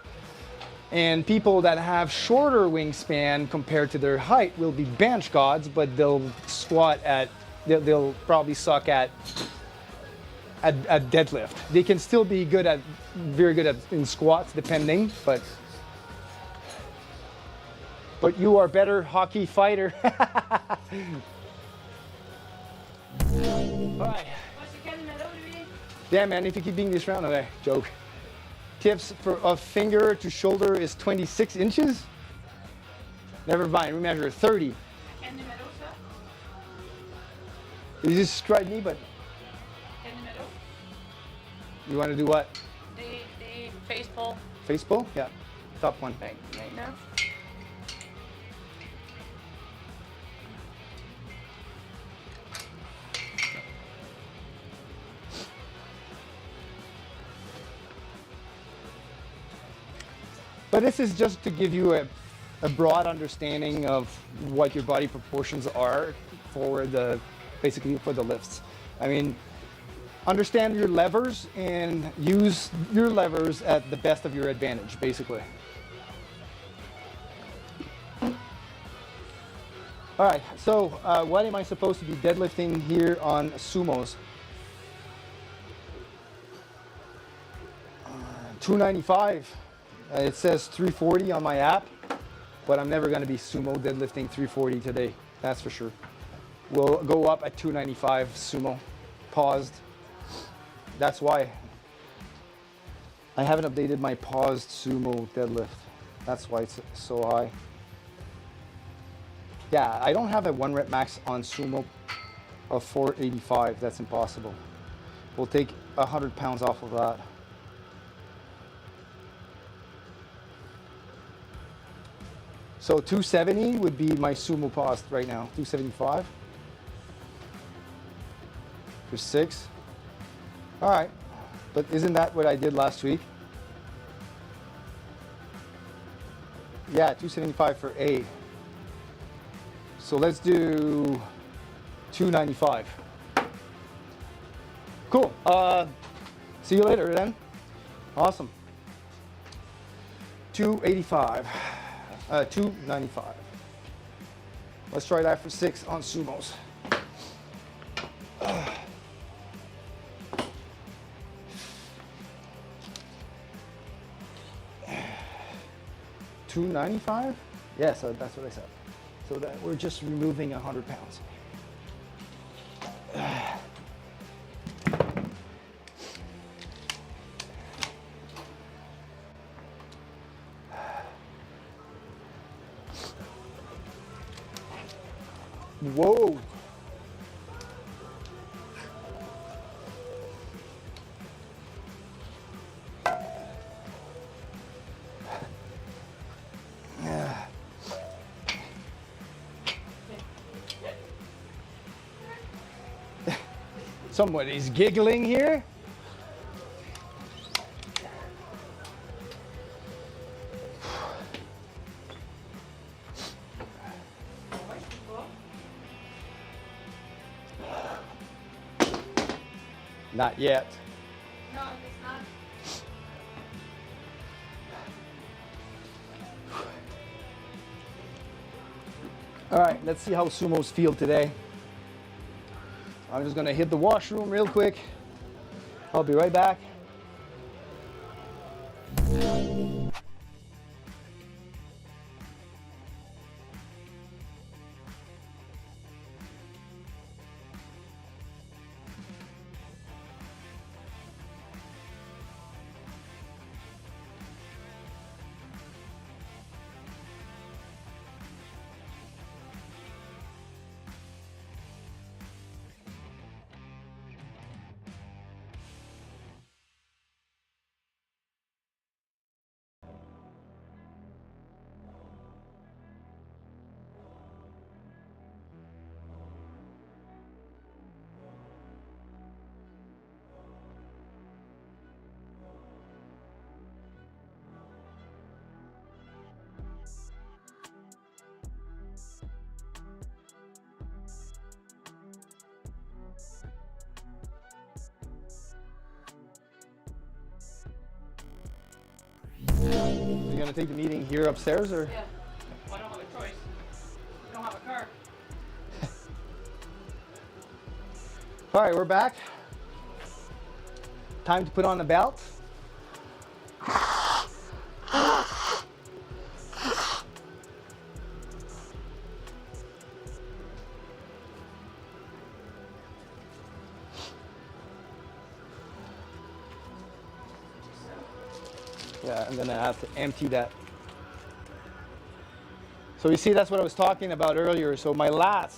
And people that have shorter wingspan compared to their height will be bench gods, but they'll they'll probably suck at deadlift. They can still be very good in squats, depending, but you are better hockey fighter. All right. Yeah, man, if you keep being this round, okay, joke. Tips of finger to shoulder is 26 inches. Never mind, we measure 30. You just described me, but You want to do what? The face pull Face pull? Yeah. Top one. right now. But this is just to give you a broad understanding of what your body proportions are for the, basically for the lifts. I mean, understand your levers and use your levers at the best of your advantage, basically. All right, so what am I supposed to be deadlifting here on sumos? 295. It says 340 on my app, but I'm never going to be sumo deadlifting 340 today. That's for sure. We'll go up at 295 sumo. Paused. That's why I haven't updated my paused sumo deadlift. That's why it's so high. Yeah, I don't have a 1 rep max on sumo of 485. That's impossible. We'll take 100 pounds off of that. So 270 would be my sumo paused right now. 275 for 6. All right, but isn't that what I did last week? Yeah, 275 for 8. So let's do 295. Cool. See you later then. Awesome. 285. 295. Let's try that for 6 on sumos. $295? Yes, that's what I said. So that we're just removing 100 pounds. Whoa. Somebody's giggling here. Not yet. No, it's not. All right, let's see how sumos feel today. I'm just gonna hit the washroom real quick. I'll be right back. You gonna take the meeting here upstairs or? Yeah. Well, I don't have a choice. I don't have a car. All right, we're back. Time to put on the belt. Yeah, I'm gonna have to empty that. So you see, that's what I was talking about earlier. So my lats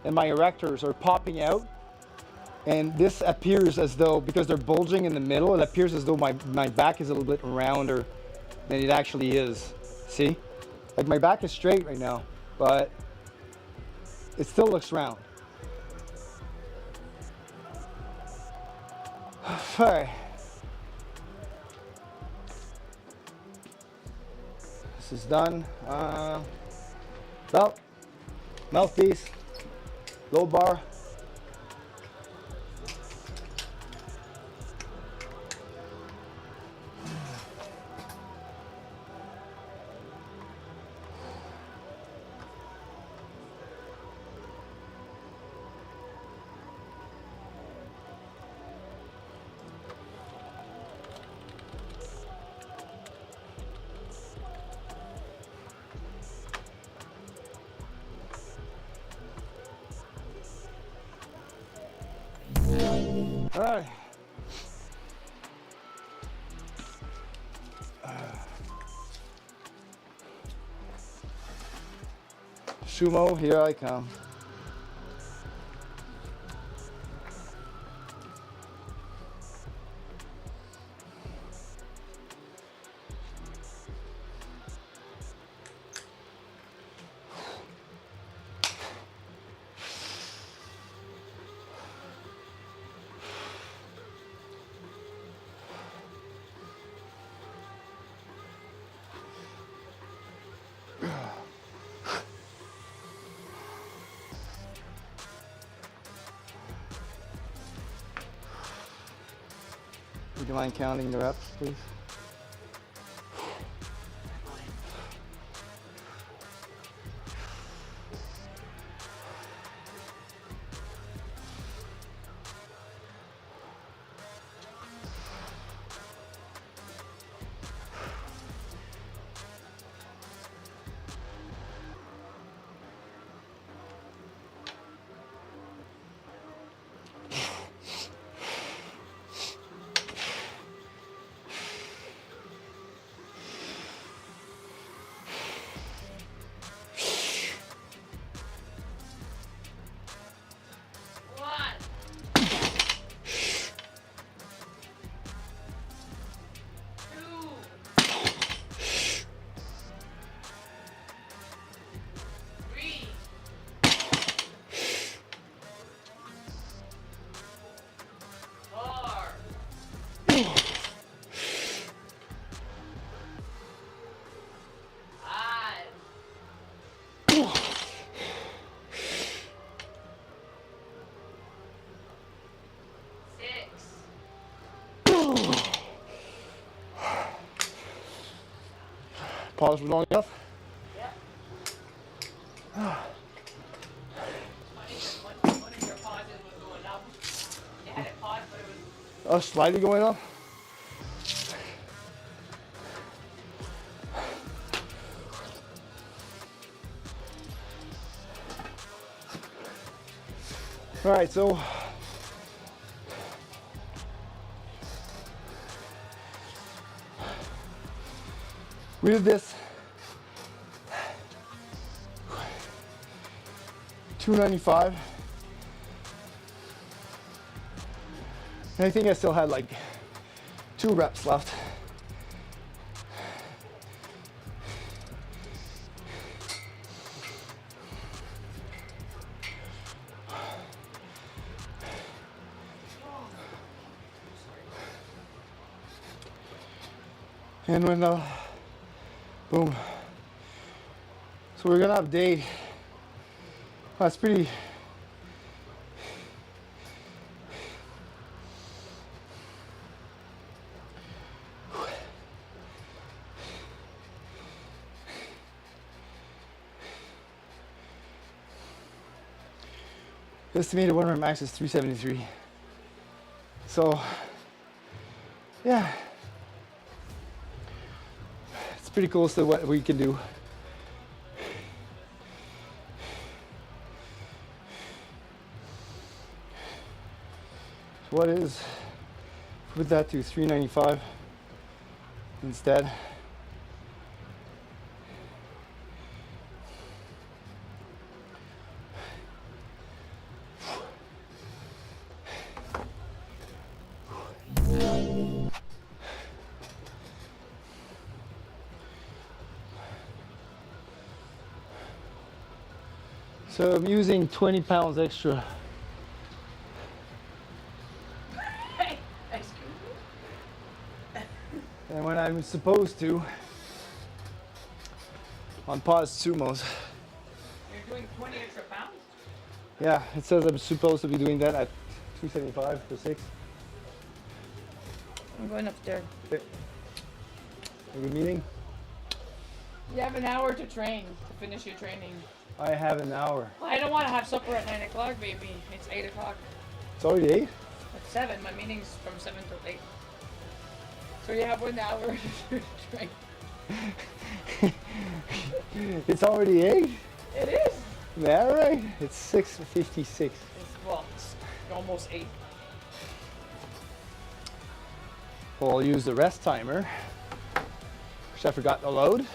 and my erectors are popping out. And this appears as though, because they're bulging in the middle, it appears as though my back is a little bit rounder than it actually is. See? Like my back is straight right now, but it still looks round. All right. This is done. Belt, mouthpiece, low bar. All right. Sumo, here I come. Would you mind counting the reps, please? Pause for long enough? Yep. One of your pauses was going up. You had it paused, but it was... Oh, slightly going up? All right, so we did this 295. And I think I still had like 2 reps left. And when boom. So we're gonna have day. That's pretty. Estimated 1 rep max is 373. So, yeah. It's pretty close to what we can do. So what is, put that to 395 instead. So I'm using 20 pounds extra. Hey, excuse me? And when I'm supposed to, on pause sumos. You're doing 20 extra pounds? Yeah, it says I'm supposed to be doing that at 275 for 6. I'm going upstairs. Okay. A good meeting? You have an hour to train, to finish your training. I have an hour. I don't want to have supper at 9 o'clock, baby. It's 8 o'clock. It's already 8? At 7. My meeting's from 7 till 8. So you have 1 hour to train. It's already 8? It is. Is that right? It's 6:56. It's almost 8. Well, I'll use the rest timer, which I forgot to load.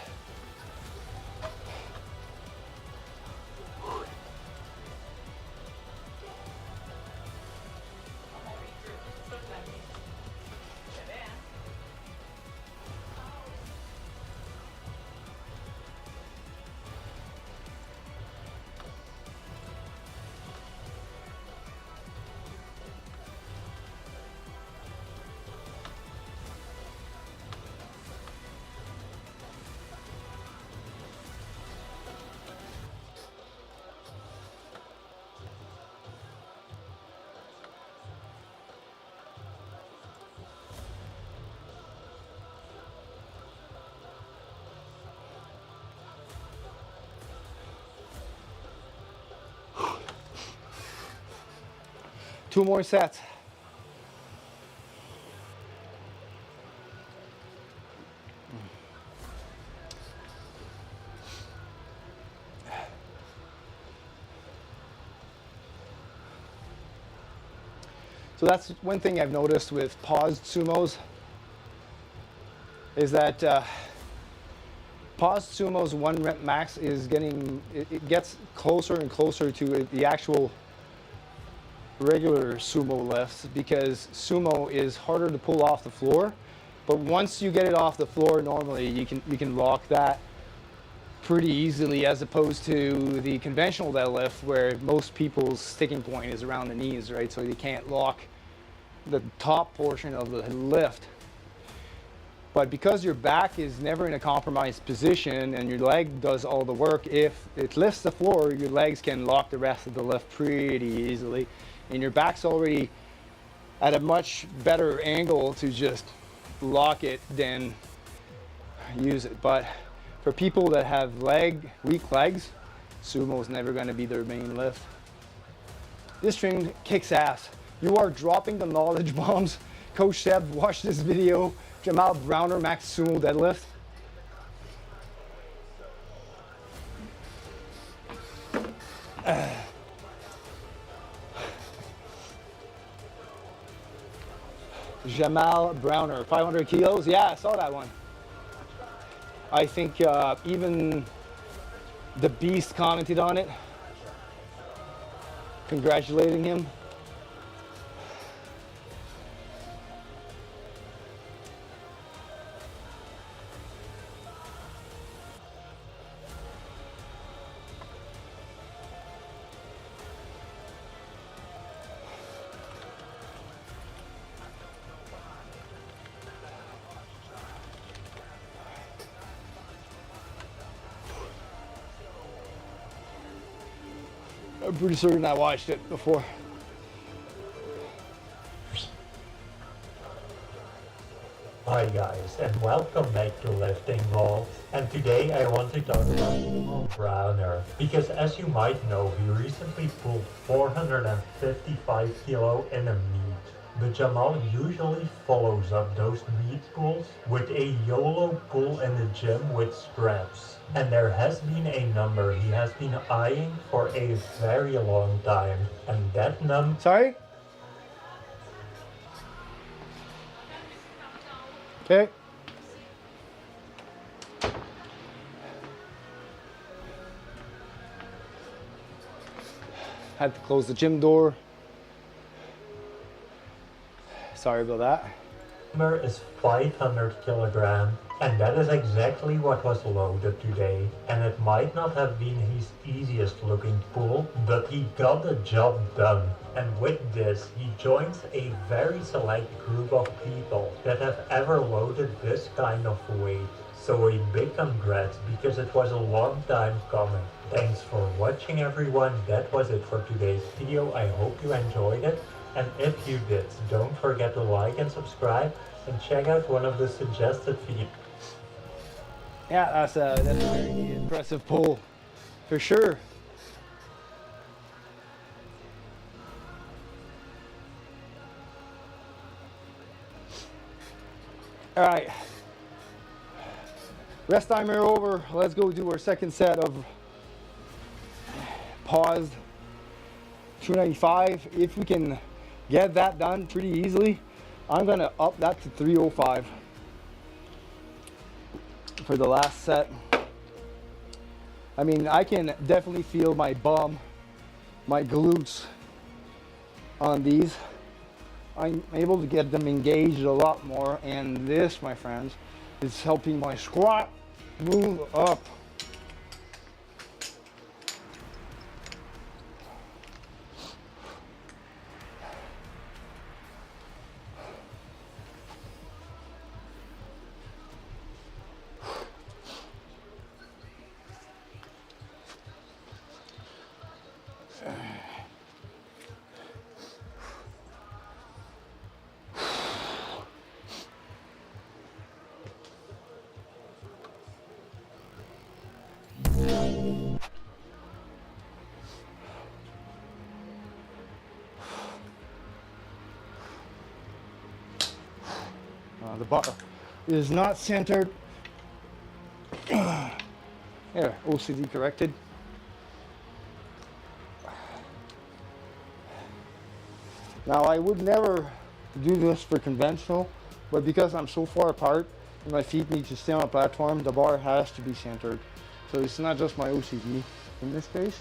Two more sets. So that's one thing I've noticed with paused sumos is that paused sumo's 1 rep max is getting, it gets closer and closer to the actual regular sumo lifts, because sumo is harder to pull off the floor, but once you get it off the floor, normally you can lock that pretty easily, as opposed to the conventional deadlift where most people's sticking point is around the knees, right? So you can't lock the top portion of the lift. But because your back is never in a compromised position and your leg does all the work, if it lifts the floor, your legs can lock the rest of the lift pretty easily. And your back's already at a much better angle to just lock it than use it. But for people that have weak legs, sumo is never going to be their main lift. This training kicks ass. You are dropping the knowledge bombs. Coach Seb, watch this video. Jamal Browner, max sumo deadlift. Jamal Browner, 500 kilos. Yeah, I saw that one. I think even the Beast commented on it, congratulating him. I'm pretty certain I watched it before. Hi guys, and welcome back to Lifting Ball. And today I want to talk about Jamal Browner, because as you might know, he recently pulled 455 kilo in a meet. But Jamal usually follows up those meet pulls with a YOLO pull in the gym with straps. And there has been a number he has been eyeing for a very long time. And that number... Sorry? Okay. Had to close the gym door. Sorry about that. Number is 500 kilograms, and that is exactly what was loaded today. And it might not have been his easiest looking pull, but he got the job done. And with this, he joins a very select group of people that have ever loaded this kind of weight. So a big congrats, because it was a long time coming. Thanks for watching everyone, that was it for today's video. I hope you enjoyed it, and if you did, don't forget to like and subscribe, and check out one of the suggested videos. Yeah, that's a very impressive pull, for sure. All right, rest timer over. Let's go do our second set of paused 295. If we can get that done pretty easily, I'm gonna up that to 305 for the last set. I mean, I can definitely feel my bum, my glutes on these. I'm able to get them engaged a lot more, and this, my friends, is helping my squat move up. The bar is not centered. There, OCD corrected. Now, I would never do this for conventional, but because I'm so far apart and my feet need to stay on a platform, the bar has to be centered. So it's not just my OCD in this case.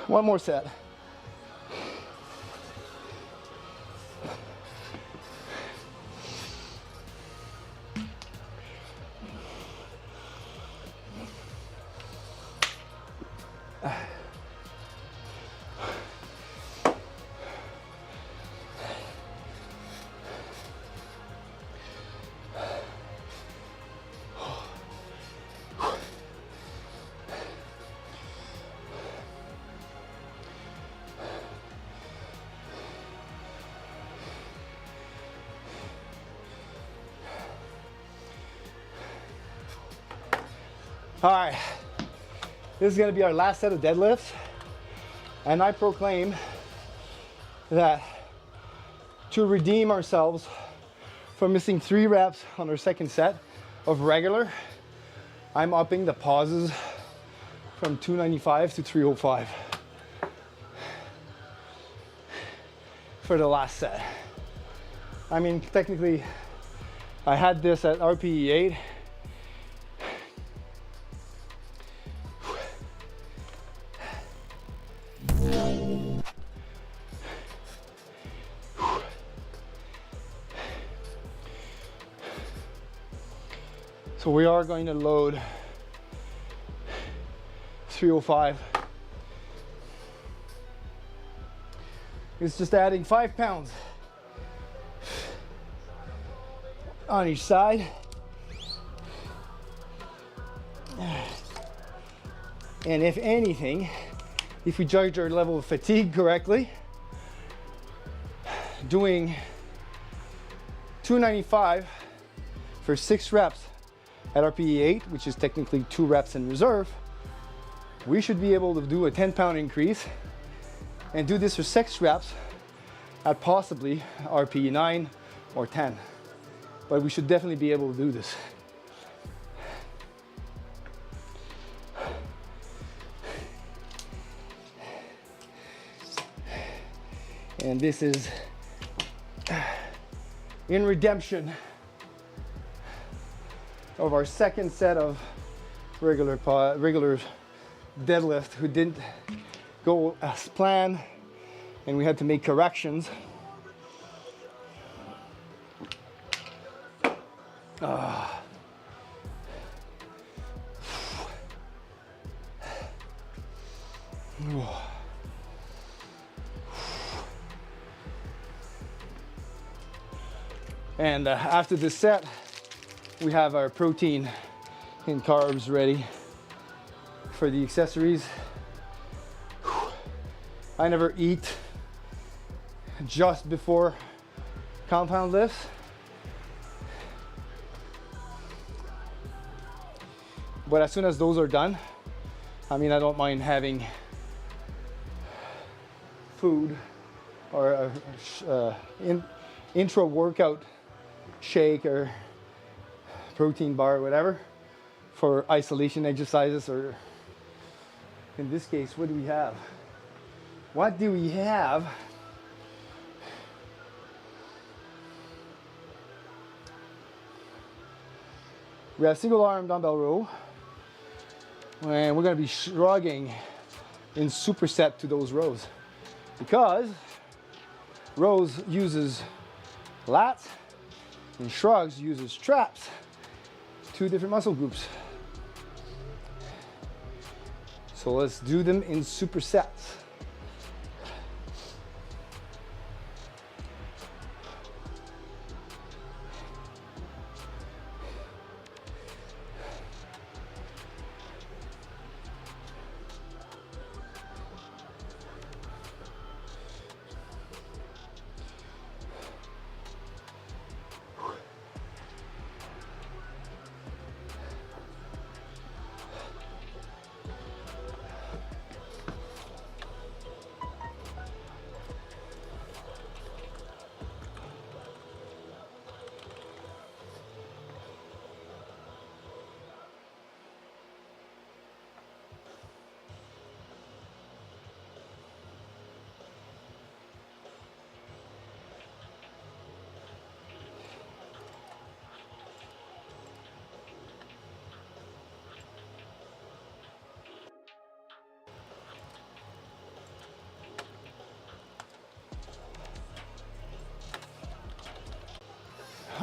One more set. All right, this is gonna be our last set of deadlifts, and I proclaim that to redeem ourselves from missing 3 reps on our second set of regular, I'm upping the pauses from 295 to 305. for the last set. I mean, technically, I had this at RPE 8. So we are going to load 305. It's just adding 5 pounds on each side. And if anything, if we judge our level of fatigue correctly, doing 295 for 6 reps at RPE 8, which is technically 2 reps in reserve, we should be able to do a 10-pound increase and do this for 6 reps at possibly RPE 9 or 10. But we should definitely be able to do this. And this is in redemption of our second set of regular deadlift who didn't go as planned, and we had to make corrections. And after this set, we have our protein and carbs ready for the accessories. I never eat just before compound lifts. But as soon as those are done, I mean, I don't mind having food or intro workout shake or protein bar or whatever for isolation exercises, or in this case, what do we have? What do we have? We have single arm dumbbell row, and we're going to be shrugging in superset to those rows, because rows uses lats and shrugs uses traps. 2 different muscle groups. So let's do them in supersets.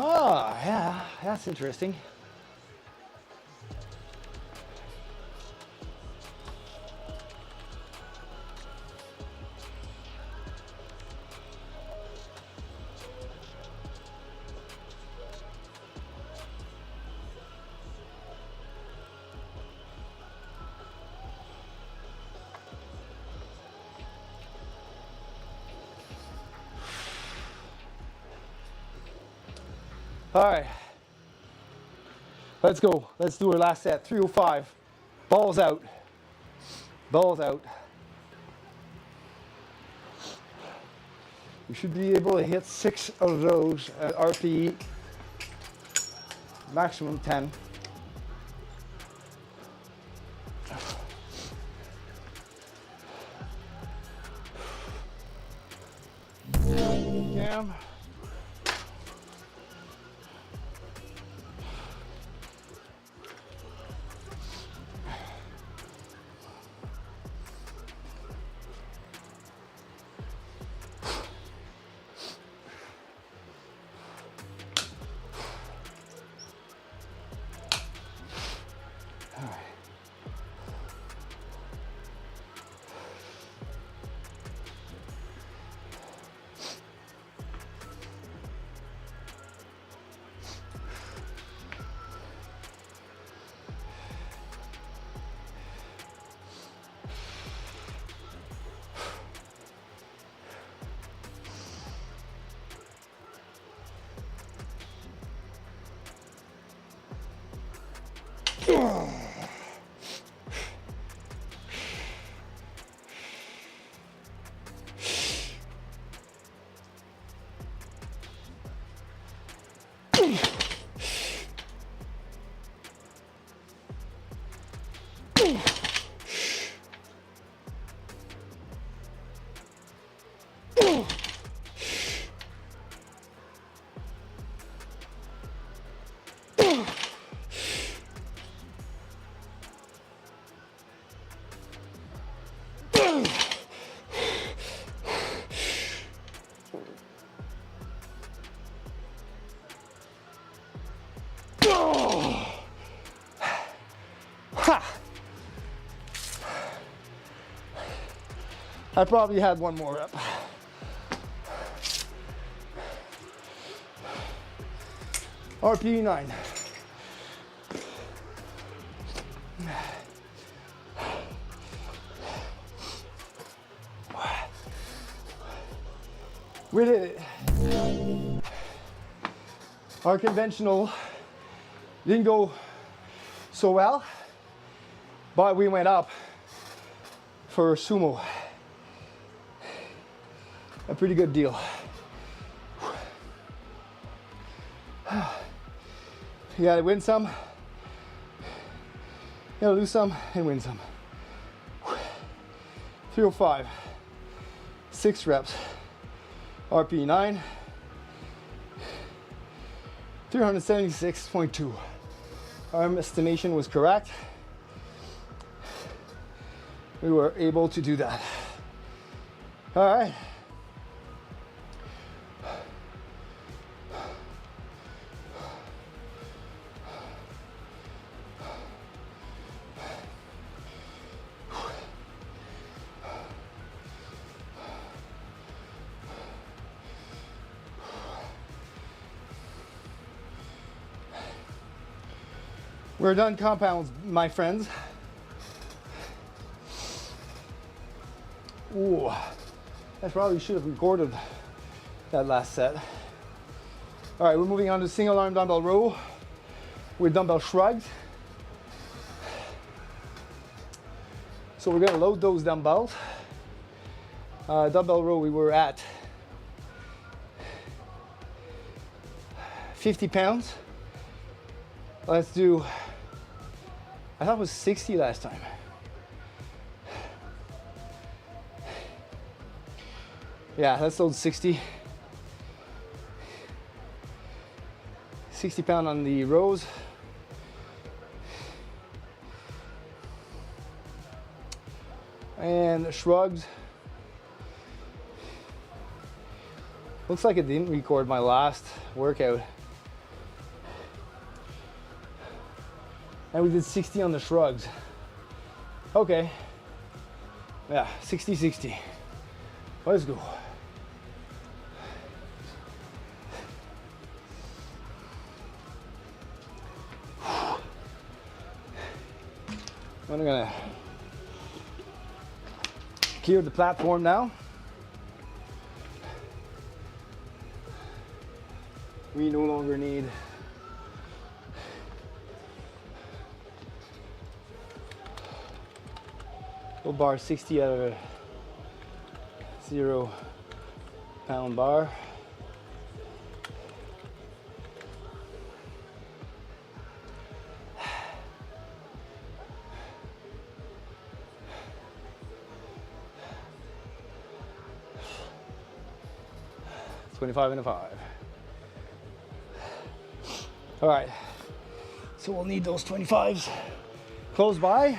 Oh, yeah, that's interesting. All right, let's go. Let's do our last set. 305. Balls out. Balls out. We should be able to hit 6 of those at RPE, maximum 10. down. I probably had one more rep. RPE 9. We did it. Our conventional didn't go so well, but we went up for sumo. A pretty good deal. You gotta win some, you gotta lose some, and win some. 305, 6 reps, RPE 9, 376.2. Our estimation was correct. We were able to do that. All right. We're done compounds, my friends. Ooh, I probably should have recorded that last set. All right, we're moving on to single arm dumbbell row with dumbbell shrugs. So we're gonna load those dumbbells. Dumbbell row, we were at 50 pounds. Let's do, I thought it was 60 last time. Yeah, let's load 60. 60 pound on the rows. And shrugs. Looks like it didn't record my last workout. And we did 60 on the shrugs. Okay. Yeah, 60, 60. Let's go. I'm gonna clear the platform now. We no longer need full bar 60 out of a 0 pound bar. 25 and a 5. All right, so we'll need those 25s close by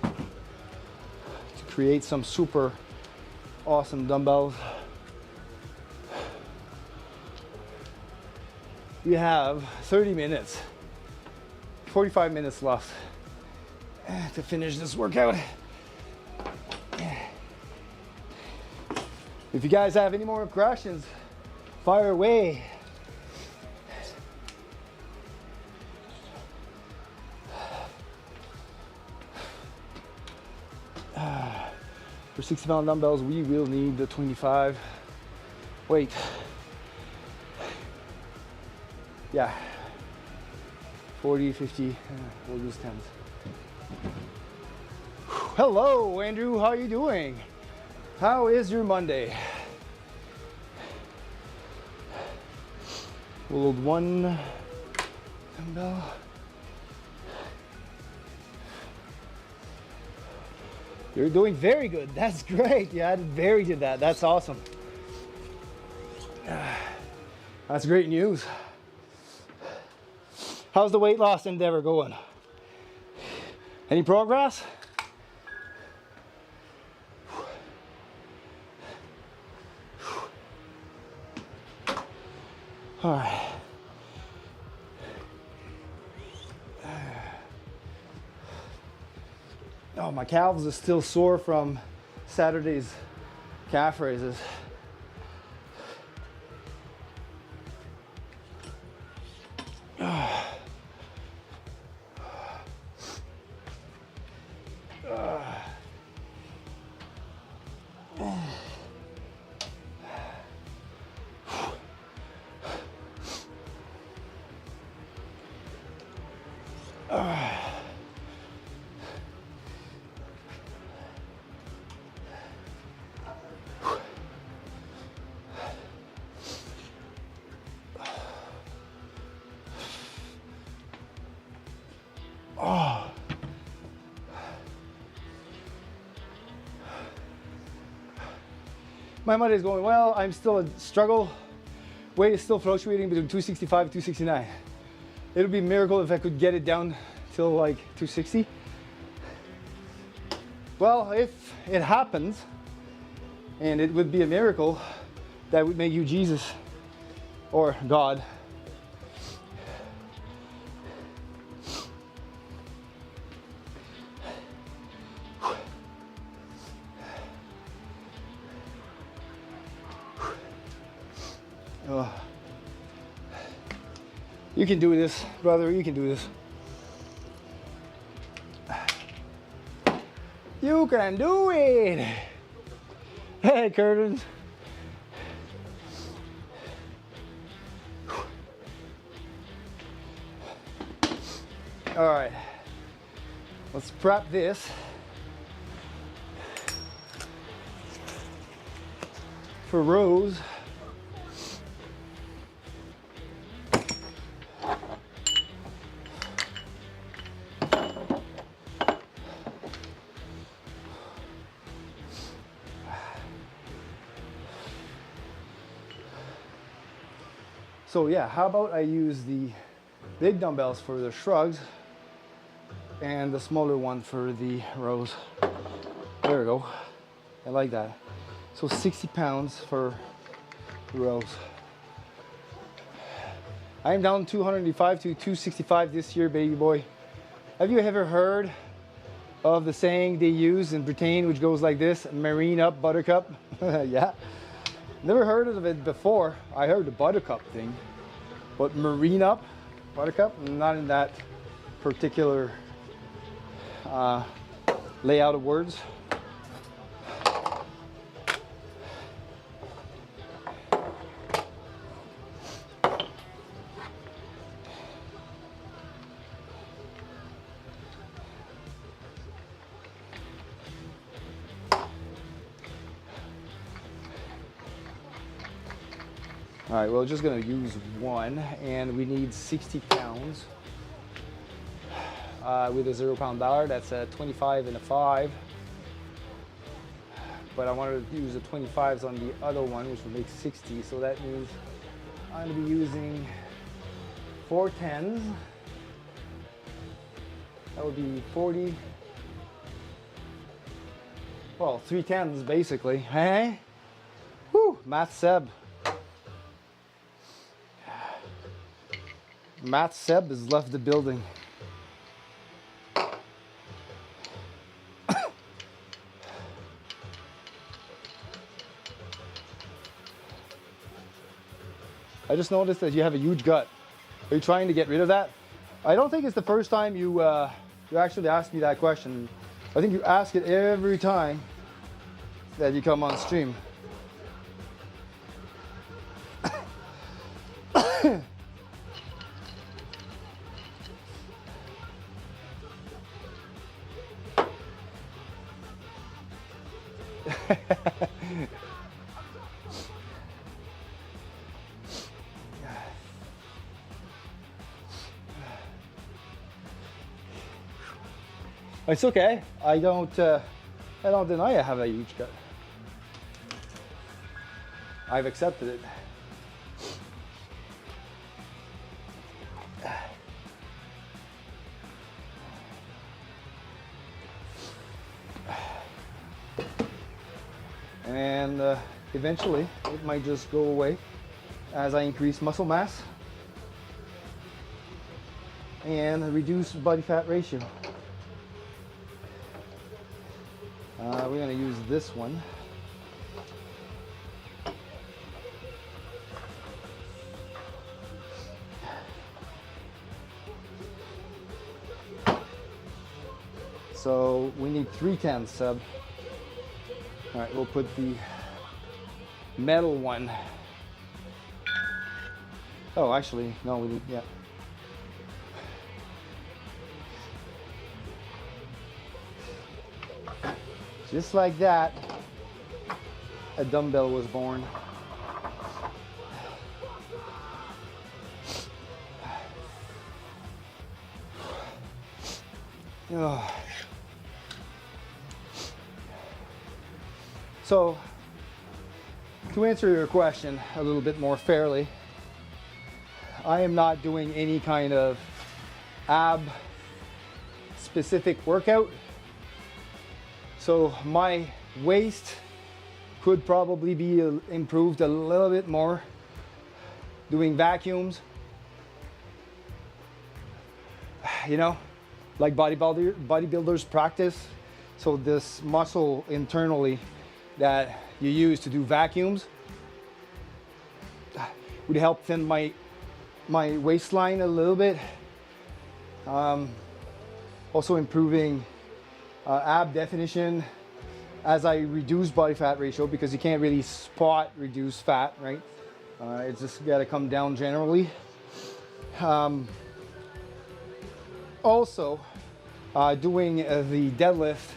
to create some super awesome dumbbells. We have 30 minutes, 45 minutes left to finish this workout. If you guys have any more questions, fire away. For 60-pound dumbbells, we will need the 25 weight. Yeah, 40, 50, we'll use 10s. Hello, Andrew, how are you doing? How is your Monday? We'll load one dumbbell. You're doing very good. That's great. You added very to that. That's awesome. That's great news. How's the weight loss endeavor going? Any progress? All right. Oh, my calves are still sore from Saturday's calf raises. My Monday is going well. I'm still a struggle. Weight is still fluctuating between 265 and 269. It would be a miracle if I could get it down till like 260. Well, if it happens, and it would be a miracle, that would make you Jesus or God. You can do this, brother. You can do this. You can do it. Hey, Curtis. All right. Let's prep this for rows. So yeah, how about I use the big dumbbells for the shrugs and the smaller one for the rows. There we go. I like that. So 60 pounds for rows. I am down 285 to 265 this year, baby boy. Have you ever heard of the saying they use in Britain, which goes like this: marine up, buttercup? Yeah. Never heard of it before. I heard the buttercup thing, but marine up, buttercup, not in that particular layout of words. All right, we're just gonna use one, and we need 60 pounds with a 0 pound bar. That's a 25 and a 5. but I wanted to use the 25s on the other one, which would make 60. So that means I'm going to be using 4 10s. That would be 40. Well, 3 10s basically. Hey? Whew, Math Seb. Matt Seb has left the building. I just noticed that you have a huge gut. Are you trying to get rid of that? I don't think it's the first time you actually asked me that question. I think you ask it every time that you come on stream. It's okay. I don't deny I have a huge gut. I've accepted it. And eventually it might just go away as I increase muscle mass and reduce body fat ratio. We're going to use this one. So we need 3 10s, Seb. All right, we'll put the metal one. Oh, actually, no, we need, yeah. Just like that, a dumbbell was born. Oh. So, to answer your question a little bit more fairly, I am not doing any kind of ab specific workout. So my waist could probably be improved a little bit more doing vacuums, you know, like bodybuilders practice. So this muscle internally that you use to do vacuums would help thin my waistline a little bit. Also improving ab definition as I reduce body fat ratio, because you can't really spot reduce fat, right? It's just got to come down generally. Also, doing the deadlift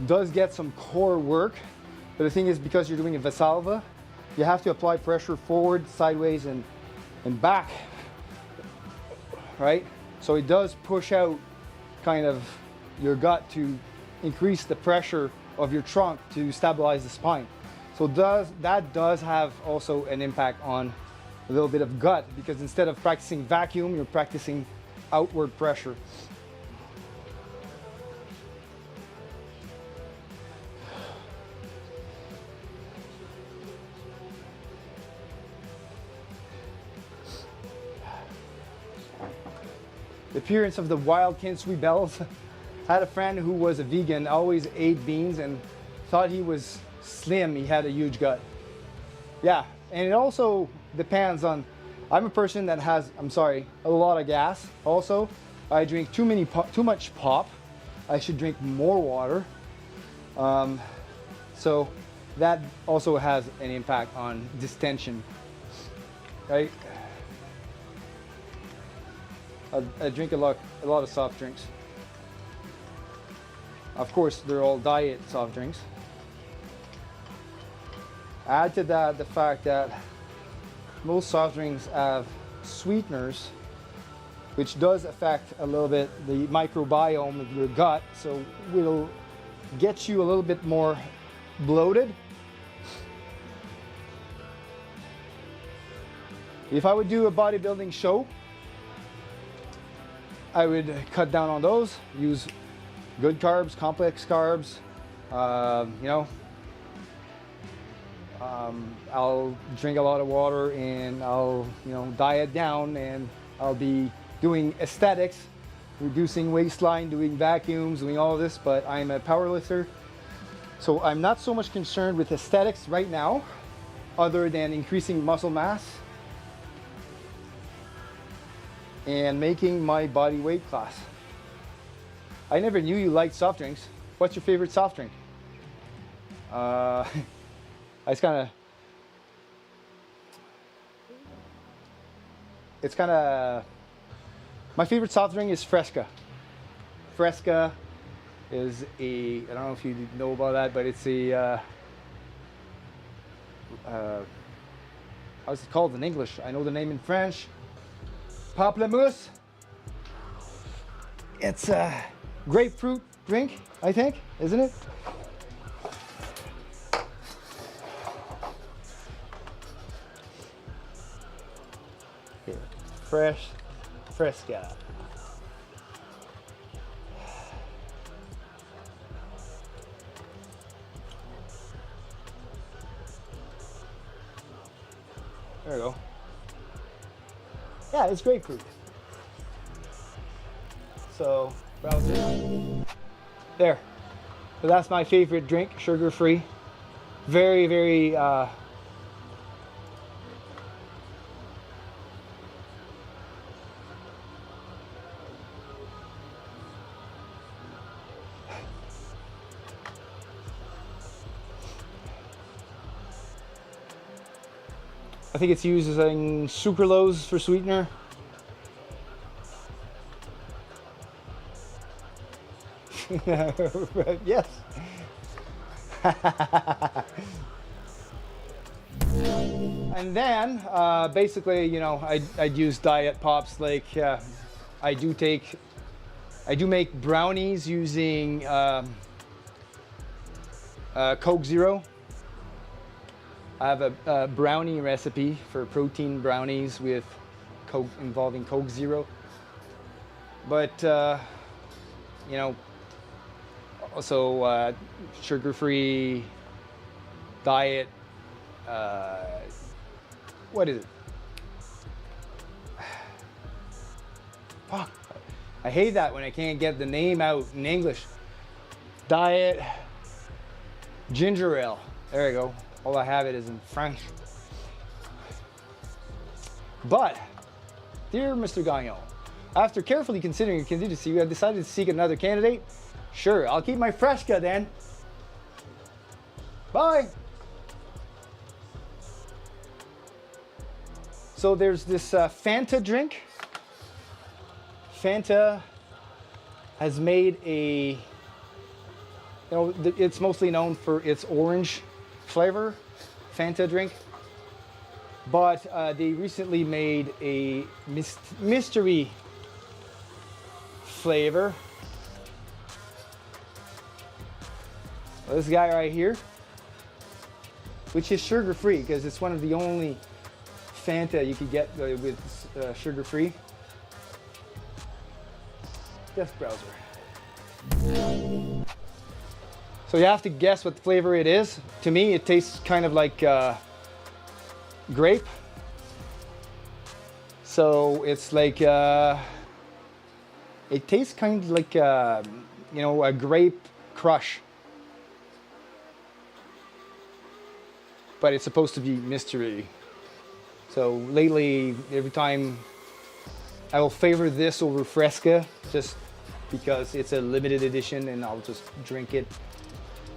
does get some core work, but the thing is, because you're doing a Valsalva, you have to apply pressure forward, sideways, and back, right? So it does push out kind of your gut to increase the pressure of your trunk to stabilize the spine. So that does have also an impact on a little bit of gut, because instead of practicing vacuum, you're practicing outward pressure. The appearance of the wild Kinsui bells. I had a friend who was a vegan, always ate beans, and thought he was slim. He had a huge gut. Yeah, and it also depends on, I'm a person that has, a lot of gas. Also, I drink too much pop. I should drink more water. So that also has an impact on distension, right? I drink a lot of soft drinks. Of course, they're all diet soft drinks. Add to that the fact that most soft drinks have sweeteners, which does affect a little bit the microbiome of your gut, so it'll get you a little bit more bloated. If I would do a bodybuilding show, I would cut down on those, use good carbs, complex carbs, you know, I'll drink a lot of water, and I'll, you know, diet down, and I'll be doing aesthetics, reducing waistline, doing vacuums, doing all of this, but I'm a power lifter. So I'm not so much concerned with aesthetics right now, other than increasing muscle mass and making my body weight class. I never knew you liked soft drinks. What's your favorite soft drink? It's kind of, my favorite soft drink is Fresca. Fresca is a, I don't know if you know about that, but it's a, how's it called in English? I know the name in French. Pamplemousse. It's a grapefruit drink, I think, isn't it? Here. Fresca. There we go. Yeah, it's grapefruit. So, browser. There. So that's my favorite drink, sugar-free. Very, very, I think it's using sucralose for sweetener. Yes. And then, basically, you know, I'd use diet pops. Like, I do make brownies using Coke Zero. I have a brownie recipe for protein brownies with Coke, involving Coke Zero. But, you know, also sugar-free diet, what is it? Fuck. I hate that when I can't get the name out in English. Diet ginger ale. There you go. All I have it is in French. But, dear Mr. Gagnon, after carefully considering your candidacy, you have decided to seek another candidate. Sure, I'll keep my Fresca then. Bye. So there's this Fanta drink. Fanta has made a, you know, it's mostly known for its orange flavor, Fanta drink. But they recently made a mystery flavor. This guy right here, which is sugar-free, because it's one of the only Fanta you could get with sugar-free. Death browser. So you have to guess what flavor it is. To me, it tastes kind of like grape. So it's like, it tastes kind of like, you know, a grape crush. But it's supposed to be mystery. So lately, every time I will favor this over Fresca, just because it's a limited edition, and I'll just drink it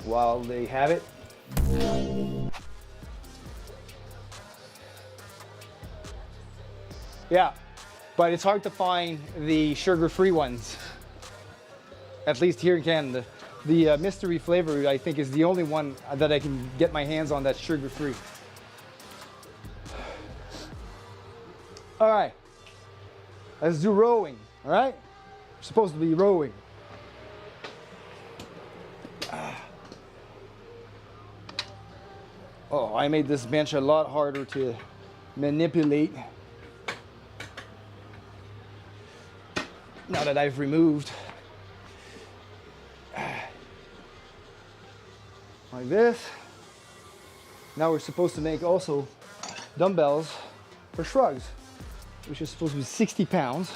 while they have it. Yeah, but it's hard to find the sugar-free ones, at least here in Canada. The mystery flavor, I think, is the only one that I can get my hands on that's sugar-free. All right, let's do rowing, all right? We're supposed to be rowing. Oh, I made this bench a lot harder to manipulate now that I've removed like this. Now we're supposed to make also dumbbells for shrugs, which is supposed to be 60 pounds.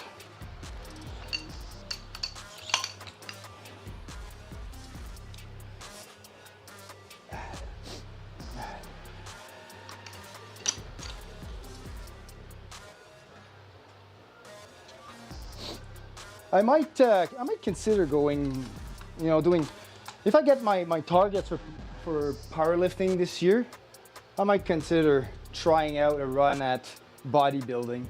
I might consider going, you know, doing, if I get my targets for powerlifting this year, I might consider trying out a run at bodybuilding.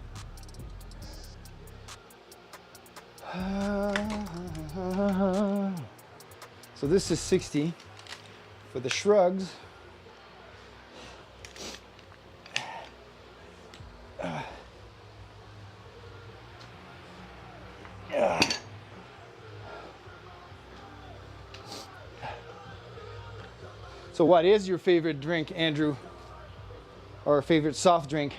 So this is 60 for the shrugs. So what is your favorite drink, Andrew? Or favorite soft drink?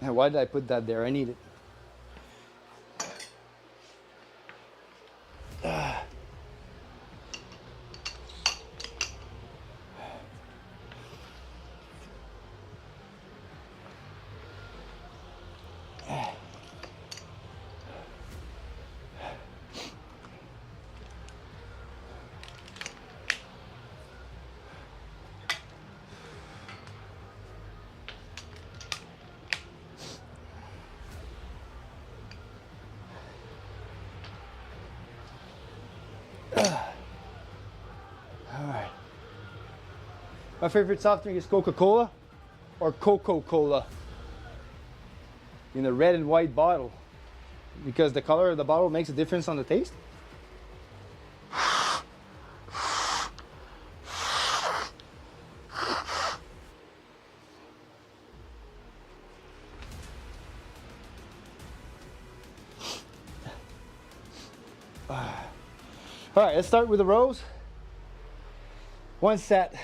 Now, why did I put that there? I need it. Alright. My favorite soft drink is Coca-Cola or Coca-Cola in a red and white bottle, because the color of the bottle makes a difference on the taste. All right, let's start with the rows. One set.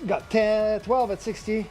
Got 10, 12 at 60.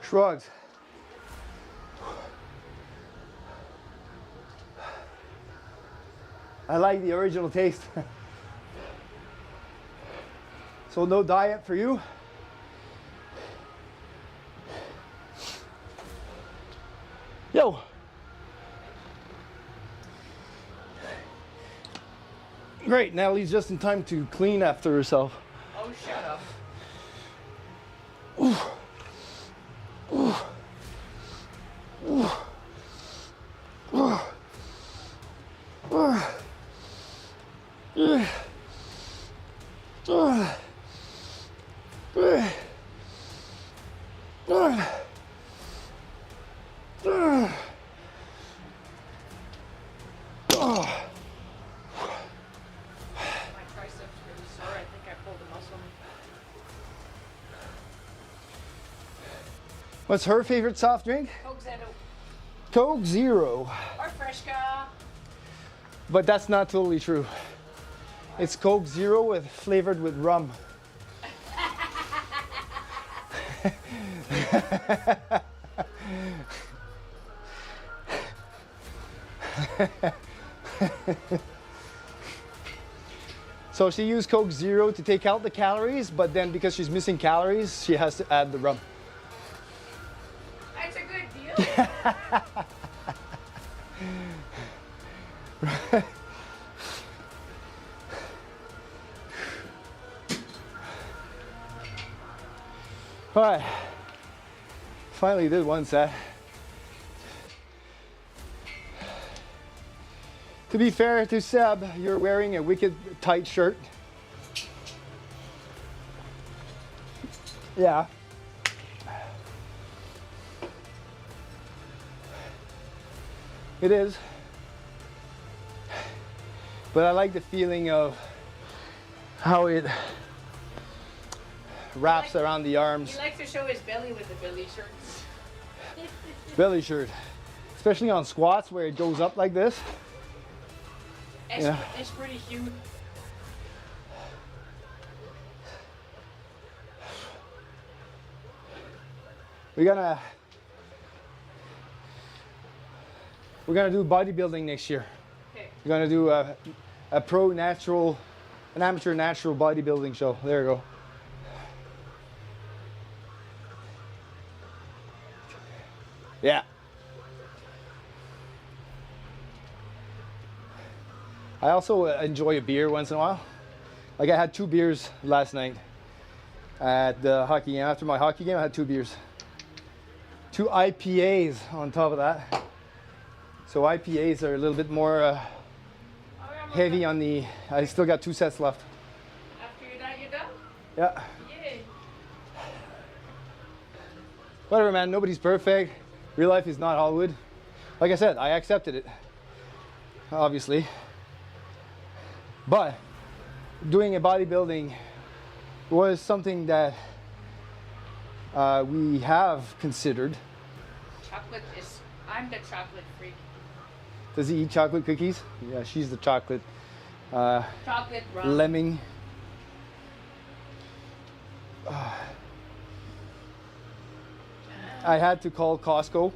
Shrugs. I like the original taste. So no diet for you? Yo. Great, Natalie's just in time to clean after herself. Oh, shut up. What's her favorite soft drink? Coke Zero. Coke Zero. Or Freshka. But that's not totally true. It's Coke Zero with flavored with rum. So she used Coke Zero to take out the calories, but then because she's missing calories, she has to add the rum. That's a good deal. All right, finally did one set. To be fair to Seb, you're wearing a wicked tight shirt. Yeah. It is. But I like the feeling of how it wraps around the arms. He likes to show his belly with the belly shirts. Belly shirt. Especially on squats where it goes up like this. It's pretty cute. We're gonna do bodybuilding next year. Okay. We're gonna do an amateur natural bodybuilding show. There you go. Yeah. I also enjoy a beer once in a while. Like I had 2 beers last night at the hockey game. After my hockey game, I had 2 beers. 2 IPAs on top of that. So IPAs are a little bit more heavy on the, I still got 2 sets left. After you're done, you're done? Yeah. Yay. Whatever, man, nobody's perfect. Real life is not Hollywood. Like I said, I accepted it, obviously. But doing a bodybuilding was something that we have considered. Chocolate is, I'm the chocolate freak. Does he eat chocolate cookies? Yeah, she's the chocolate Chocolate rum. lemming. I had to call Costco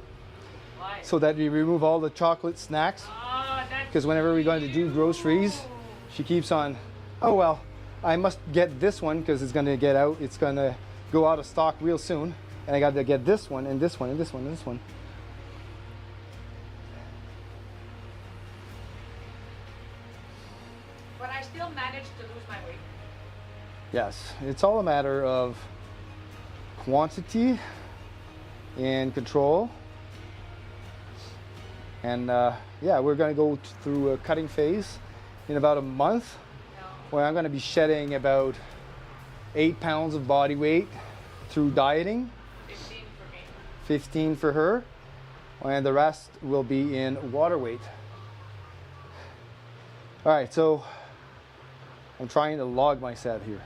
Why? so that we remove all the chocolate snacks. Oh, that's Because whenever we're going to do groceries, she keeps on, oh well, I must get this one because it's going to get out. It's going to go out of stock real soon. And I got to get this one and this one and this one and this one. But I still managed to lose my weight. Yes, it's all a matter of quantity and control. And yeah, we're going to go through a cutting phase in about a month where I'm going to be shedding about 8 pounds of body weight through dieting, 15 for me. 15 for her, and the rest will be in water weight. All right, so I'm trying to log my set here.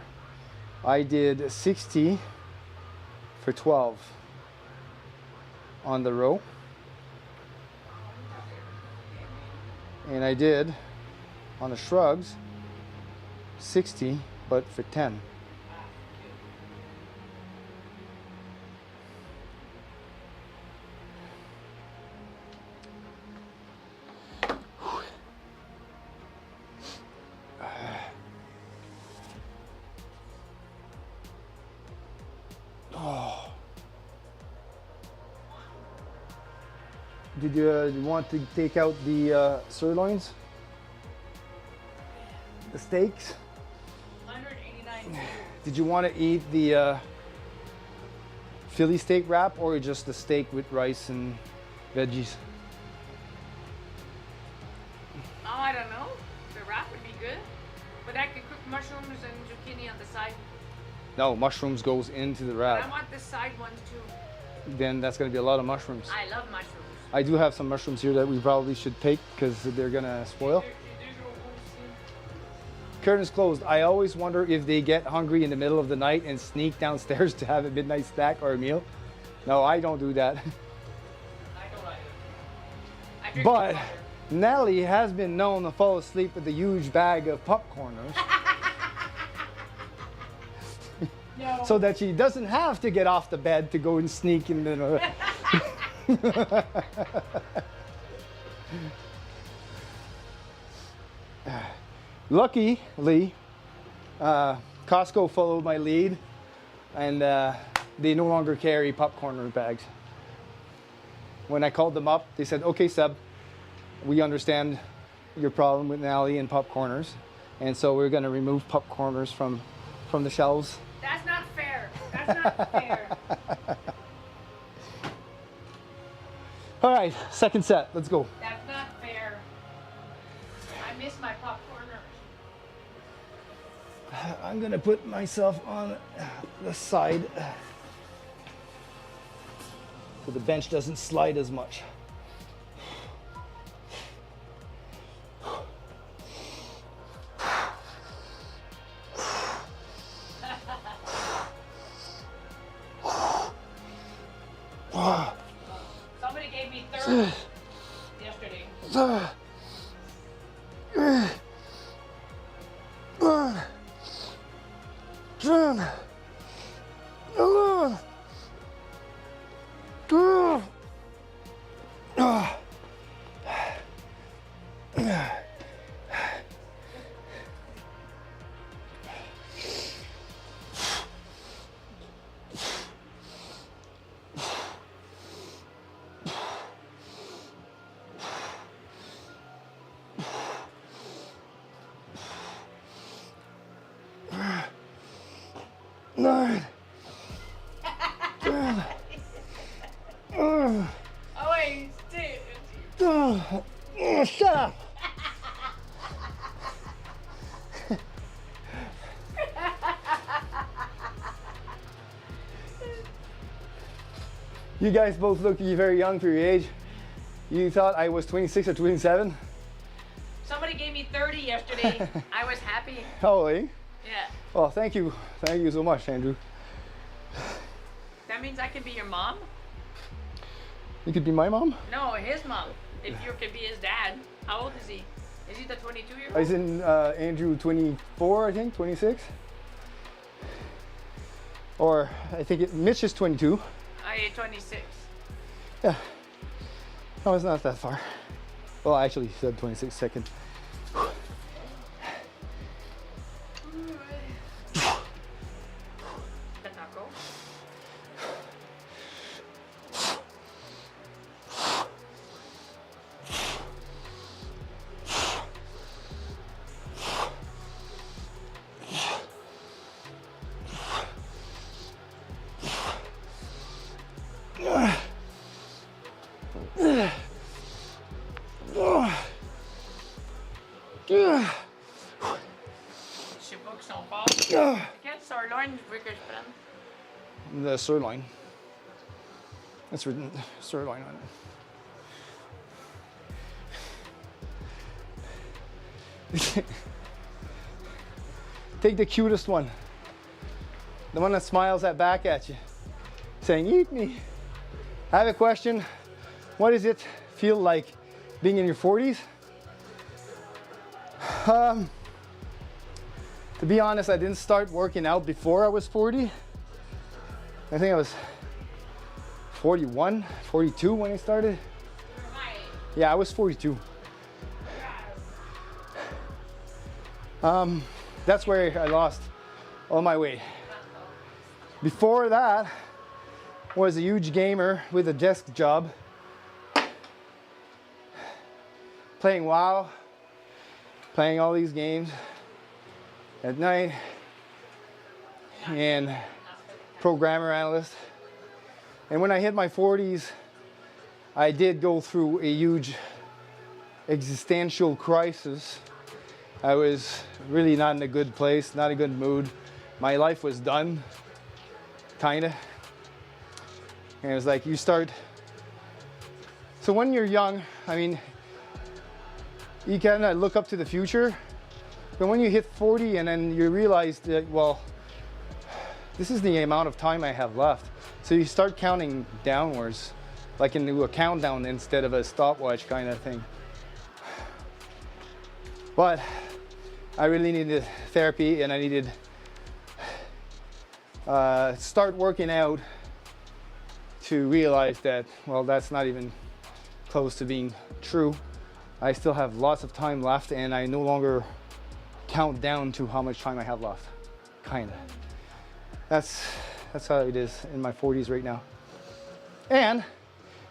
I did 60 for 12 on the row. And I did on the shrugs 60 but for 10. Did you want to take out the sirloins? The steaks? 189. Did you want to eat the Philly steak wrap or just the steak with rice and veggies? Oh, I don't know. The wrap would be good. But I could cook mushrooms and zucchini on the side. No, mushrooms goes into the But wrap. I want the side ones too. Then that's going to be a lot of mushrooms. I love mushrooms. I do have some mushrooms here that we probably should take because they're going to spoil. Curtains closed. I always wonder if they get hungry in the middle of the night and sneak downstairs to have a midnight snack or a meal. No, I don't do that. I don't either. I drink But water. Nellie has been known to fall asleep with a huge bag of popcorners. No. So that she doesn't have to get off the bed to go and sneak in the. Luckily, Costco followed my lead, and they no longer carry popcorn bags. When I called them up, they said, "Okay, Seb, we understand your problem with Nelly and popcorners, and so we're going to remove popcorners from the shelves." That's not fair. That's not fair. All right, second set. Let's go. That's not fair. I miss my popcorners. I'm going to put myself on the side so the bench doesn't slide as much. Somebody gave me 30 yesterday. Nine. Oh wait, Shut up. You guys both look very young for your age. You thought I was 26 or 27? somebody gave me 30 yesterday. I was happy. Oh, eh? Yeah. Oh, thank you. Thank you so much, Andrew. That means I can be your mom? You could be my mom? No, his mom. If you could be his dad. How old is he? Is he the 22-year-old? I was in Andrew 24, I think, 26. Or I think Mitch is 22. I 26. Yeah. No, it's not that far. Well, I actually said 26 second. The taco. Je sais pas qu'ils sont forts. Quel sirloin je veux que je prenne? The sirloin. That's written sirloin on it. Take the cutest one. The one that smiles back at you, saying, "Eat me." I have a question. What does it feel like being in your 40s? To be honest, I didn't start working out before I was 40. I think I was 41, 42 when I started. You're my age. Yeah, I was 42. That's where I lost all my weight. Before that, was a huge gamer with a desk job, playing WoW, playing all these games at night, and programmer analyst. And when I hit my 40s, I did go through a huge existential crisis. I was really not in a good place, not a good mood. My life was done, kinda. And it was like you start, so when you're young, I mean, you kind of look up to the future, but when you hit 40 and then you realize that, well, this is the amount of time I have left. So you start counting downwards, like into a countdown instead of a stopwatch kind of thing. But I really needed therapy, and I needed start working out to realize that, well, that's not even close to being true. I still have lots of time left, and I no longer count down to how much time I have left. Kinda. That's how it is in my 40s right now. And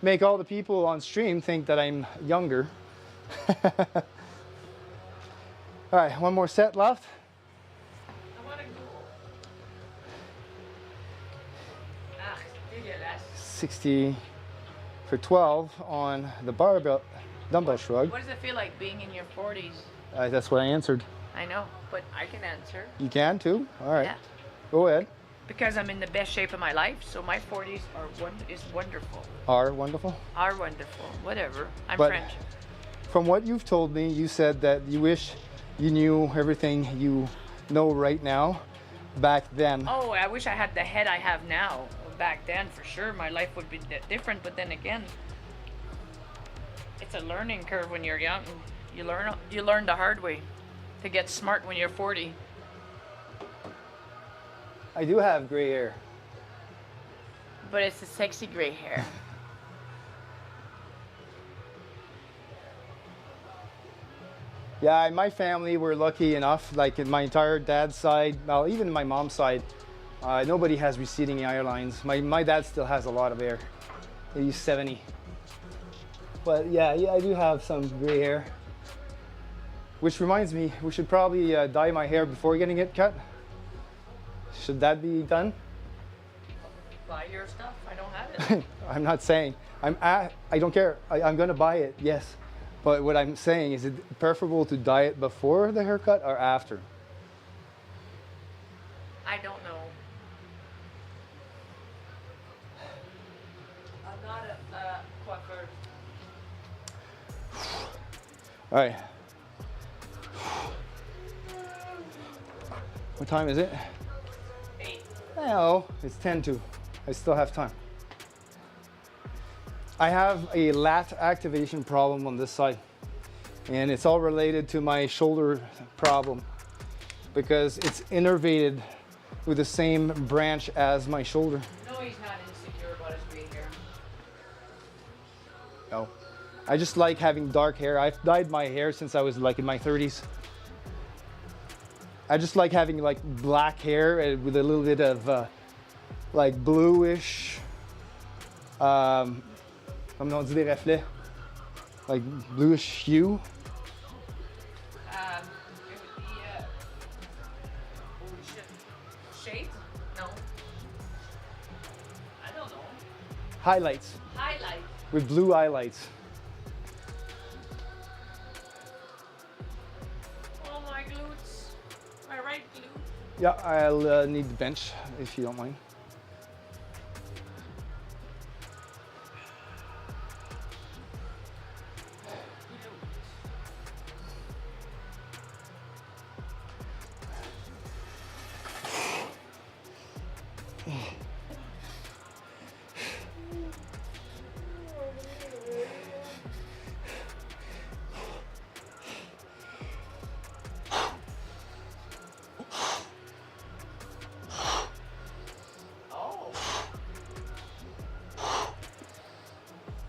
make all the people on stream think that I'm younger. All right, one more set left. I want to go. Ah, dégueulasse. 60 for 12 on the barbell dumbbell shrug. What does it feel like being in your 40s? That's what I answered. I know, but I can answer. You can too? All right. Yeah. Go ahead. Because I'm in the best shape of my life, so my 40s is wonderful. Are wonderful. Are wonderful. Whatever. I'm But French. from what you've told me, you said that you wish you knew everything you know right now back then. Oh, I wish I had the head I have now. Back then, for sure, my life would be different. But then again, it's a learning curve when you're young. You learn the hard way to get smart when you're 40. I do have gray hair. But it's a sexy gray hair. Yeah, in my family, we're lucky enough, like in my entire dad's side, well, even my mom's side, nobody has receding hairlines. My dad still has a lot of hair. He's 70. But yeah, I do have some gray hair. Which reminds me, we should probably dye my hair before getting it cut. Should that be done? Buy your stuff. I don't have it. I'm not saying. I don't care. I'm gonna buy it, yes. But what I'm saying is, it preferable to dye it before the haircut or after? I don't know. I'm not a coiffeur. All right. What time is it? 8. No, it's 10 to. I still have time. I have a lat activation problem on this side, and it's all related to my shoulder problem because it's innervated with the same branch as my shoulder. No, he's not insecure about his gray hair. No, I just like having dark hair. I've dyed my hair since I was like in my 30s. I just like having like black hair with a little bit of like bluish, comme on dit des reflets, like bluish hue. It would be, holy shit. Shades? No. I don't know. Highlights Highlight. with blue highlights. Oh, my glutes. My right glute. Yeah, I'll need the bench if you don't mind. Oh.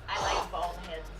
I like bald heads.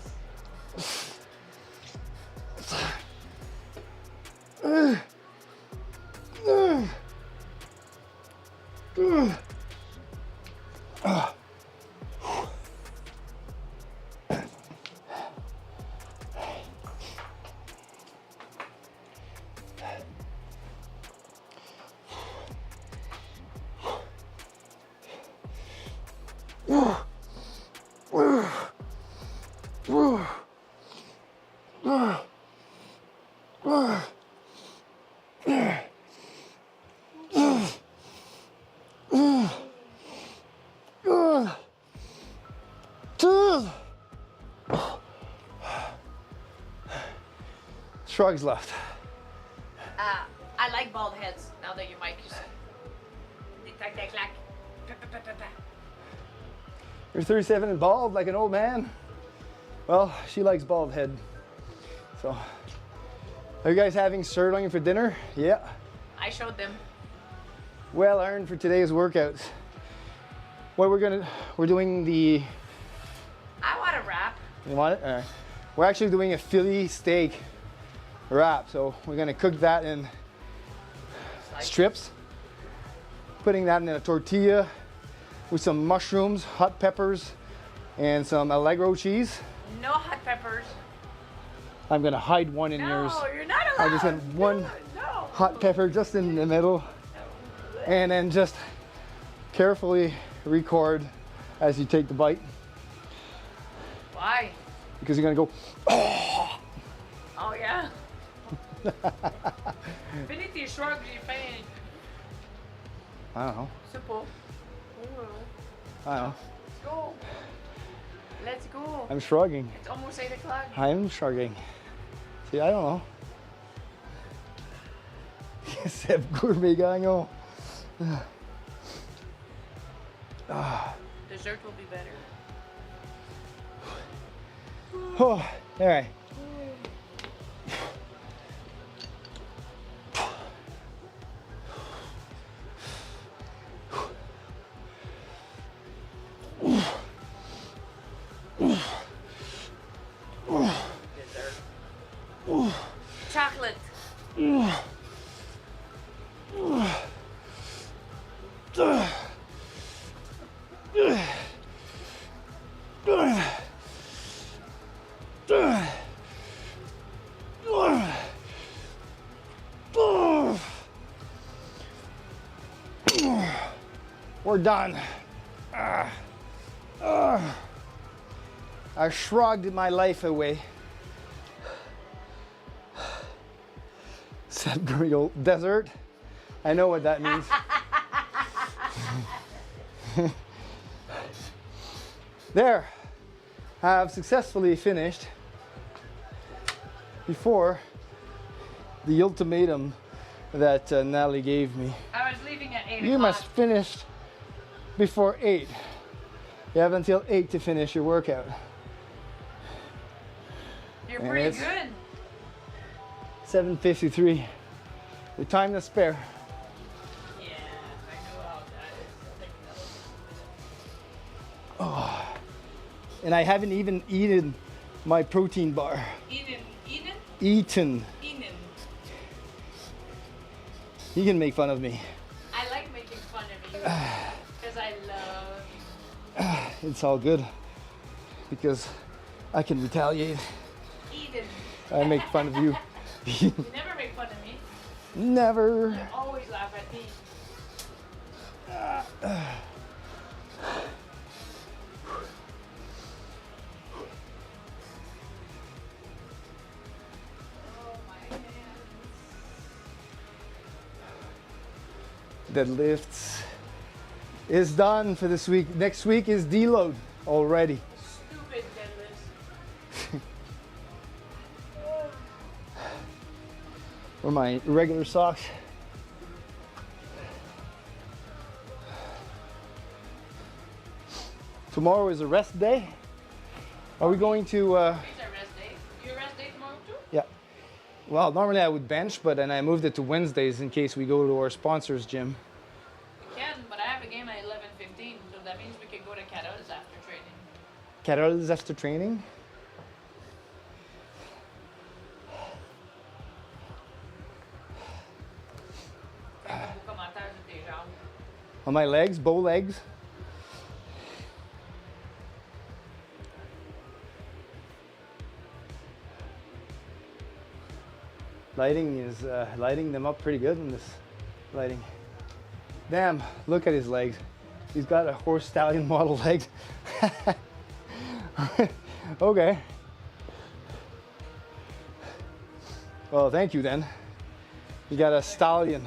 Shrugs left. I like bald heads now that your mic is. They tac tac clack. Pa, pa, pa, pa, pa. You're 37 and bald like an old man. Well, she likes bald head. So, are you guys having sirloin for dinner? Yeah. I showed them. Well earned for today's workouts. What we're doing the. I want a wrap. You want it? All right. We're actually doing a Philly steak wrap. So we're gonna cook that in strips. Putting that in a tortilla with some mushrooms, hot peppers, and some Allegro cheese. No hot peppers. I'm gonna hide one in yours. No, you're not allowed. I just want one No. hot pepper just in the middle, and then just carefully record as you take the bite. Why? Because you're gonna go. Oh yeah. Infinity shrugs your face. I don't know. Simple. I don't know. Let's go. Let's go. I'm shrugging. It's almost 8 o'clock. I'm shrugging. See, I don't know. Seb Gourmet Gagnon. Dessert will be better. Oh, all right. Chocolate. We're done. I shrugged my life away. Said real desert. I know what that means. There. I've successfully finished before the ultimatum that Natalie gave me. I was leaving at 8 You o'clock. must finish before 8. You have until 8 to finish your workout. You're And pretty it's- good. 7:53. The time to spare. Yeah, I know how that is. I'll take another And I haven't even eaten my protein bar. Eden. Eaten. You can make fun of me. I like making fun of you because I love It's all good because I can retaliate. Eden. I make fun of you. You never make fun of me. Never. You always laugh at me. Oh my hands. Deadlifts is done for this week. Next week is deload already. Stupid deadlifts. Or my regular socks. Tomorrow is a rest day. Are we going to? It's a rest day. You rest day tomorrow too? Yeah. Well, normally I would bench, but then I moved it to Wednesdays in case we go to our sponsors gym. We can, but I have a game at 11:15, so that means we can go to Carol's after training. Carol's after training. Buka matar sa tejão. On my legs, bow legs. Lighting is lighting them up pretty good in this lighting. Damn, look at his legs. He's got a horse stallion model legs. Okay. Well, thank you then. You got a stallion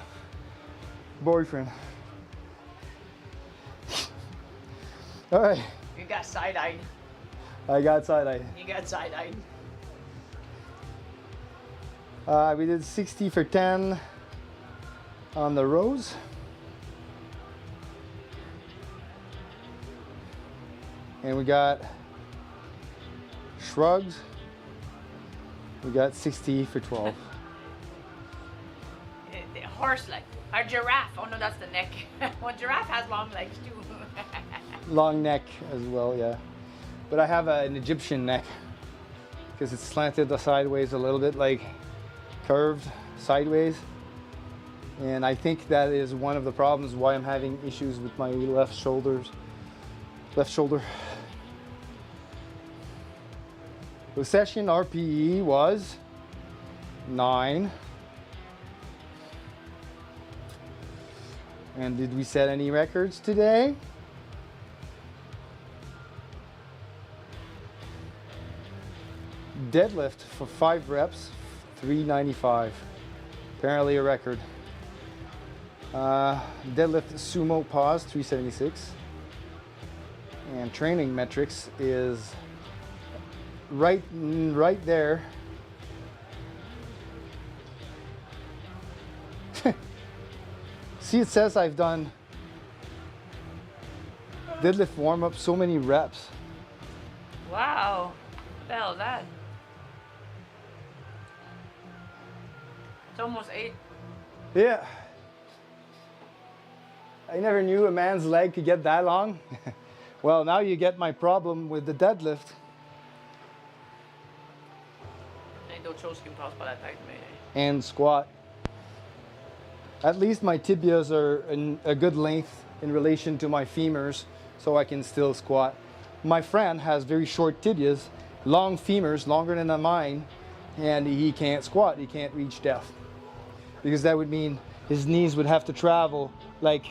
boyfriend. All right, You got side-eyed. I got side-eye. You got side-eyed. We did 60 for 10 on the rows. And we got shrugs. We got 60 for 12. The horse leg. Or giraffe. Oh no, that's the neck. Well, giraffe has long legs too. Long neck as well, yeah. But I have an Egyptian neck because it's slanted sideways a little bit, like curved sideways. And I think that is one of the problems why I'm having issues with my left shoulder. The session RPE was 9. And did we set any records today? Deadlift for 5 reps, 395. Apparently a record. Deadlift sumo pause, 376. And training metrics is right there. See, it says I've done deadlift warm up so many reps. Wow. What the hell is that? It's almost 8. Yeah. I never knew a man's leg could get that long. Well, now you get my problem with the deadlift. And squat. At least my tibias are in a good length in relation to my femurs, so I can still squat. My friend has very short tibias, long femurs, longer than mine, and he can't squat, he can't reach depth. Because that would mean his knees would have to travel like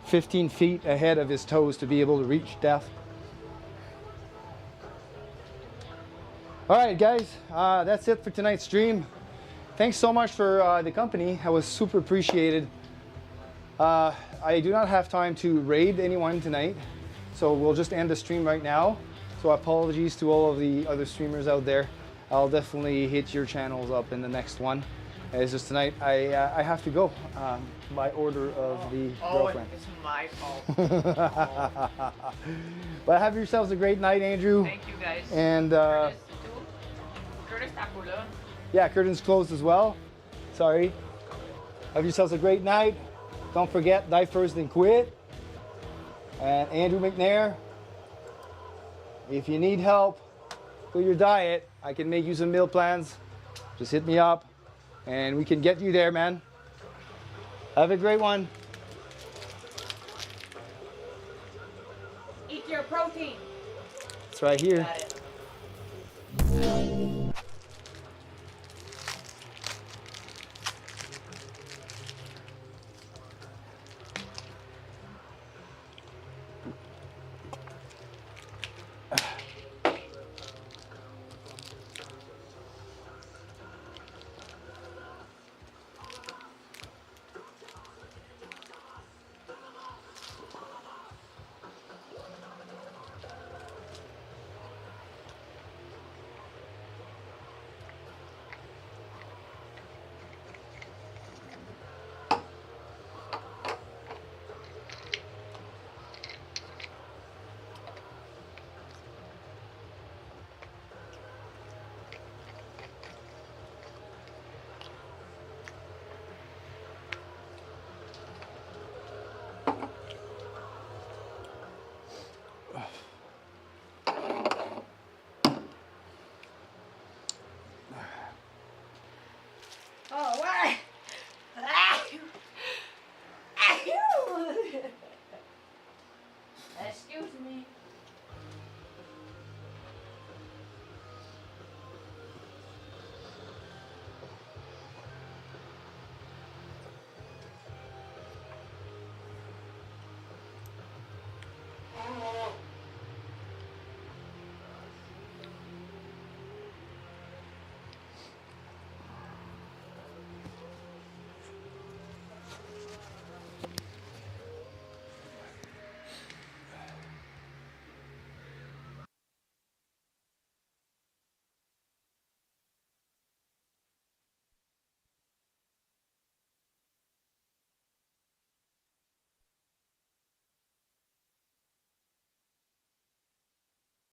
15 feet ahead of his toes to be able to reach depth. All right, guys, that's it for tonight's stream. Thanks so much for the company. I was super appreciated. I do not have time to raid anyone tonight, so we'll just end the stream right now. So apologies to all of the other streamers out there. I'll definitely hit your channels up in the next one. It's just tonight I have to go by order of the girlfriend. It's my fault. But have yourselves a great night, Andrew. Thank you, guys. And Curtis Takula. yeah, curtains closed as well. Sorry. Have yourselves a great night. Don't forget, die first and quit. And Andrew McNair, if you need help with your diet, I can make you some meal plans. Just hit me up and we can get you there, man. Have a great one. Eat your protein. It's right here. Got it.